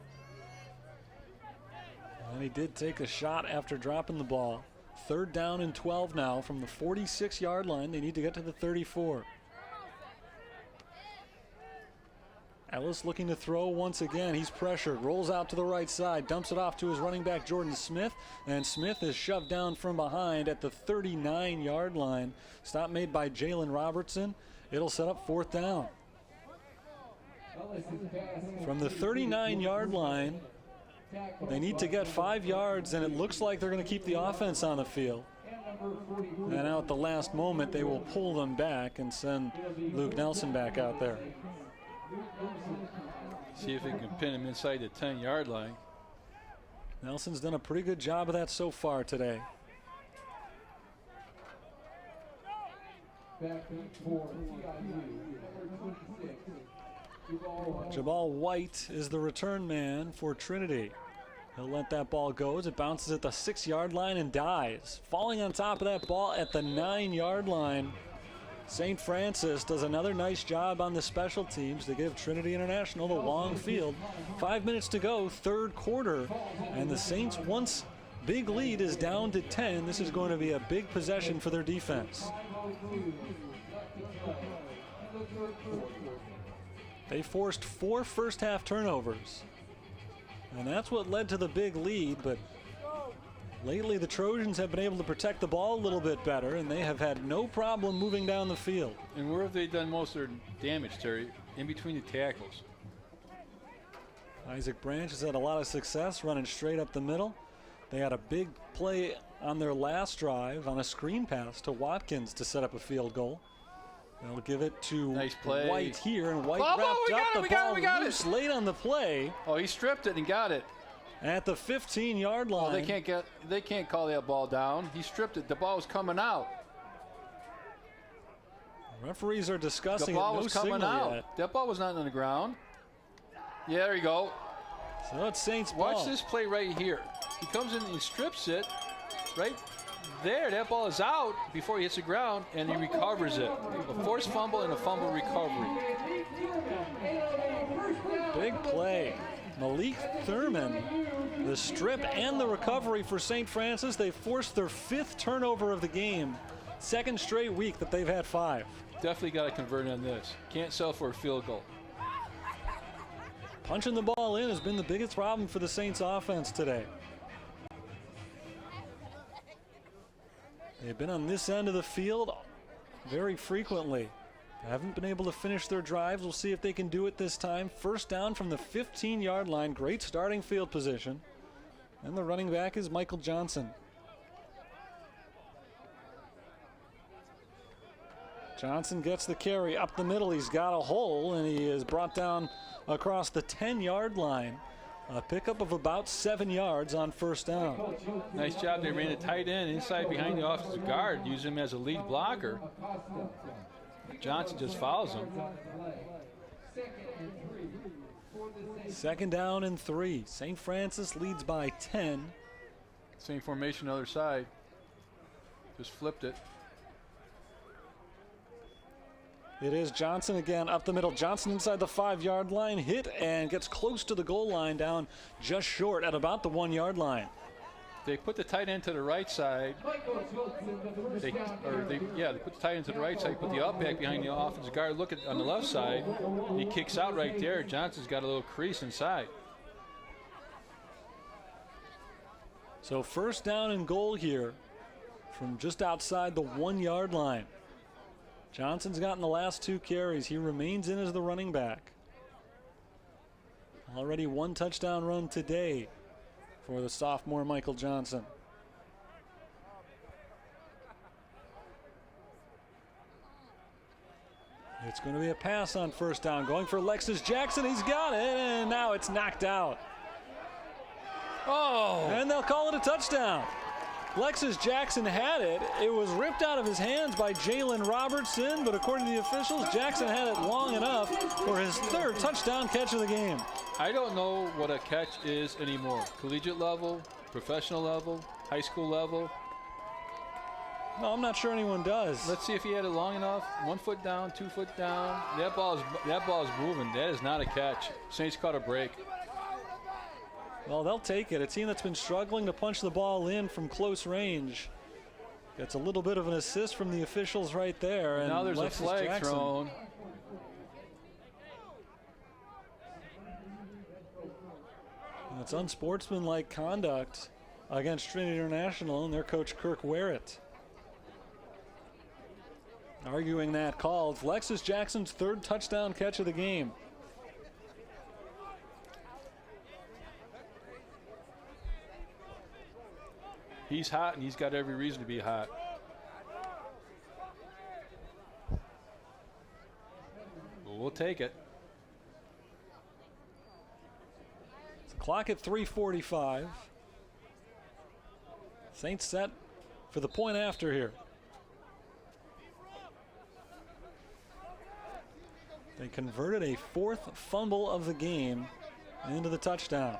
And he did take a shot after dropping the ball. Third down and 12 now from the 46-yard line. They need to get to the 34. Ellis looking to throw once again. He's pressured, rolls out to the right side, dumps it off to his running back Jordan Smith, and Smith is shoved down from behind at the 39-yard line. Stop made by Jalen Robertson. It'll set up fourth down. From the 39-yard line, they need to get 5 yards, and it looks like they're going to keep the offense on the field. And now at the last moment, they will pull them back and send Luke Nelson back out there.
See if they can pin him inside the 10-yard line.
Nelson's done a pretty good job of that so far today. Jabal White is the return man for Trinity. He'll let that ball go as it bounces at the 6-yard line and dies. Falling on top of that ball at the 9-yard line. St. Francis does another nice job on the special teams to give Trinity International the long field. 5 minutes to go, third quarter, and the Saints' once big lead is down to 10. This is going to be a big possession for their defense. They forced 4 first-half turnovers, and that's what led to the big lead, but lately the Trojans have been able to protect the ball a little bit better, and they have had no problem moving down the field.
And where have they done most of their damage, Terry? In between the tackles.
Isaac Branch has had a lot of success running straight up the middle. They had a big play on their last drive on a screen pass to Watkins to set up a field goal. They'll give it to
nice play.
White here, and White wrapped up the ball loose late on the play.
Oh, he stripped it and got it.
At the 15-yard line.
Oh, they can't call that ball down. He stripped it. The ball was coming out.
Referees are discussing
the ball
it.
Was coming out. Yet. That ball was not on the ground. Yeah, there you go.
So it's Saints ball.
Watch this play right here. He comes in and he strips it right there. That ball is out before he hits the ground, and he recovers it. A forced fumble and a fumble recovery.
Big play. Malik Thurman, the strip and the recovery for St. Francis. They forced their 5th turnover of the game. 2nd straight week that they've had 5.
Definitely got to convert on this. Can't sell for a field goal.
Punching the ball in has been the biggest problem for the Saints offense today. They've been on this end of the field very frequently. Haven't been able to finish their drives. We'll see if they can do it this time. First down from the 15-yard line. Great starting field position. And the running back is Michael Johnson. Johnson gets the carry up the middle. He's got a hole, and he is brought down across the 10-yard line. A pickup of about 7 yards on first down.
Nice job. They ran a tight end inside behind the offensive guard, use him as a lead blocker. Johnson just follows him.
Second down and 3. St. Francis leads by 10.
Same formation, other side. Just flipped it.
It is Johnson again up the middle. Johnson inside the 5-yard line, hit and gets close to the goal line, down just short at about the 1-yard line.
They put the tight end to the right side. They put the tight end to the right side, put the up back behind the offensive guard. Look at on the left side. He kicks out right there. Johnson's got a little crease inside.
So first down and goal here from just outside the 1-yard line. Johnson's gotten the last 2 carries. He remains in as the running back. Already 1 touchdown run today for the sophomore Michael Johnson. It's going to be a pass on first down. Going for Lexus Jackson. He's got it, and now it's knocked out.
Oh!
And they'll call it a touchdown. Lexus Jackson had it. It was ripped out of his hands by Jalen Robertson, but according to the officials, Jackson had it long enough for his 3rd touchdown catch of the game.
I don't know what a catch is anymore. Collegiate level, professional level, high school level.
No, I'm not sure anyone does.
Let's see if he had it long enough. 1 foot down, 2 foot down. That ball is moving. That is not a catch. Saints caught a break.
Well, they'll take it. A team that's been struggling to punch the ball in from close range gets a little bit of an assist from the officials right there. And
now there's
Lexus
a flag
Jackson
thrown.
It's unsportsmanlike conduct against Trinity International and their coach Kirk Werrett. Arguing that call. It's Lexus Jackson's 3rd touchdown catch of the game.
He's hot, and he's got every reason to be hot. But we'll take it.
It's the clock at 3:45. Saints set for the point after here. They converted a 4th fumble of the game into the touchdown.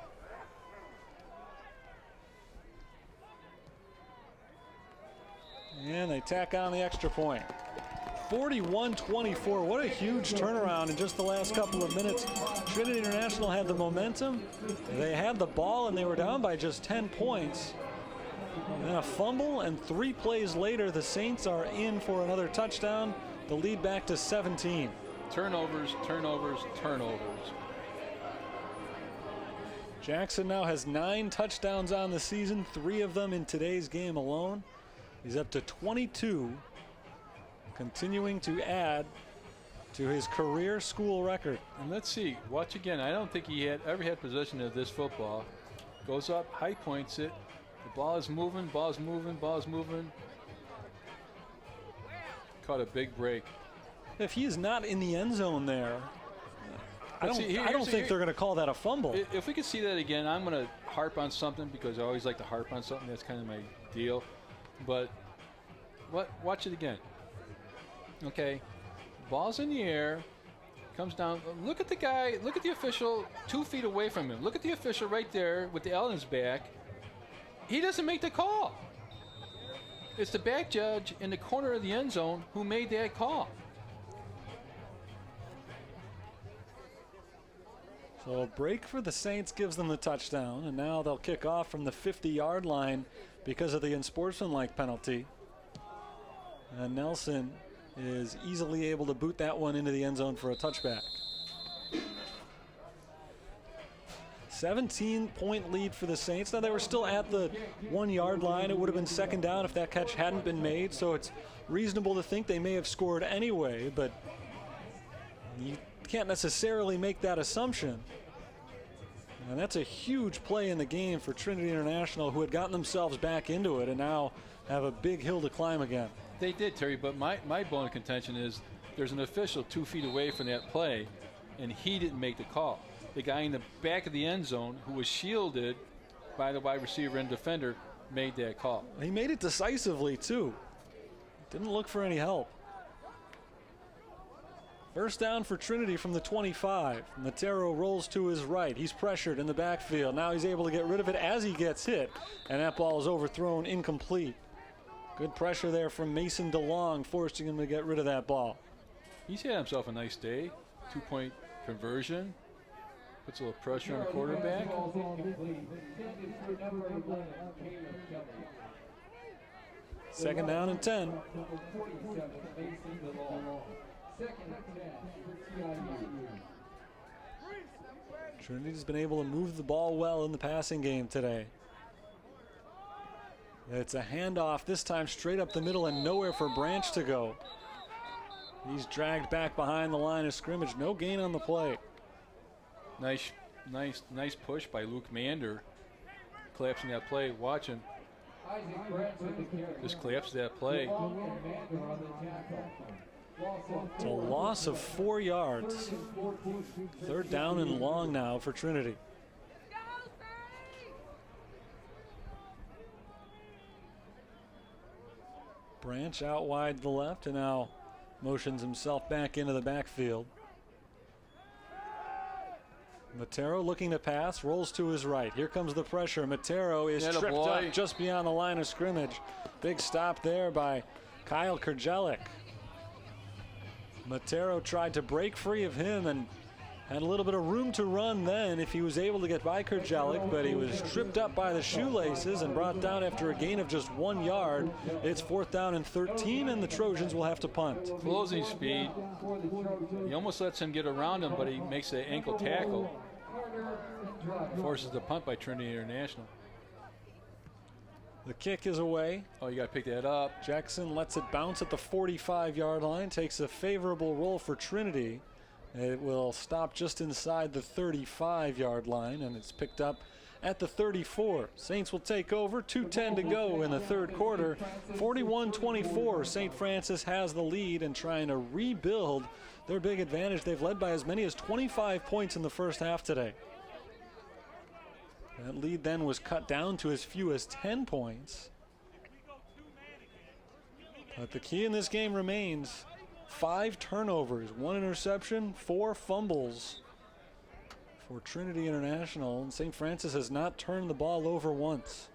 And they tack on the extra point. 41-24. What a huge turnaround in just the last couple of minutes. Trinity International had the momentum. They had the ball, and they were down by just 10 points. And a fumble, and 3 plays later, the Saints are in for another touchdown. The lead back to 17.
Turnovers, turnovers, turnovers.
Jackson now has 9 touchdowns on the season, 3 of them in today's game alone. He's up to 22, continuing to add to his career school record.
And let's see, watch again. I don't think he ever had possession of this football. Goes up, high points it. The ball is moving, ball's moving, ball's moving. Caught a big break.
If he is not in the end zone there, I don't think they're going to call that a fumble.
If we could see that again, I'm going to harp on something because I always like to harp on something. That's kind of my deal. But watch it again. Okay, ball's in the air, comes down. Look at the guy. Look at the official 2 feet away from him. Look at the official right there with the L in his back. He doesn't make the call. It's the back judge in the corner of the end zone who made that call.
So a break for the Saints gives them the touchdown, and now they'll kick off from the 50-yard line because of the unsportsmanlike penalty. And Nelson is easily able to boot that one into the end zone for a touchback. 17-point lead for the Saints. Now they were still at the 1-yard line. It would have been second down if that catch hadn't been made, so it's reasonable to think they may have scored anyway, but you can't necessarily make that assumption. And that's a huge play in the game for Trinity International, who had gotten themselves back into it and now have a big hill to climb again.
They did, Terry, but my bone of contention is there's an official 2 feet away from that play, and he didn't make the call. The guy in the back of the end zone, who was shielded by the wide receiver and defender, made that call.
He made it decisively, too. Didn't look for any help. First down for Trinity from the 25. Matero rolls to his right. He's pressured in the backfield. Now he's able to get rid of it as he gets hit, and that ball is overthrown, incomplete. Good pressure there from Mason DeLong, forcing him to get rid of that ball.
He's had himself a nice day. 2-point conversion. Puts a little pressure on the quarterback.
Second down and 10. Trinity's been able to move the ball well in the passing game today. It's a handoff, this time straight up the middle and nowhere for Branch to go. He's dragged back behind the line of scrimmage. No gain on the play.
Nice push by Luke Mander. Collapsing that play. Watch him. Just collapses that play.
It's a loss of 4 yards. Third down and long now for Trinity. Branch out wide to the left and now motions himself back into the backfield. Matero looking to pass, rolls to his right. Here comes the pressure. Matero is tripped up just beyond the line of scrimmage. Big stop there by Kyle Kerjelik. Matero tried to break free of him and had a little bit of room to run then if he was able to get by Kerjelik, but he was tripped up by the shoelaces and brought down after a gain of just 1 yard. It's 4th down and 13, and the Trojans will have to punt.
Closing speed. He almost lets him get around him, but he makes an ankle tackle. Forces the punt by Trinity International.
The kick is away.
Oh, you got to pick that up.
Jackson lets it bounce at the 45-yard line, takes a favorable roll for Trinity. It will stop just inside the 35-yard line, and it's picked up at the 34. Saints will take over. 2:10 to go in the third quarter. 41-24. St. Francis has the lead and trying to rebuild their big advantage. They've led by as many as 25 points in the first half today. That lead then was cut down to as few as 10 points. But the key in this game remains 5 turnovers, 1 interception, 4 fumbles for Trinity International. And St. Francis has not turned the ball over once.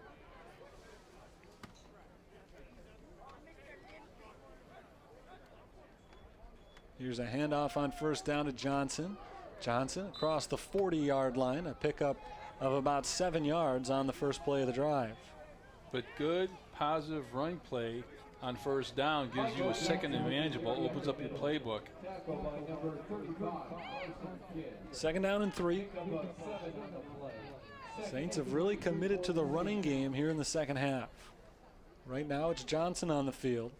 Here's a handoff on first down to Johnson. Johnson across the 40-yard line, a pickup of about 7 yards on the first play of the drive.
But good, positive running play on first down gives you a second advantage ball, opens up your playbook.
Second down and 3. Saints have really committed to the running game here in the second half. Right now it's Johnson on the field.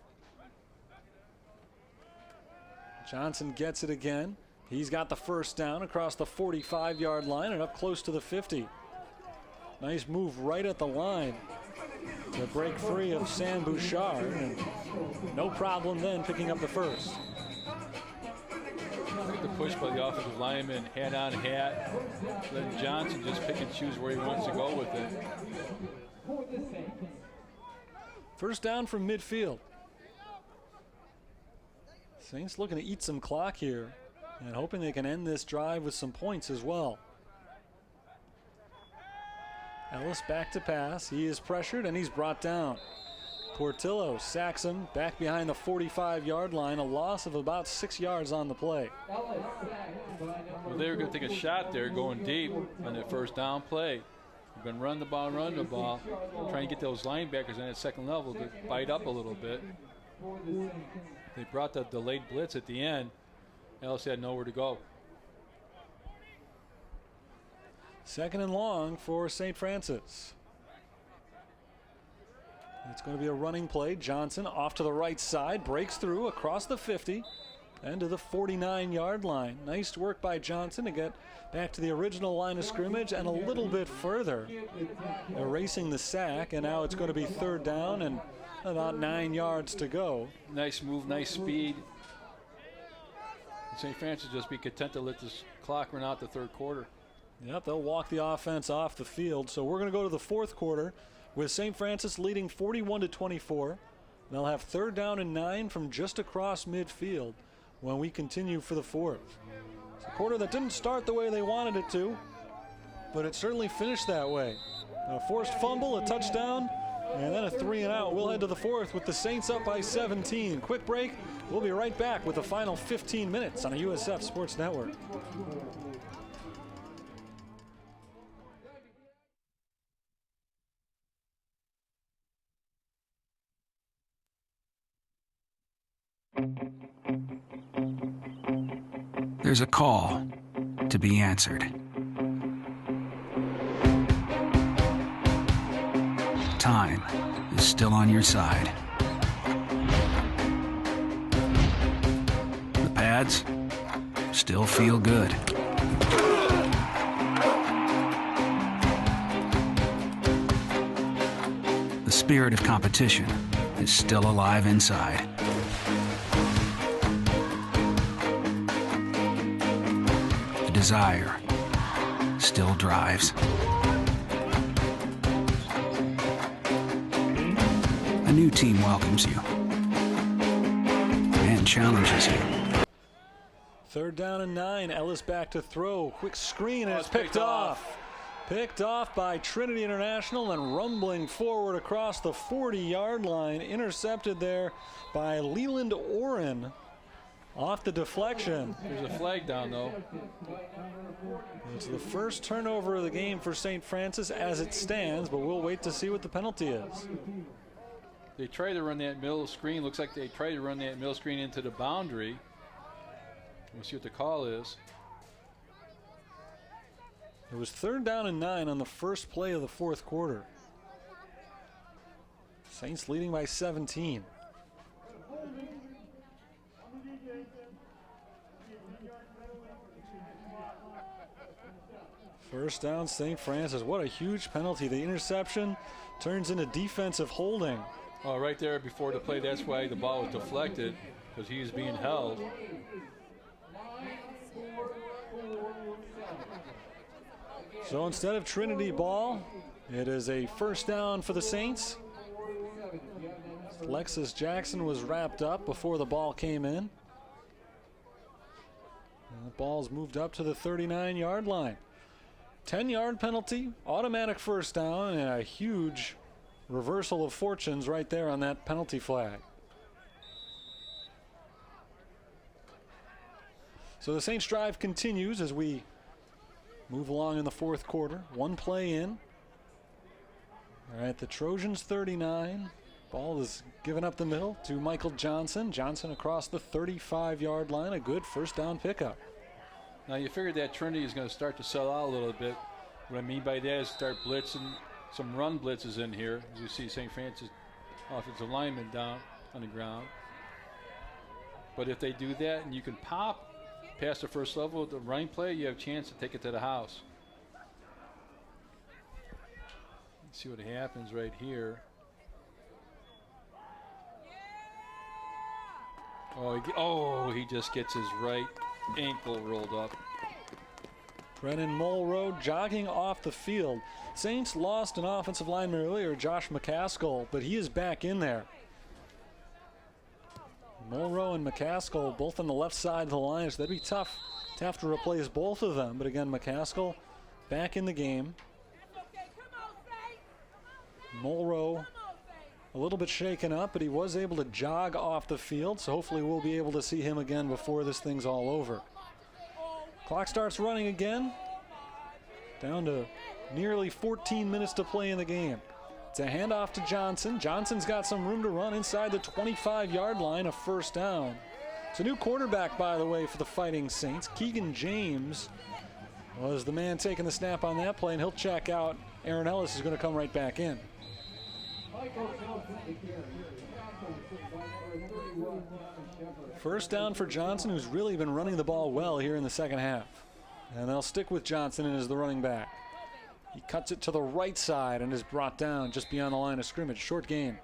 Johnson gets it again. He's got the first down across the 45-yard line and up close to the 50. Nice move right at the line to break free of Sam Bouchard, and no problem then picking up the first.
The push by the offensive lineman, hat on hat. Letting Johnson just pick and choose where he wants to go with it.
First down from midfield. Saints looking to eat some clock here and hoping they can end this drive with some points as well. Ellis back to pass. He is pressured and he's brought down. Portillo sacks him back behind the 45-yard line, a loss of about 6 yards on the play.
Well, they were going to take a shot there going deep on that first down play. You've been run the ball, trying to get those linebackers on that second level to bite up a little bit. They brought the delayed blitz at the end. Ellis had nowhere to go.
Second and long for St. Francis. It's going to be a running play. Johnson off to the right side, breaks through across the 50 and to the 49-yard line. Nice work by Johnson to get back to the original line of scrimmage and a little bit further, erasing the sack, and now it's going to be third down and about 9 yards to go.
Nice move, nice speed. St. Francis just be content to let this clock run out the third quarter.
Yep, they'll walk the offense off the field. So we're going to go to the fourth quarter with St. Francis leading 41-24. They'll have third down and 9 from just across midfield. when we continue for the fourth. It's a quarter that didn't start the way they wanted it to, but it certainly finished that way. A forced fumble, a touchdown, and then a 3-and-out. We'll head to the fourth with the Saints up by 17. Quick break. We'll be right back with the final 15 minutes on a USF Sports Network.
There's a call to be answered. Time is still on your side. The pads still feel good. The spirit of competition is still alive inside. The desire still drives. A new team welcomes you and challenges you.
3rd down and 9. Ellis back to throw. Quick screen, and it's picked off. Picked off by Trinity International and rumbling forward across the 40-yard line. Intercepted there by Leland Oren off the deflection.
There's a flag down, though.
It's the first turnover of the game for St. Francis as it stands, but we'll wait to see what the penalty is.
They tried to run that middle screen. Looks like they tried to run that middle screen into the boundary. We'll see what the call is.
It was 3rd down and 9 on the first play of the fourth quarter. Saints leading by 17. First down, St. Francis. What a huge penalty. The interception turns into defensive holding.
Oh, right there before the play, that's why the ball was deflected, because he was being held.
So instead of Trinity ball, it is a first down for the Saints. Lexus Jackson was wrapped up before the ball came in. And the ball's moved up to the 39-yard line. 10-yard penalty, automatic first down, and a huge reversal of fortunes right there on that penalty flag. So the Saints drive continues as we move along in the fourth quarter. One play in. All right, the Trojans 39. Ball is given up the middle to Michael Johnson. Johnson across the 35-yard line. A good first down pickup.
Now you figured that Trinity is going to start to sell out a little bit. What I mean by that is start blitzing, some run blitzes in here. As you see St. Francis offensive lineman down on the ground. But if they do that and you can pop past the first level of the running play, you have a chance to take it to the house. Let's see what happens right here. He just gets his right ankle rolled up.
Brennan Mulrow jogging off the field. Saints lost an offensive lineman earlier, Josh McCaskill, but he is back in there. Mulrow and McCaskill both on the left side of the line, so that'd be tough to have to replace both of them. But again, McCaskill back in the game. Mulrow a little bit shaken up, but he was able to jog off the field, so hopefully we'll be able to see him again before this thing's all over. Clock starts running again. Down to nearly 14 minutes to play in the game. It's a handoff to Johnson. Johnson's got some room to run inside the 25-yard line, a first down. It's a new quarterback, by the way, for the Fighting Saints. Keegan James was the man taking the snap on that play, and he'll check out. Aaron Ellis is going to come right back in. First down for Johnson, who's really been running the ball well here in the second half. And they'll stick with Johnson as the running back. He cuts it to the right side and is brought down just beyond the line of scrimmage. Short gain.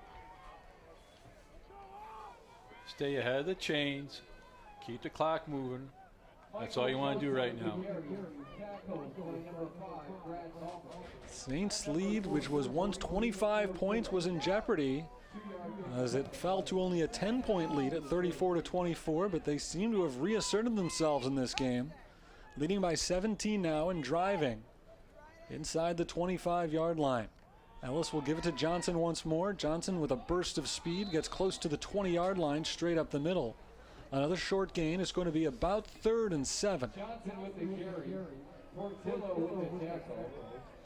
Stay ahead of the chains. Keep the clock moving. That's all you want to do right now.
Saints lead, which was once 25 points, was in jeopardy as it fell to only a 10-point lead at 34-24, but they seem to have reasserted themselves in this game, leading by 17 now and driving inside the 25-yard line. Ellis will give it to Johnson once more. Johnson with a burst of speed gets close to the 20-yard line straight up the middle. Another short gain is going to be about 3rd and 7.
Johnson with the carry. Portillo with the tackle.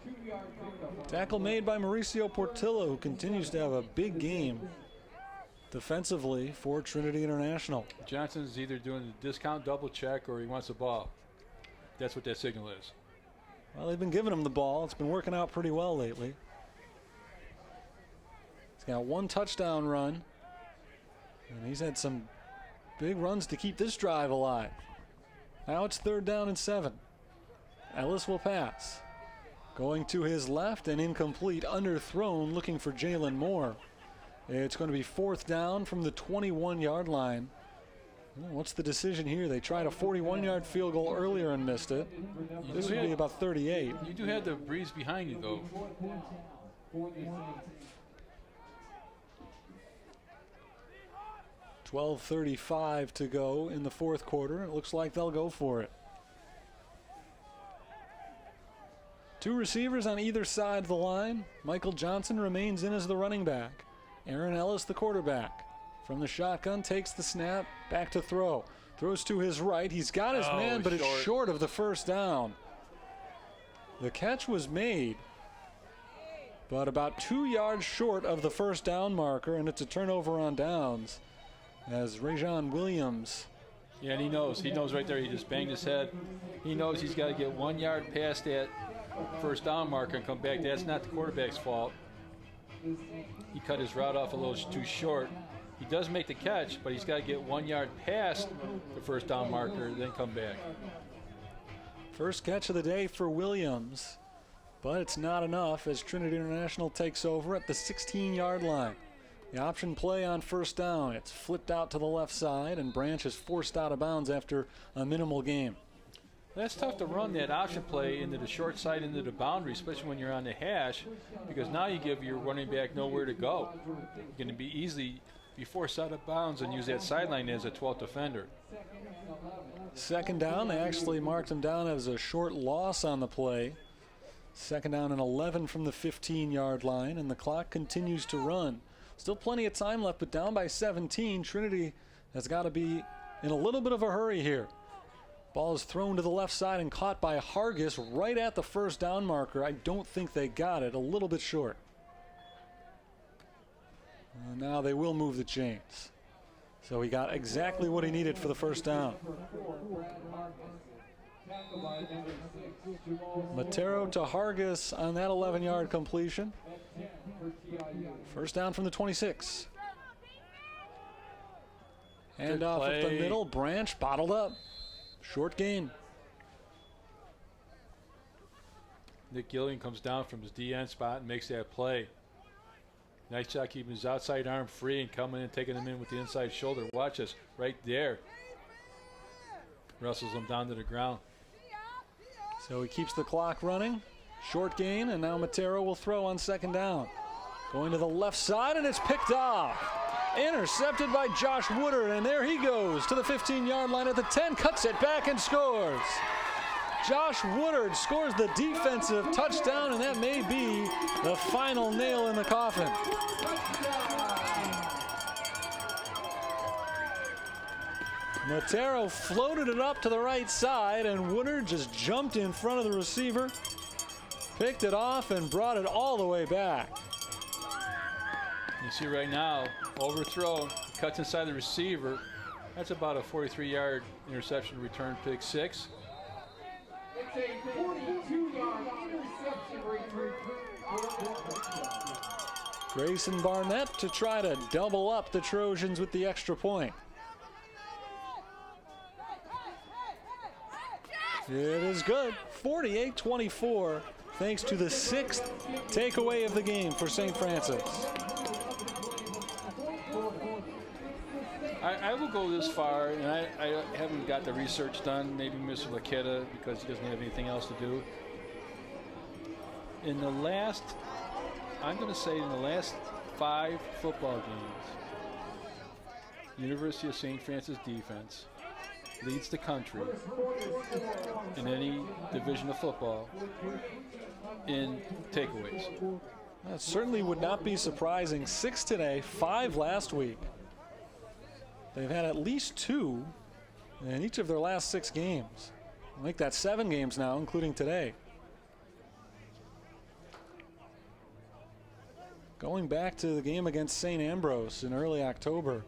2-yard pickup.
Tackle made by Mauricio Portillo, who continues to have a big game defensively for Trinity International.
Johnson's either doing the discount double check or he wants the ball. That's what that signal is.
Well, they've been giving him the ball. It's been working out pretty well lately. He's got one touchdown run, and he's had some big runs to keep this drive alive. Now it's 3rd down and 7. Ellis will pass. Going to his left and incomplete, underthrown, looking for Jalen Moore. It's going to be 4th down from the 21-yard line. Well, what's the decision here? They tried a 41-yard field goal earlier and missed it. This would be about 38.
You do have the breeze behind you, though.
12:35 to go in the 4th quarter. It looks like they'll go for it. 2 receivers on either side of the line. Michael Johnson remains in as the running back. Aaron Ellis, the quarterback. From the shotgun, takes the snap, back to throw. Throws to his right. He's got his man, but it's short of the 1st down. The catch was made, but about 2 yards short of the 1st down marker, and it's a turnover on downs as Rajon Williams.
Yeah, and he knows right there. He just banged his head. He knows he's got to get 1 yard past that 1st down marker and come back. That's not the quarterback's fault. He cut his route off a little too short. He does make the catch, but he's got to get 1 yard past the 1st down marker, then come back.
First catch of the day for Williams, but it's not enough as Trinity International takes over at the 16-yard line. The option play on 1st down. It's flipped out to the left side, and Branch is forced out of bounds after a minimal game.
That's tough to run that option play into the short side, into the boundary, especially when you're on the hash, because now you give your running back nowhere to go. You're going to be easily be forced out of bounds and use that sideline as a 12th defender.
2nd down. They actually marked him down as a short loss on the play. 2nd down and 11 from the 15-yard line, and the clock continues to run. Still plenty of time left, but down by 17. Trinity has got to be in a little bit of a hurry here. Ball is thrown to the left side and caught by Hargis right at the 1st down marker. I don't think they got it. A little bit short. And now they will move the chains. So he got exactly what he needed for the 1st down. Matero to Hargis on that 11-yard completion. 1st down from the 26. And off of the middle, Branch bottled up. Short gain.
Nick Gillian comes down from his DN spot and makes that play. Nice job keeping his outside arm free and coming in and taking him in with the inside shoulder. Watch this right there. Wrestles him down to the ground.
So he keeps the clock running. Short gain, and now Matero will throw on 2nd down. Going to the left side, and it's picked off. Intercepted by Josh Woodard, and there he goes to the 15-yard line at the 10, cuts it back and scores. Josh Woodard scores the defensive touchdown, and that may be the final nail in the coffin. Matero floated it up to the right side, and Woodard just jumped in front of the receiver, picked it off, and brought it all the way back.
You see right now, overthrown, cuts inside the receiver. That's about a 43-yard interception return, pick 6.
It's a 42-yard interception return.
Grayson Barnett to try to double up the Trojans with the extra point. It is good. 48-24, thanks to the 6th takeaway of the game for St. Francis.
I will go this far, and I haven't got the research done, maybe Mr. Laqueta, because he doesn't have anything else to do. I'm going to say in the last 5 football games, University of St. Francis defense leads the country in any division of football in takeaways.
That certainly would not be surprising. 6 today, 5 last week. They've had at least 2 in each of their last 6 games. Make that 7 games now, including today. Going back to the game against St. Ambrose in early October.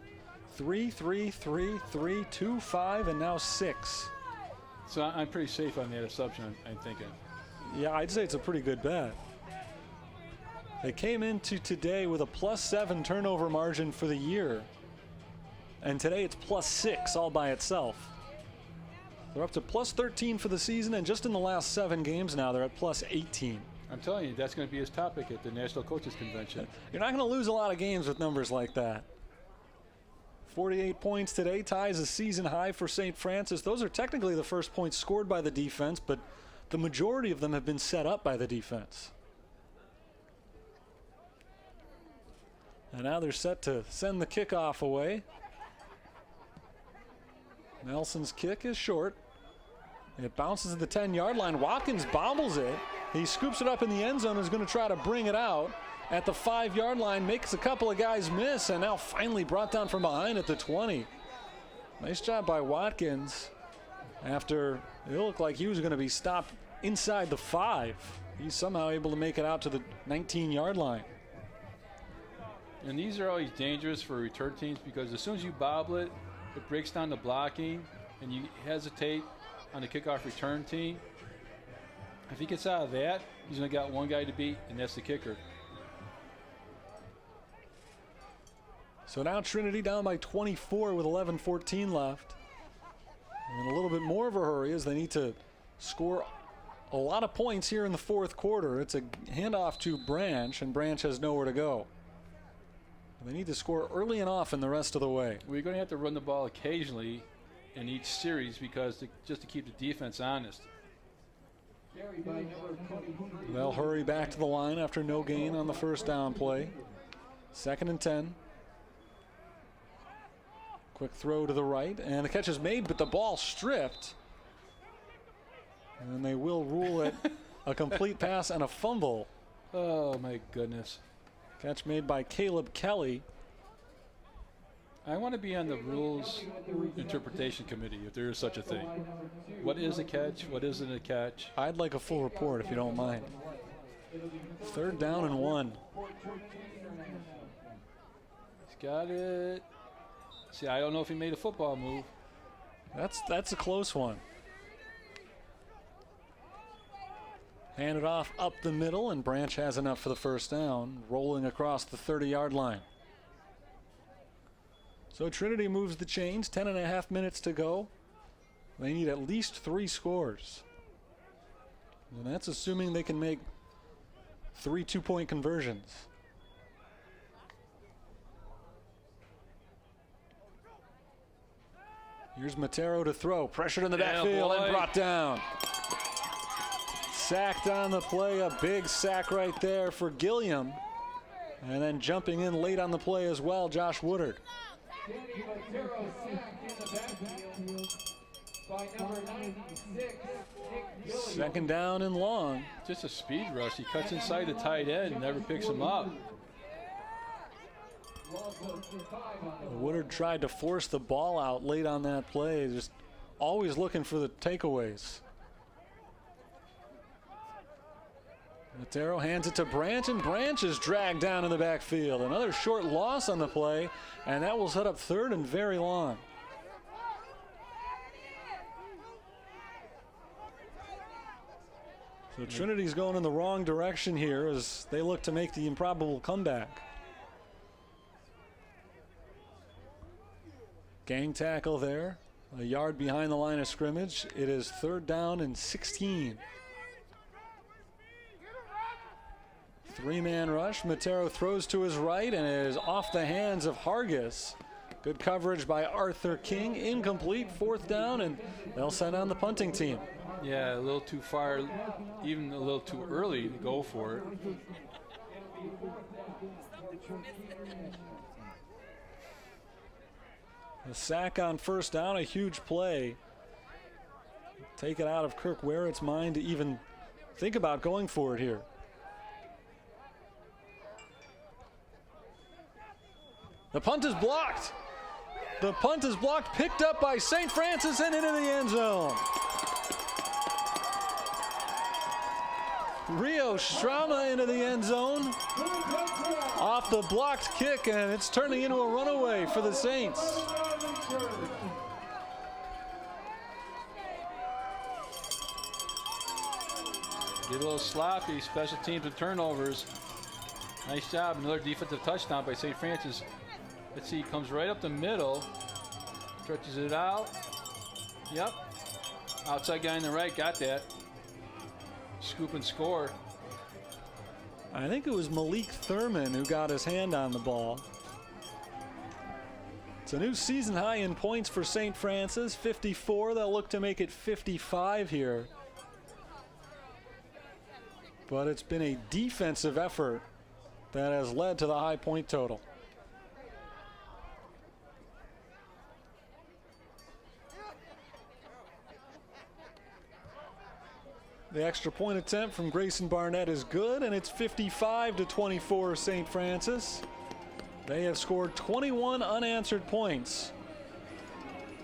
3, 3, 3, 3, 2, 5, and now 6.
So I'm pretty safe on that assumption, I'm thinking.
Yeah, I'd say it's a pretty good bet. They came into today with a +7 turnover margin for the year. And today it's +6 all by itself. They're up to +13 for the season, and just in the last 7 games now, they're at +18.
I'm telling you, that's going to be his topic at the National Coaches Convention.
You're not going to lose a lot of games with numbers like that. 48 points today, ties a season high for St. Francis. Those are technically the first points scored by the defense, but the majority of them have been set up by the defense. And now they're set to send the kickoff away. Nelson's kick is short. It bounces at the 10-yard line. Watkins bobbles it. He scoops it up in the end zone and is going to try to bring it out at the 5-yard line. Makes a couple of guys miss, and now finally brought down from behind at the 20. Nice job by Watkins. After it looked like he was going to be stopped inside the 5, he's somehow able to make it out to the 19-yard line.
And these are always dangerous for return teams because as soon as you bobble it, it breaks down the blocking, and you hesitate on the kickoff return team. If he gets out of that, he's going to got one guy to beat, and that's the kicker.
So now Trinity down by 24 with 11:14 left. And a little bit more of a hurry as they need to score a lot of points here in the 4th quarter. It's a handoff to Branch, and Branch has nowhere to go. They need to score early and often the rest of the way.
We're going to have to run the ball occasionally in each series because just to keep the defense honest.
They'll hurry back to the line after no gain on the first down play. 2nd and 10. Quick throw to the right, and the catch is made, but the ball stripped. And they will rule it a complete pass and a fumble.
Oh, my goodness.
Catch made by Caleb Kelly.
I want to be on the rules interpretation committee if there is such a thing. What is a catch? What isn't a catch?
I'd like a full report if you don't mind. 3rd down and 1.
He's got it. See, I don't know if he made a football move.
That's a close one. Hand it off up the middle, and Branch has enough for the first down, rolling across the 30-yard line. So Trinity moves the chains, 10.5 minutes to go. They need at least 3 scores. And that's assuming they can make 3 2-point conversions. Here's Matero to throw. Pressured in the backfield and brought down. Sacked on the play, a big sack right there for Gilliam. And then jumping in late on the play as well, Josh Woodard. Second down and long.
Just a speed rush. He cuts inside the tight end and never picks him up.
Woodard tried to force the ball out late on that play, just always looking for the takeaways. Matero hands it to Branch, and Branch is dragged down in the backfield. Another short loss on the play, and that will set up 3rd and very long. So Trinity's going in the wrong direction here as they look to make the improbable comeback. Gang tackle there, a yard behind the line of scrimmage. It is 3rd down and 16. 3-man rush. Matero throws to his right, and it is off the hands of Hargis. Good coverage by Arthur King. Incomplete, 4th down, and they'll send on the punting team.
Yeah, a little too far, even a little too early to go for it.
A sack on first down, a huge play. Take it out of Kirk Werrett's mind to even think about going for it here. The punt is blocked. The punt is blocked, picked up by St. Francis and into the end zone. Rio Strama into the end zone off the blocked kick, and it's turning into a runaway for the Saints.
Get a little sloppy, special teams with turnovers. Nice job, another defensive touchdown by St. Francis. Let's see, comes right up the middle, stretches it out. Yep, outside guy on the right, got that. Scoop and score.
I think it was Malik Thurman who got his hand on the ball. It's a new season high in points for St. Francis, 54. They'll look to make it 55 here. But it's been a defensive effort that has led to the high point total. The extra point attempt from Grayson Barnett is good, and it's 55-24 St. Francis. They have scored 21 unanswered points.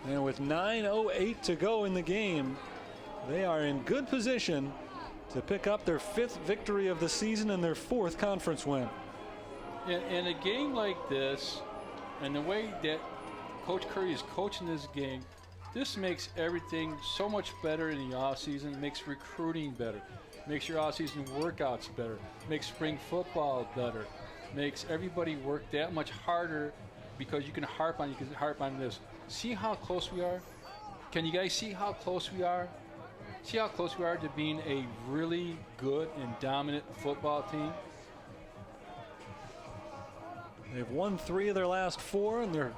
And with 9:08 to go in the game, they are in good position to pick up their 5th victory of the season and their 4th conference win.
In a game like this, and the way that Coach Curry is coaching this game, this makes everything so much better in the offseason. It makes recruiting better. Makes your offseason workouts better. Makes spring football better. Makes everybody work that much harder because you can harp on this. See how close we are? Can you guys see how close we are? See how close we are to being a really good and dominant football team?
They've won 3 of their last 4, and they're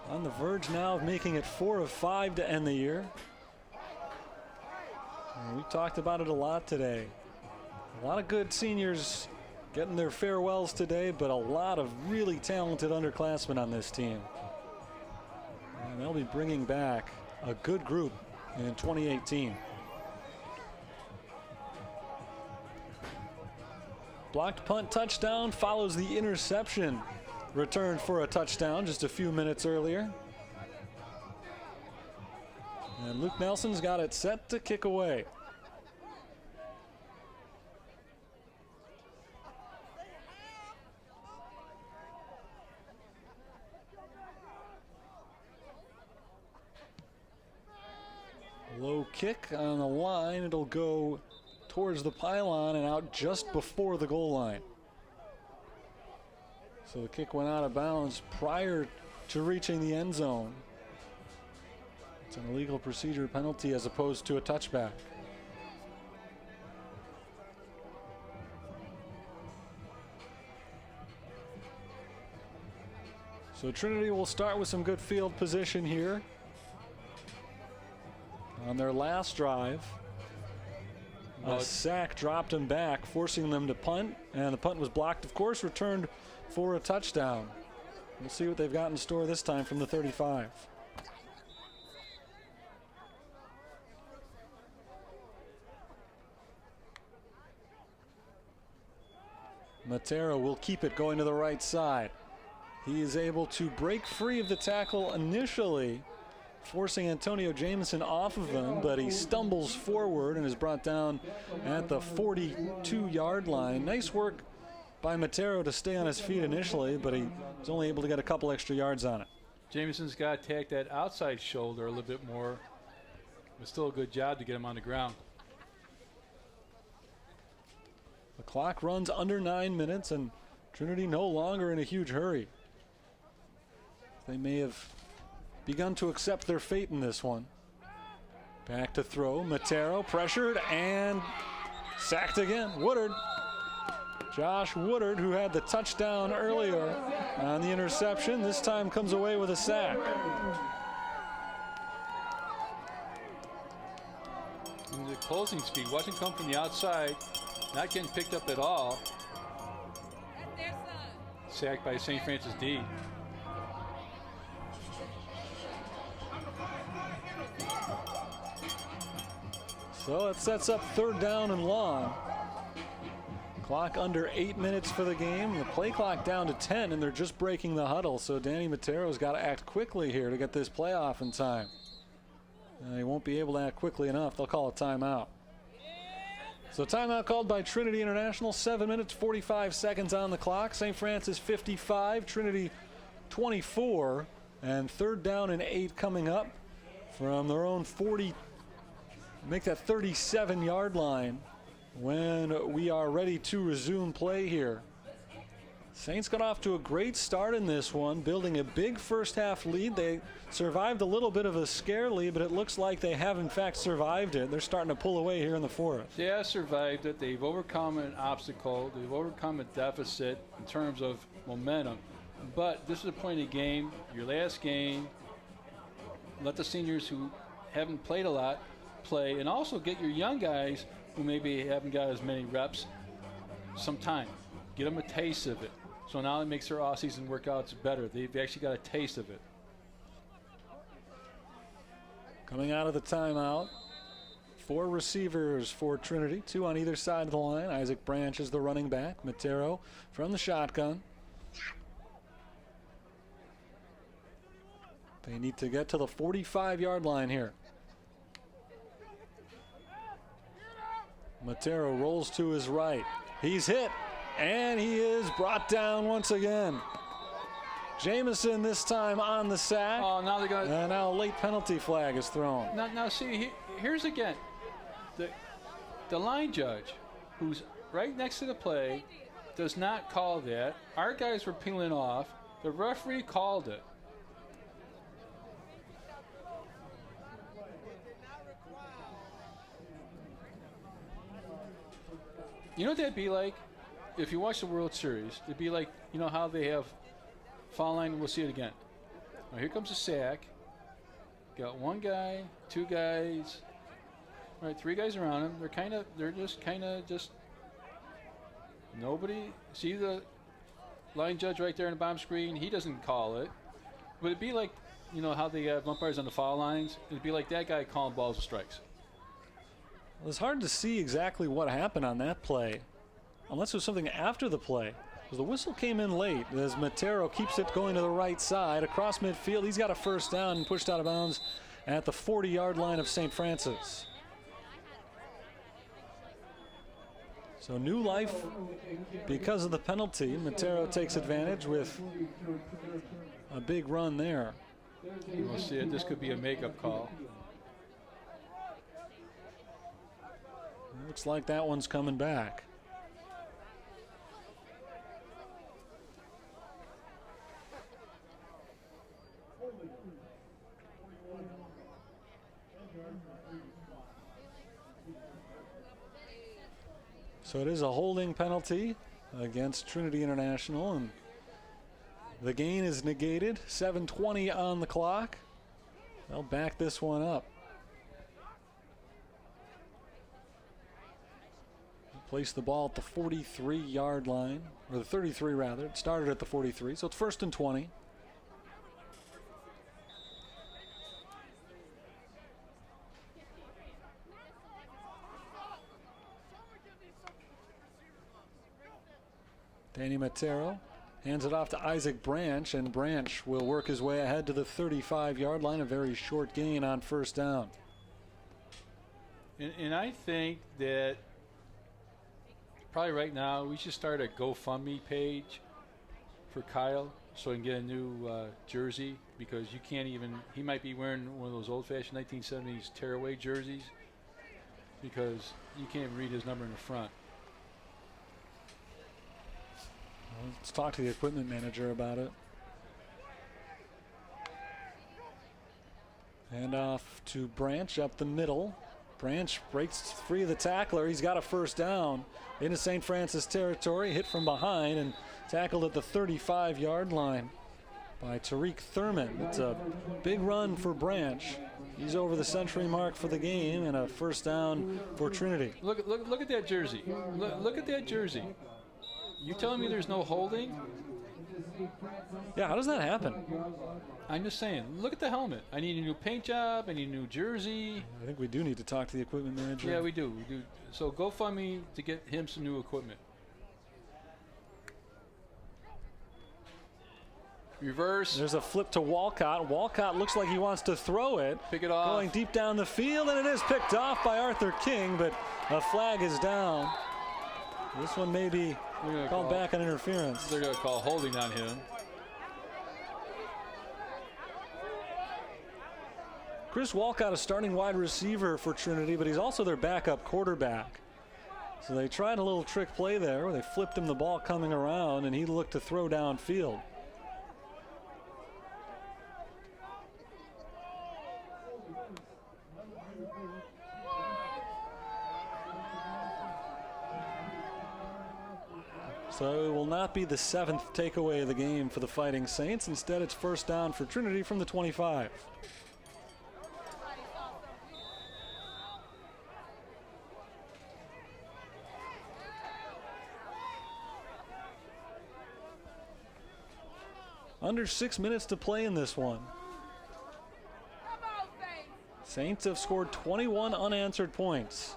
on the verge now of making it 4 of 5 to end the year. And we talked about it a lot today. A lot of good seniors getting their farewells today, but a lot of really talented underclassmen on this team. And they'll be bringing back a good group in 2018. Blocked punt touchdown follows the interception returned for a touchdown just a few minutes earlier. And Luke Nelson's got it set to kick away. Low kick on the line. It'll go towards the pylon and out just before the goal line. So the kick went out of bounds prior to reaching the end zone. It's an illegal procedure penalty as opposed to a touchback. So Trinity will start with some good field position here on their last drive. A sack dropped them back, forcing them to punt, and the punt was blocked, of course, returned for a touchdown. We'll see what they've got in store this time from the 35. Matera will keep it going to the right side. He is able to break free of the tackle initially, forcing Antonio Jameson off of him, but he stumbles forward and is brought down at the 42-yard line. Nice work by Matero to stay on his feet initially, but he was only able to get a couple extra yards on it.
Jameson's got to attack that outside shoulder a little bit more. But still a good job to get him on the ground.
The clock runs under 9 minutes, and Trinity no longer in a huge hurry. They may have begun to accept their fate in this one. Back to throw. Matero pressured and sacked again. Woodard. Josh Woodard, who had the touchdown earlier on the interception, this time comes away with a sack.
And the closing speed wasn't come from the outside, not getting picked up at all. sacked by St. Francis D.
So it sets up 3rd down and long. Clock under 8 minutes for the game. The play clock down to 10, and they're just breaking the huddle. So Danny Matero's got to act quickly here to get this playoff in time. He won't be able to act quickly enough. They'll call a timeout. So timeout called by Trinity International. 7 minutes, 45 seconds on the clock. St. Francis 55, Trinity 24. And 3rd down and 8 coming up from their own 40. Make that 37-yard line when we are ready to resume play here. Saints got off to a great start in this one, building a big first half lead. They survived a little bit of a scare lead, but it looks like they have in fact survived it. They're starting to pull away here in the 4th.
They have survived it. They've overcome an obstacle. They've overcome a deficit in terms of momentum. But this is a point of the game, your last game. Let the seniors who haven't played a lot play, and also get your young guys who maybe haven't got as many reps some time. Get them a taste of it. So now it makes their off-season workouts better. They've actually got a taste of it.
Coming out of the timeout, 4 receivers for Trinity, 2 on either side of the line. Isaac Branch is the running back. Matero from the shotgun. They need to get to the 45-yard line here. Matero rolls to his right. He's hit, and he is brought down once again. Jamison this time on the sack.
Oh, now they're going to...
And now a late penalty flag is thrown.
Now see, here's again, the line judge, who's right next to the play, does not call that. Our guys were peeling off. The referee called it. You know what that'd be like? If you watch the World Series, it'd be like, you know how they have foul line, we'll see it again. Now here comes a sack. Got 1 guy, 2 guys, right, 3 guys around him. They're just nobody. See the line judge right there in the bottom screen? He doesn't call it. But it'd be like, you know how they have umpires on the foul lines? It'd be like that guy calling balls and strikes.
Well, it's hard to see exactly what happened on that play, unless it was something after the play. Because the whistle came in late as Matero keeps it going to the right side. Across midfield, he's got a 1st down and pushed out of bounds at the 40-yard line of St. Francis. So new life because of the penalty. Matero takes advantage with a big run there.
We'll see it. This could be a makeup call.
Looks like that one's coming back. So it is a holding penalty against Trinity International, and the gain is negated. 7:20 on the clock. They'll back this one up. Place the ball at the 43-yard line, or the 33 rather. It started at the 43, so it's 1st and 20. Danny Matero hands it off to Isaac Branch, and Branch will work his way ahead to the 35-yard line. A very short gain on 1st down.
And I think that probably right now we should start a GoFundMe page for Kyle so he can get a new jersey, because you can't even, he might be wearing one of those old-fashioned 1970s tearaway jerseys because you can't read his number in the front.
Well, let's talk to the equipment manager about it. Hand off to Branch up the middle. Branch breaks free of the tackler. He's got a 1st down into St. Francis territory. Hit from behind and tackled at the 35-yard line by Tariq Thurman. It's a big run for Branch. He's over the century mark for the game, and a 1st down for Trinity.
Look at that jersey. Look at that jersey. You telling me there's no holding?
Yeah, how does that happen?
I'm just saying, look at the helmet. I need a new paint job. I need a new jersey.
I think we do need to talk to the equipment manager.
Yeah, we do. So GoFundMe to get him some new equipment. Reverse.
There's a flip to Walcott. Walcott looks like he wants to throw it.
Pick it off.
Going deep down the field, and it is picked off by Arthur King, but a flag is down. This one may be called back on interference.
They're going to call holding on him.
Chris Walcott, a starting wide receiver for Trinity, but he's also their backup quarterback. So they tried a little trick play there where they flipped him the ball coming around, and he looked to throw downfield. So it will not be the 7th takeaway of the game for the Fighting Saints. Instead, it's first down for Trinity from the 25. Under 6 minutes to play in this one. Saints have scored 21 unanswered points.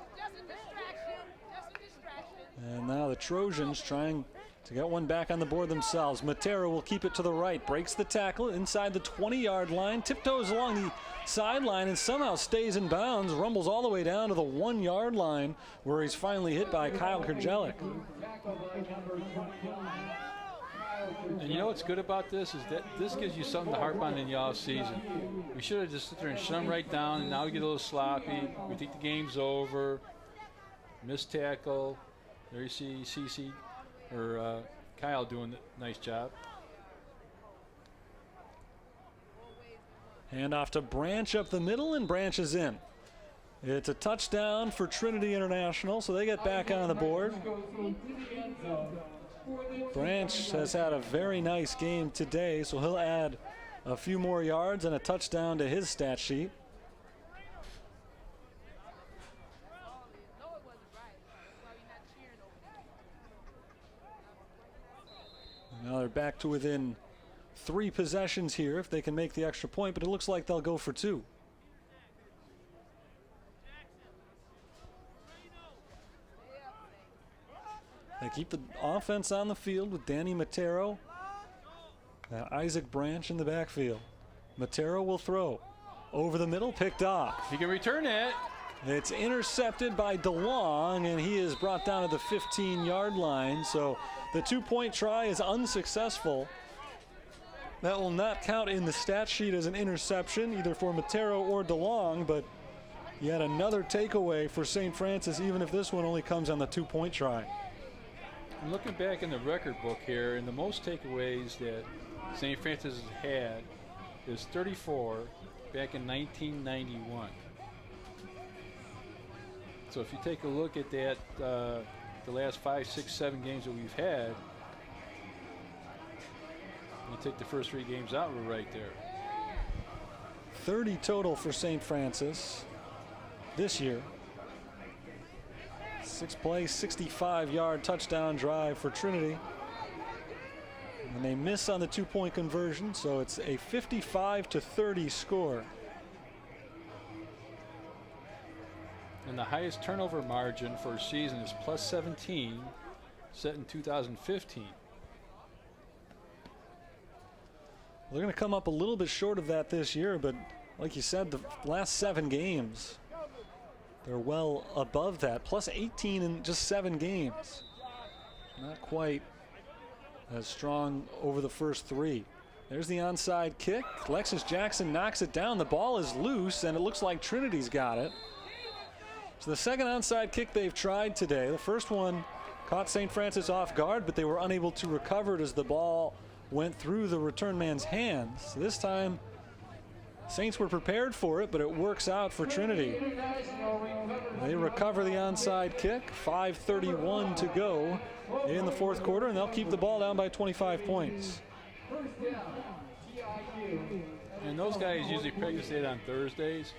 And now the Trojans trying to get one back on the board themselves. Matera will keep it to the right, breaks the tackle inside the 20-yard line, tiptoes along the sideline and somehow stays in bounds, rumbles all the way down to the 1-yard line where he's finally hit by Kyle Kerjelik.
And you know what's good about this is that this gives you something to harp on in the off season. We should have just sit there and shut them right down, and now we get a little sloppy. We think the game's over. Missed tackle. There you see CC or Kyle doing a nice job.
Hand off to Branch up the middle, and Branch is in. It's a touchdown for Trinity International, so they get back on the board. Branch has had a very nice game today, so he'll add a few more yards and a touchdown to his stat sheet. Now they're back to within 3 possessions here if they can make the extra point, but it looks like they'll go for 2. They keep the offense on the field with Danny Matero. Isaac Branch in the backfield. Matero will throw. Over the middle, picked off.
He can return it.
It's intercepted by DeLong, and he is brought down to the 15-yard line. So the 2-point try is unsuccessful. That will not count in the stat sheet as an interception, either for Matero or DeLong, but yet another takeaway for St. Francis, even if this one only comes on the 2-point try.
I'm looking back in the record book here, and the most takeaways that St. Francis has had is 34 back in 1991. So if you take a look at that, the last 5, 6, 7 games that we've had, you take the first 3 games out, we're right there.
30 total for St. Francis this year. 6-play, 65-yard touchdown drive for Trinity. And they miss on the 2-point conversion, so it's a 55-30 score.
And the highest turnover margin for a season is plus 17, set in 2015.
They're going to come up a little bit short of that this year, but like you said, the last 7 games, they're well above that. Plus 18 in just 7 games. Not quite as strong over the first 3. There's the onside kick. Alexis Jackson knocks it down. The ball is loose, and it looks like Trinity's got it. So the second onside kick they've tried today. The first one caught St. Francis off guard, but they were unable to recover it as the ball went through the return man's hands. So this time, Saints were prepared for it, but it works out for Trinity. They recover the onside kick. 5:31 to go in the 4th quarter, and they'll keep the ball down by 25 points.
And those guys usually practice it on Thursdays.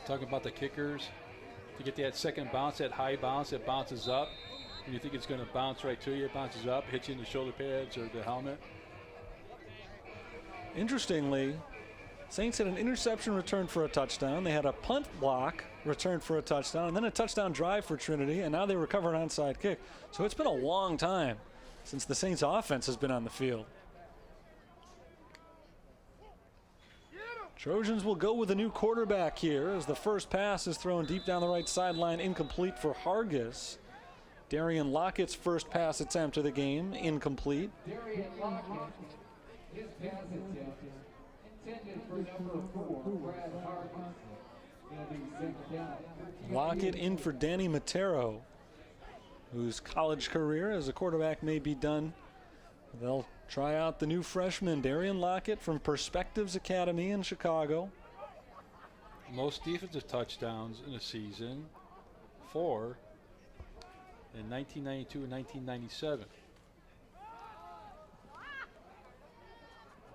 Talking about the kickers, to get that second bounce, that high bounce that bounces up. and you think it's going to bounce right to you. It bounces up, hits you in the shoulder pads or the helmet.
Interestingly, Saints had an interception return for a touchdown. They had a punt block returned for a touchdown, and then a touchdown drive for Trinity, and now they recover an onside kick. So it's been a long time since the Saints offense has been on the field. Trojans will go with a new quarterback here as the first pass is thrown deep down the right sideline, incomplete for Hargis. Darian Lockett's first pass attempt of the game, incomplete.
Darian Lockett, his pass attempt intended for number 4, Brad Hargis. It'll be second down.
Lockett in for Danny Matero, whose college career as a quarterback may be done. They'll try out the new freshman, Darian Lockett from Perspectives Academy in Chicago.
Most defensive touchdowns in a season, 4 in 1992 and 1997.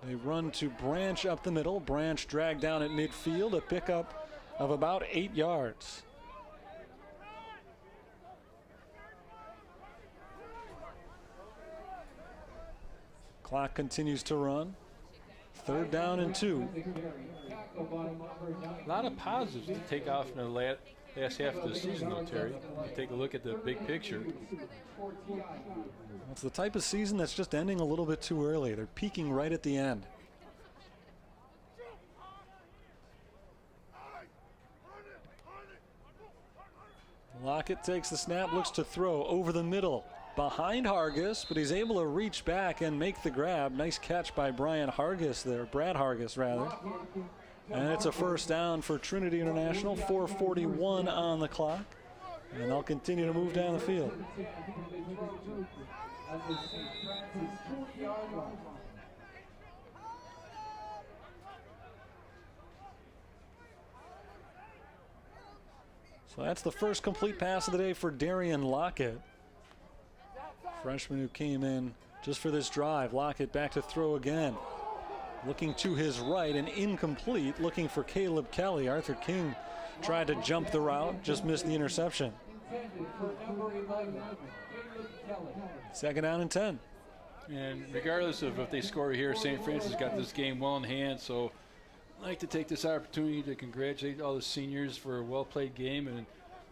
They run to Branch up the middle. Branch dragged down at midfield, a pickup of about 8 yards. Clock continues to run. 3rd down and 2.
A lot of positives to take off in the last half of the season, though, Terry. You take a look at the big picture.
It's the type of season that's just ending a little bit too early. They're peaking right at the end. Lockett takes the snap, looks to throw over the middle. Behind Hargis, but he's able to reach back and make the grab. Nice catch by Brad Hargis rather. And it's a first down for Trinity International, 4:41 on the clock. And they'll continue to move down the field. So that's the first complete pass of the day for Darian Lockett. Freshman who came in just for this drive. Lockett back to throw again. Looking to his right and incomplete, looking for Caleb Kelly. Arthur King tried to jump the route, just missed the interception. 2nd down and 10.
And regardless of if they score here, St. Francis got this game well in hand. So I'd like to take this opportunity to congratulate all the seniors for a well-played game and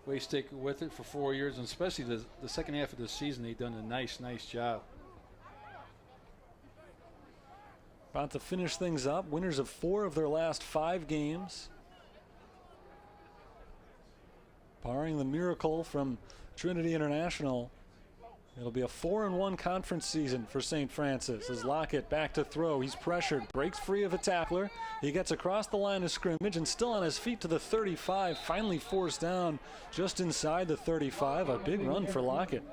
way stick with it for 4 years, and especially the second half of the season. They've done a nice job.
About to finish things up. Winners of 4 of their last 5 games. Barring the miracle from Trinity International, it'll be a 4-1 conference season for St. Francis. As Lockett back to throw, he's pressured, breaks free of a tackler. He gets across the line of scrimmage and still on his feet to the 35, finally forced down just inside the 35. A big run for Lockett.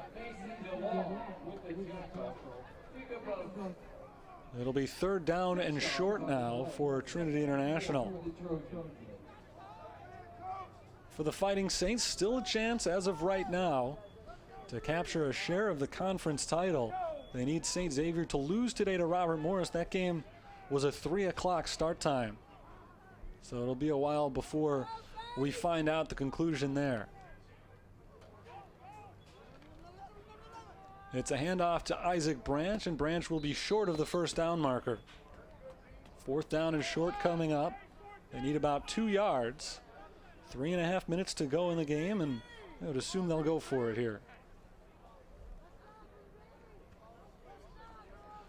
It'll be 3rd down and short now for Trinity International. For the Fighting Saints, still a chance as of right now to capture a share of the conference title. They need St. Xavier to lose today to Robert Morris. That game was a 3 o'clock start time. So it'll be a while before we find out the conclusion there. It's a handoff to Isaac Branch, and Branch will be short of the first down marker. 4th down and short coming up. They need about 2 yards. 3.5 minutes to go in the game, and I would assume they'll go for it here.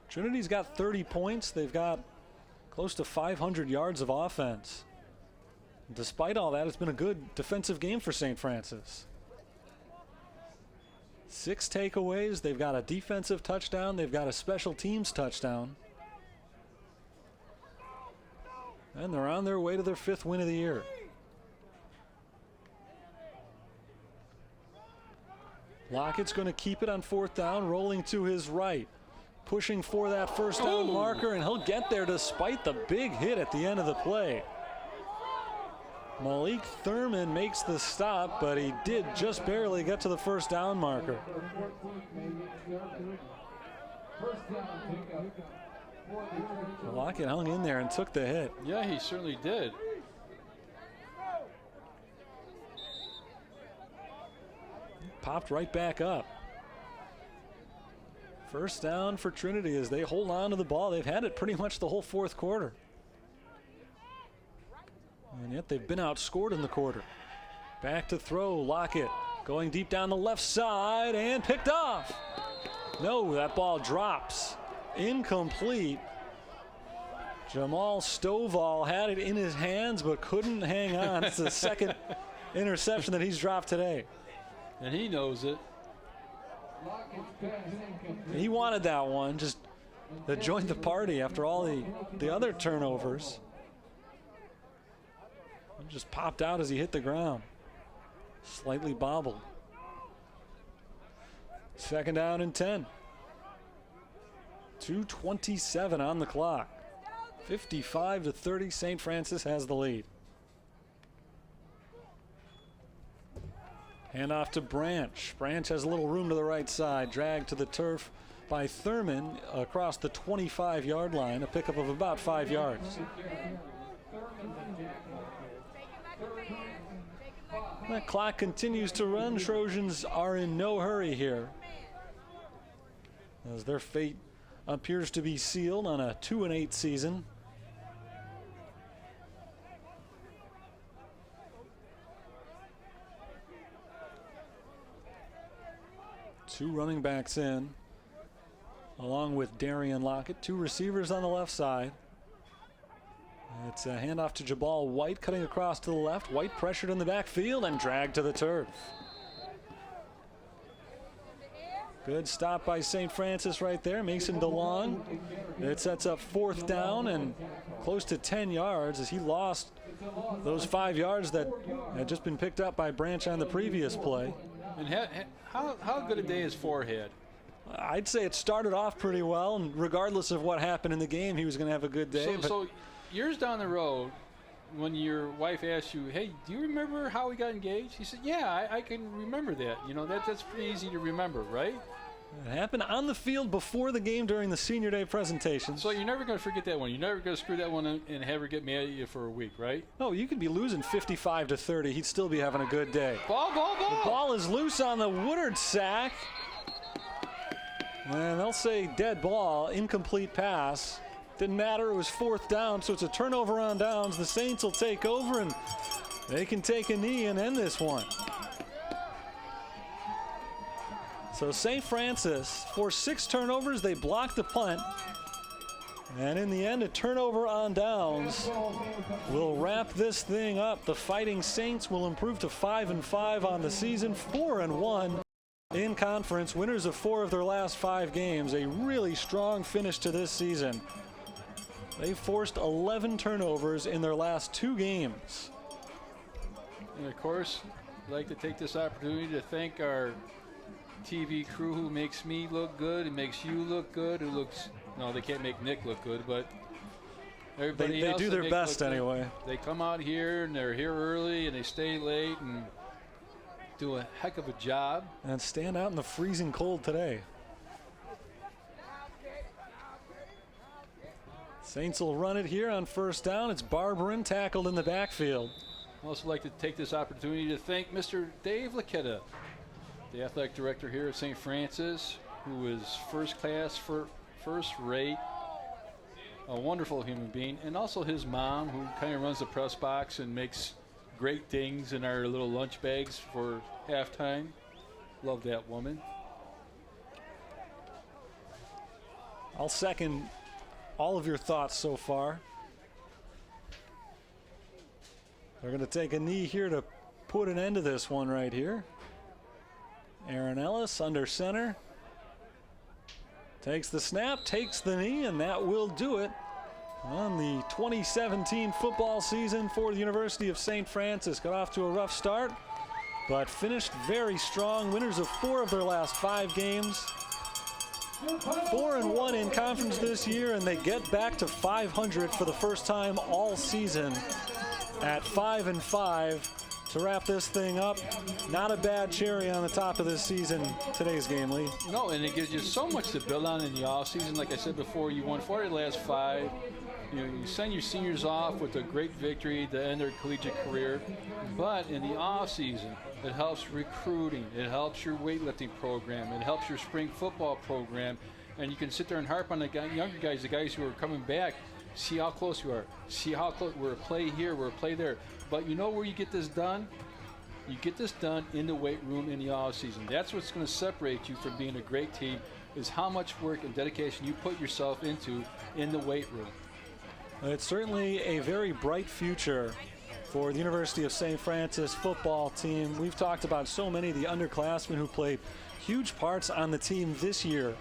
Trinity's got 30 points. They've got close to 500 yards of offense. Despite all that, it's been a good defensive game for St. Francis. 6 takeaways. They've got a defensive touchdown. They've got a special teams touchdown. And they're on their way to their 5th win of the year. Lockett's going to keep it on 4th down, rolling to his right. Pushing for that first down marker, and he'll get there despite the big hit at the end of the play. Malik Thurman makes the stop, but he did just barely get to the first down marker. Lockett hung in there and took the hit.
Yeah, he certainly did.
Popped right back up. First down for Trinity as they hold on to the ball. They've had it pretty much the whole fourth quarter. And yet they've been outscored in the quarter. Back to throw, Lockett going deep down the left side and picked off. No, that ball drops. Incomplete. Jamal Stovall had it in his hands but couldn't hang on. It's the second interception that he's dropped today.
And he knows it.
He wanted that one, just to join the party after all the other turnovers. It just popped out as he hit the ground. Slightly bobbled. Second down and 10. 2:27 on the clock. 55-30, St. Francis has the lead. Handoff to Branch. Branch has a little room to the right side. Dragged to the turf by Thurman across the 25-yard line. A pickup of about 5 yards. That clock continues to run. Trojans are in no hurry here, as their fate appears to be sealed on a 2-8 season. Two running backs in, along with Darian Lockett. Two receivers on the left side. It's a handoff to Jabal White, cutting across to the left. White pressured in the backfield and dragged to the turf. Good stop by St. Francis right there. Mason DeLong. It sets up fourth down and close to 10 yards as he lost those 5 yards that had just been picked up by Branch on the previous play.
And how good a day is Forehead?
I'd say it started off pretty well, and regardless of what happened in the game, he was going to have a good day.
So years down the road, when your wife asks you, hey, do you remember how we got engaged? He said, yeah, I can remember that. You know, that's pretty easy to remember, right?
It happened on the field before the game during the senior day presentation.
So you're never going to forget that one. You're never going to screw that one up and have her get mad at you for a week, right?
No, you could be losing 55-30. He'd still be having a good day.
Ball.
The ball is loose on the Woodard sack. And they'll say dead ball, incomplete pass. Didn't matter, it was fourth down, so it's a turnover on downs. The Saints will take over, and they can take a knee and end this one. So St. Francis, for 6 turnovers, they blocked the punt. And in the end, a turnover on downs will wrap this thing up. The Fighting Saints will improve to 5-5 on the season, 4-1 in conference, winners of 4 of their last 5 games. A really strong finish to this season. They forced 11 turnovers in their last 2 games.
And of course, I'd like to take this opportunity to thank our TV crew who makes me look good and makes you look good. Who looks, no, they can't make Nick look good, but everybody
they
else
do their best anyway.
They come out here and they're here early and they stay late and do a heck of a job.
And stand out in the freezing cold today. Saints will run it here on first down. It's Barberin tackled in the backfield.
I'd also like to take this opportunity to thank Mr. Dave Laquetta, the athletic director here at St. Francis, who is first class, first rate, a wonderful human being, and also his mom, who kind of runs the press box and makes great things in our little lunch bags for halftime. Love that woman.
I'll second all of your thoughts so far. They're going to take a knee here to put an end to this one right here. Aaron Ellis under center. Takes the snap, takes the knee, and that will do it on the 2017 football season for the University of St. Francis. Got off to a rough start, but finished very strong. Winners of 4 of their last 5 games. 4-1 in conference this year, and they get back to 500 for the first time all season at 5-5 to wrap this thing up. Not a bad cherry on the top of this season, today's game, Lee.
No, and it gives you so much to build on in the offseason. Like I said before, you won 4 of the last 5. You send your seniors off with a great victory to end their collegiate career. But in the offseason, it helps recruiting. It helps your weightlifting program. It helps your spring football program. and you can sit there and harp on the younger guys, the guys who are coming back. See how close you are. See how close. We're a play here. We're a play there. But you know where you get this done? You get this done in the weight room in the off season. That's what's going to separate you from being a great team, is how much work and dedication you put yourself into in the weight room.
It's certainly a very bright future for the University of St. Francis football team. We've talked about so many of the underclassmen who played huge parts on the team this year.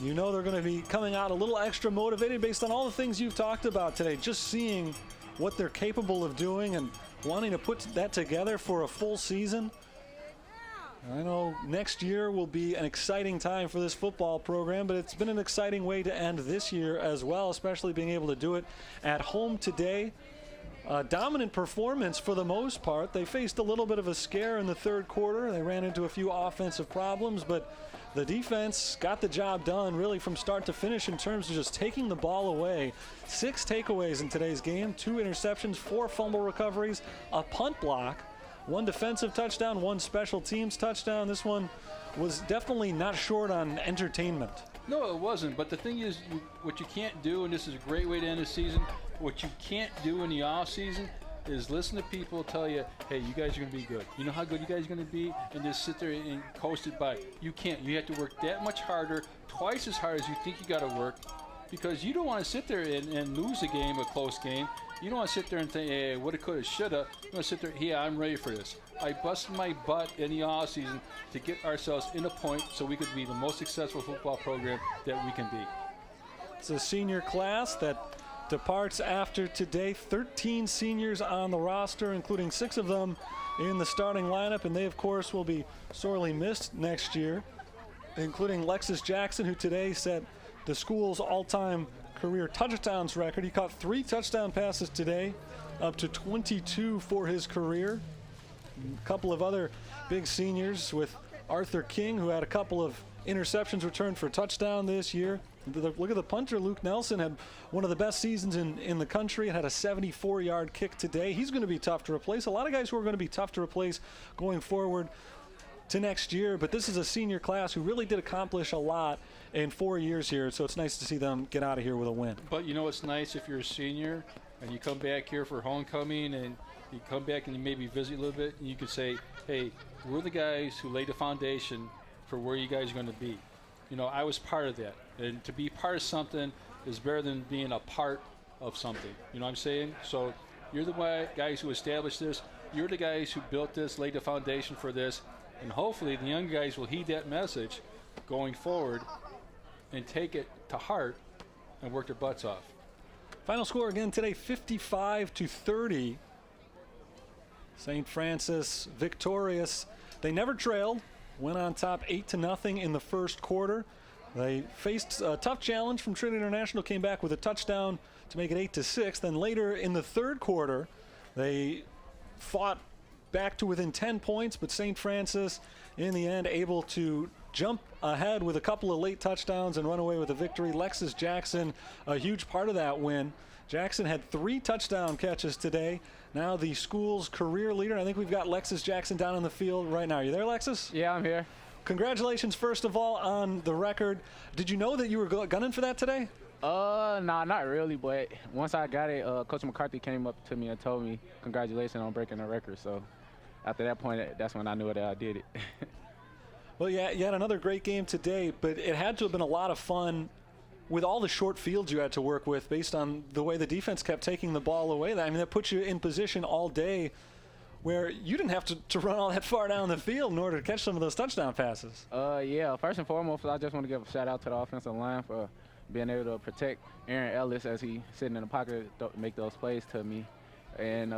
You know they're going to be coming out a little extra motivated based on all the things you've talked about today. Just seeing what they're capable of doing and wanting to put that together for a full season. I know next year will be an exciting time for this football program, but it's been an exciting way to end this year as well, especially being able to do it at home today. A dominant performance for the most part. They faced a little bit of a scare in the third quarter. They ran into a few offensive problems, but the defense got the job done really from start to finish in terms of just taking the ball away. 6 takeaways in today's game, 2 interceptions, 4 fumble recoveries, a punt block, 1 defensive touchdown, 1 special teams touchdown. This one was definitely not short on entertainment.
No, it wasn't. But the thing is, what you can't do, and this is a great way to end the season, what you can't do in the off season is listen to people tell you, hey, you guys are going to be good. You know how good you guys are going to be? And just sit there and coast it by. You can't. You have to work that much harder, twice as hard as you think you got to work, because you don't want to sit there and lose a game, a close game. You don't want to sit there and think, hey, woulda, coulda, shoulda. You want to sit there, yeah, I'm ready for this. I busted my butt in the off season to get ourselves in a point so we could be the most successful football program that we can be.
It's a senior class that departs after today. 13 seniors on the roster, including 6 of them in the starting lineup, and they, of course, will be sorely missed next year, including Lexus Jackson, who today set the school's all-time career touchdowns record. He caught 3 touchdown passes today, up to 22 for his career. A couple of other big seniors with Arthur King, who had a couple of interceptions returned for a touchdown this year. Look at the punter. Luke Nelson had one of the best seasons in the country and had a 74-yard kick today. He's going to be tough to replace. A lot of guys who are going to be tough to replace going forward to next year, but this is a senior class who really did accomplish a lot in 4 years here, so it's nice to see them get out of here with a win.
But you know it's nice if you're a senior and you come back here for homecoming and you come back and you maybe visit a little bit and you can say, hey, we're the guys who laid the foundation for where you guys are going to be. You know, I was part of that. And to be part of something is better than being a part of something. You know what I'm saying? So you're the guys who established this. You're the guys who built this, laid the foundation for this. And hopefully the young guys will heed that message going forward and take it to heart and work their butts off.
Final score again today, 55-30. St. Francis victorious. They never trailed. Went on top 8-0 in the first quarter. They faced a tough challenge from Trinity International, came back with a touchdown to make it 8-6. Then later in the third quarter, they fought back to within 10 points, but St. Francis in the end able to jump ahead with a couple of late touchdowns and run away with a victory. Lexus Jackson, a huge part of that win. Jackson had 3 touchdown catches today. Now the school's career leader. I think we've got Lexus Jackson down on the field right now. Are you there, Lexus?
Yeah, I'm here.
Congratulations, first of all, on the record. Did you know that you were gunning for that today?
Nah, not really, but once I got it, Coach McCarthy came up to me and told me congratulations on breaking the record. So after that point, that's when I knew that I did it.
Well, yeah, you had another great game today, but it had to have been a lot of fun with all the short fields you had to work with based on the way the defense kept taking the ball away. I mean, that puts you in position all day where you didn't have to run all that far down the field in order to catch some of those touchdown passes.
Yeah, first and foremost, I just want to give a shout-out to the offensive line for being able to protect Aaron Ellis as he sitting in the pocket to make those plays to me. And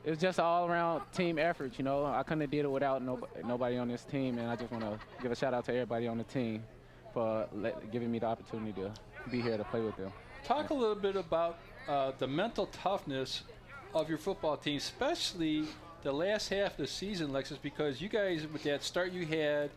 it was just an all-around team effort, you know. I couldn't have did it without nobody on this team, and I just want to give a shout-out to everybody on the team for giving me the opportunity to be here to play with them.
Talk a little bit about the mental toughness of your football team, especially the last half of the season, Lexus, because you guys, with that start you had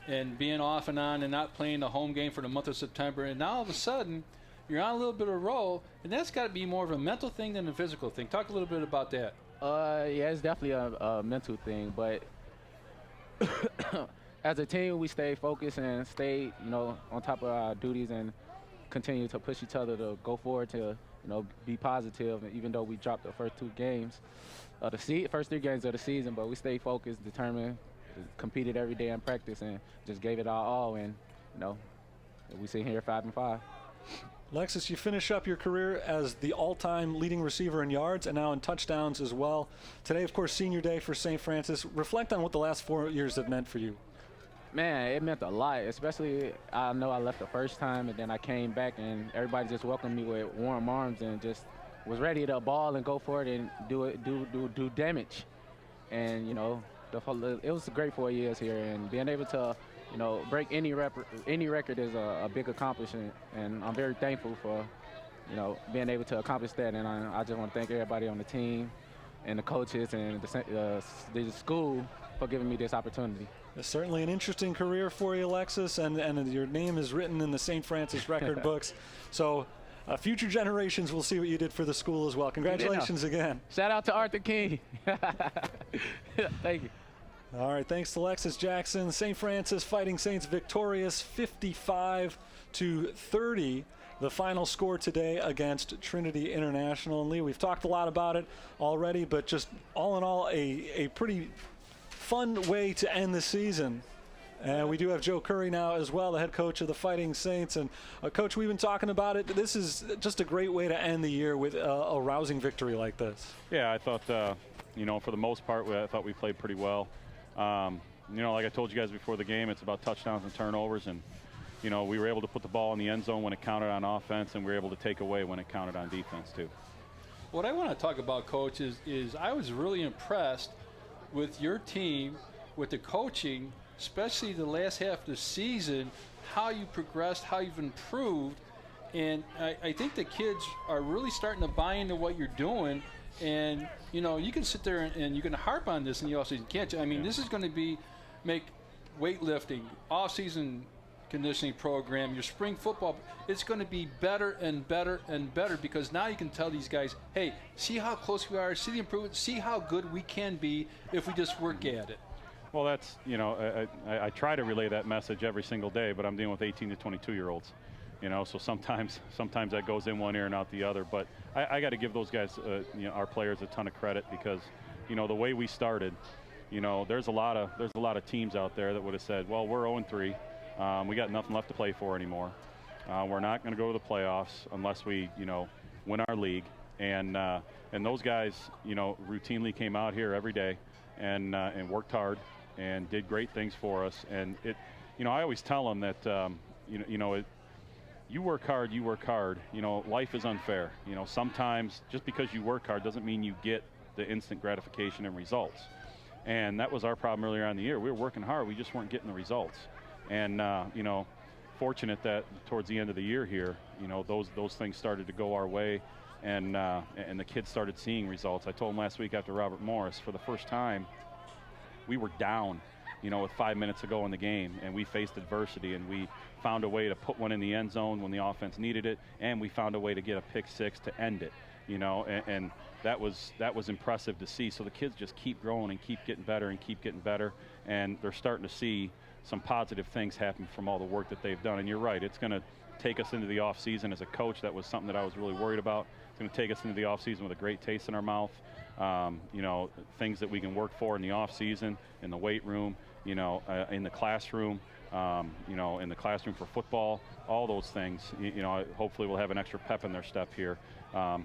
and being off and on and not playing the home game for the month of September, and now all of a sudden you're on a little bit of a roll, and that's got to be more of a mental thing than a physical thing. Talk a little bit about that.
Yeah, it's definitely a mental thing, but as a team, we stayed focused and stayed, on top of our duties and continue to push each other to go forward to, be positive. And even though we dropped the first 2 games of the first 3 games of the season, but we stayed focused, determined, competed every day in practice, and just gave it our all. And we sit here 5-5.
Alexis, you finish up your career as the all-time leading receiver in yards and now in touchdowns as well. Today, of course, senior day for St. Francis. Reflect on what the last 4 years have meant for you.
Man, it meant a lot, especially I know I left the first time, and then I came back, and everybody just welcomed me with warm arms and just was ready to ball and go for it and do damage. And, it was a great 4 years here, and being able to break any record is a big accomplishment, and I'm very thankful for, being able to accomplish that. And I just want to thank everybody on the team and the coaches and the school for giving me this opportunity.
It's certainly an interesting career for you, Alexis, and your name is written in the St. Francis record books. So future generations will see what you did for the school as well. Congratulations again.
Shout out to Arthur King. Thank you.
All right, thanks to Alexis Jackson. St. Francis Fighting Saints victorious 55-30. The final score today against Trinity International. And Lee, we've talked a lot about it already, but just all in all, a pretty fun way to end the season. And we do have Joe Curry now as well, the head coach of the Fighting Saints. And Coach, we've been talking about it. This is just a great way to end the year with a rousing victory like this.
Yeah, I thought, for the most part, I thought we played pretty well. Like I told you guys before the game, it's about touchdowns and turnovers. And, we were able to put the ball in the end zone when it counted on offense, and we were able to take away when it counted on defense, too.
What I want to talk about, Coach, is I was really impressed with your team, with the coaching, especially the last half of the season, how you progressed, how you've improved. And I think the kids are really starting to buy into what you're doing. And, you can sit there and you can harp on this in the offseason, can't you? I mean, this is going to make weightlifting, off-season conditioning program, your spring football, it's going to be better and better and better, because now you can tell these guys, hey, see how close we are, see the improvement, see how good we can be if we just work at it.
Well, that's, I try to relay that message every single day, but I'm dealing with 18 to 22-year-olds. So sometimes that goes in one ear and out the other. But I got to give those guys, our players, a ton of credit, because, the way we started, there's a lot of teams out there that would have said, well, we're 0-3, we got nothing left to play for anymore. We're not going to go to the playoffs unless we, win our league. And those guys, routinely came out here every day and worked hard and did great things for us. And I always tell them that, you work hard, you work hard. Life is unfair. Sometimes just because you work hard doesn't mean you get the instant gratification and results. And that was our problem earlier on in the year. We were working hard, we just weren't getting the results. And, fortunate that towards the end of the year here, those things started to go our way, and the kids started seeing results. I told them last week after Robert Morris, for the first time, we were down, with 5 minutes to go in the game, and we faced adversity, and we found a way to put one in the end zone when the offense needed it, and we found a way to get a pick six to end it, and that was impressive to see. So the kids just keep growing and keep getting better and keep getting better, and they're starting to see some positive things happen from all the work that they've done. And you're right, it's going to take us into the off season. As a coach, that was something that I was really worried about. It's going to take us into the off season with a great taste in our mouth. Things that we can work for in the off season, in the weight room, in the classroom, in the classroom for football, all those things. Hopefully we'll have an extra pep in their step here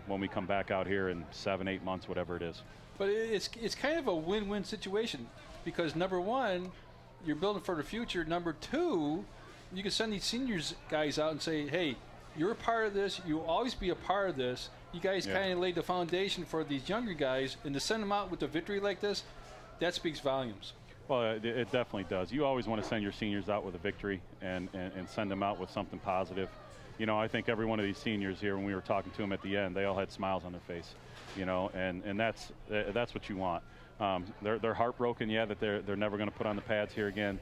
when we come back out here in 7-8 months, whatever it is.
But it's kind of a win-win situation, because number one, you're building for the future. Number two, you can send these seniors guys out and say, hey, you're a part of this. You'll always be a part of this. You guys kind of laid the foundation for these younger guys, and to send them out with a victory like this, that speaks volumes.
Well, it definitely does. You always want to send your seniors out with a victory and send them out with something positive. I think every one of these seniors here, when we were talking to them at the end, they all had smiles on their face, and that's what you want. They're heartbroken, that they're never going to put on the pads here again,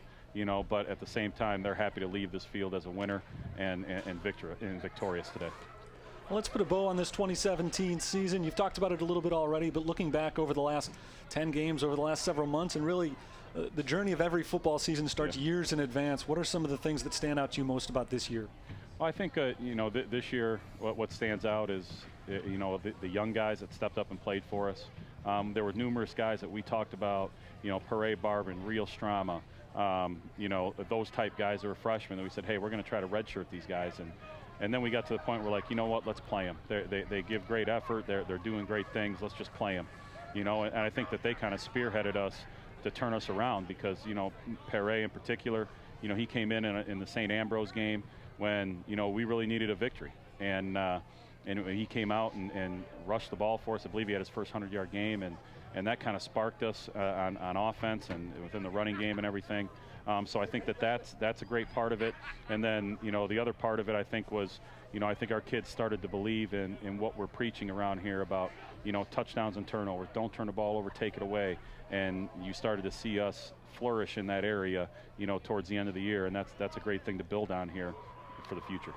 but at the same time, they're happy to leave this field as a winner and victorious today.
Well, let's put a bow on this 2017 season. You've talked about it a little bit already, but looking back over the last 10 games, over the last several months, and really
the journey of every football season starts years in advance. What are some of the things that stand out to you most about this year?
Well, I think, this year what stands out is, the young guys that stepped up and played for us. There were numerous guys that we talked about, Pere Barbin, Real Strama, those type guys that were freshmen that we said, hey, we're going to try to redshirt these guys. And then we got to the point where, like, you know what, let's play them. They give great effort. They're doing great things. Let's just play them. And I think that they kind of spearheaded us to turn us around because, Pere in particular, he came in the St. Ambrose game when, we really needed a victory. And he came out and rushed the ball for us. I believe he had his first 100-yard game, and that kind of sparked us on offense and within the running game and everything. So I think that's a great part of it. And then, the other part of it, I think, was, I think our kids started to believe in what we're preaching around here about, touchdowns and turnovers. Don't turn the ball over, take it away. And you started to see us flourish in that area, towards the end of the year. And that's a great thing to build on here for the future.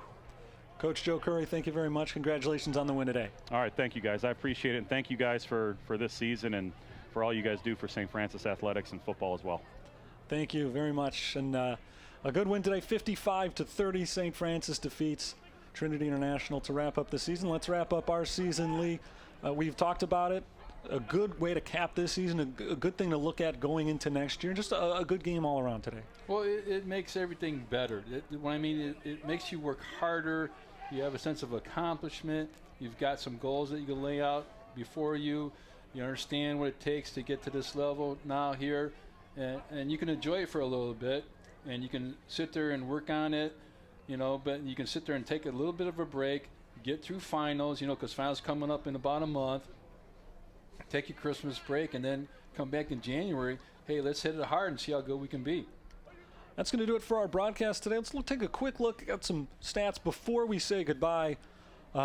Coach Joe Curry, thank you very much. Congratulations on the win today.
All right, thank you guys. I appreciate it. And thank you guys for this season and for all you guys do for St. Francis Athletics and football as well.
Thank you very much. And a good win today, 55-30. St. Francis defeats Trinity International to wrap up the season. Let's wrap up our season, Lee. We've talked about it. A good way to cap this season, a good thing to look at going into next year. Just a good game all around today.
Well, it makes everything better. It makes you work harder. You have a sense of accomplishment. You've got some goals that you can lay out before you. You understand what it takes to get to this level now here. And you can enjoy it for a little bit. And you can sit there and work on it, but you can sit there and take a little bit of a break, get through finals, because finals coming up in about a month. Take your Christmas break and then come back in January. Hey, let's hit it hard and see how good we can be.
That's going to do it for our broadcast today. Let's take a quick look at some stats before we say goodbye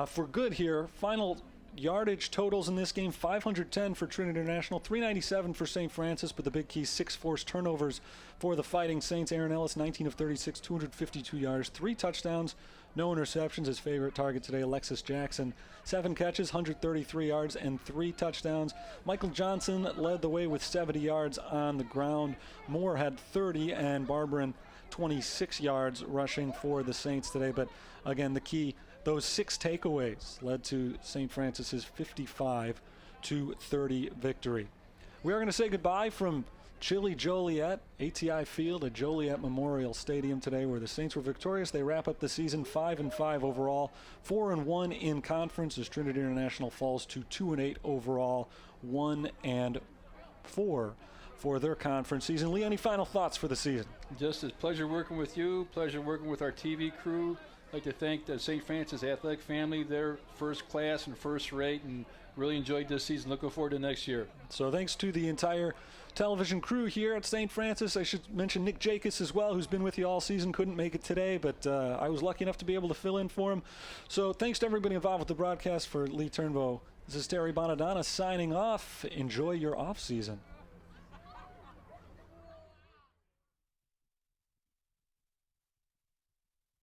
for good here. Final yardage totals in this game, 510 for Trinity International, 397 for St. Francis, but the big key, 6 forced turnovers for the Fighting Saints. Aaron Ellis, 19 of 36, 252 yards, 3 touchdowns, no interceptions. His favorite target today, Alexis Jackson, 7 catches, 133 yards, and 3 touchdowns. Michael Johnson led the way with 70 yards on the ground. Moore had 30, and Barbarin 26 yards rushing for the Saints today. But again, the key, those 6 takeaways led to St. Francis's 55-30 victory. We are going to say goodbye from Chile Joliet, ATI Field at Joliet Memorial Stadium today, where the Saints were victorious. They wrap up the season 5-5 overall, 4-1 in conference as Trinity International falls to 2-8 overall, 1-4 for their conference season. Lee, any final thoughts for the season?
Just a pleasure working with you, pleasure working with our TV crew. I'd like to thank the St. Francis athletic family. They're first class and first rate, and really enjoyed this season. Looking forward to next year.
So thanks to the entire television crew here at St. Francis. I should mention Nick Jacobs as well, who's been with you all season. Couldn't make it today, but I was lucky enough to be able to fill in for him. So thanks to everybody involved with the broadcast. For Lee Turnbow, this is Terry Bonadonna signing off. Enjoy your off season.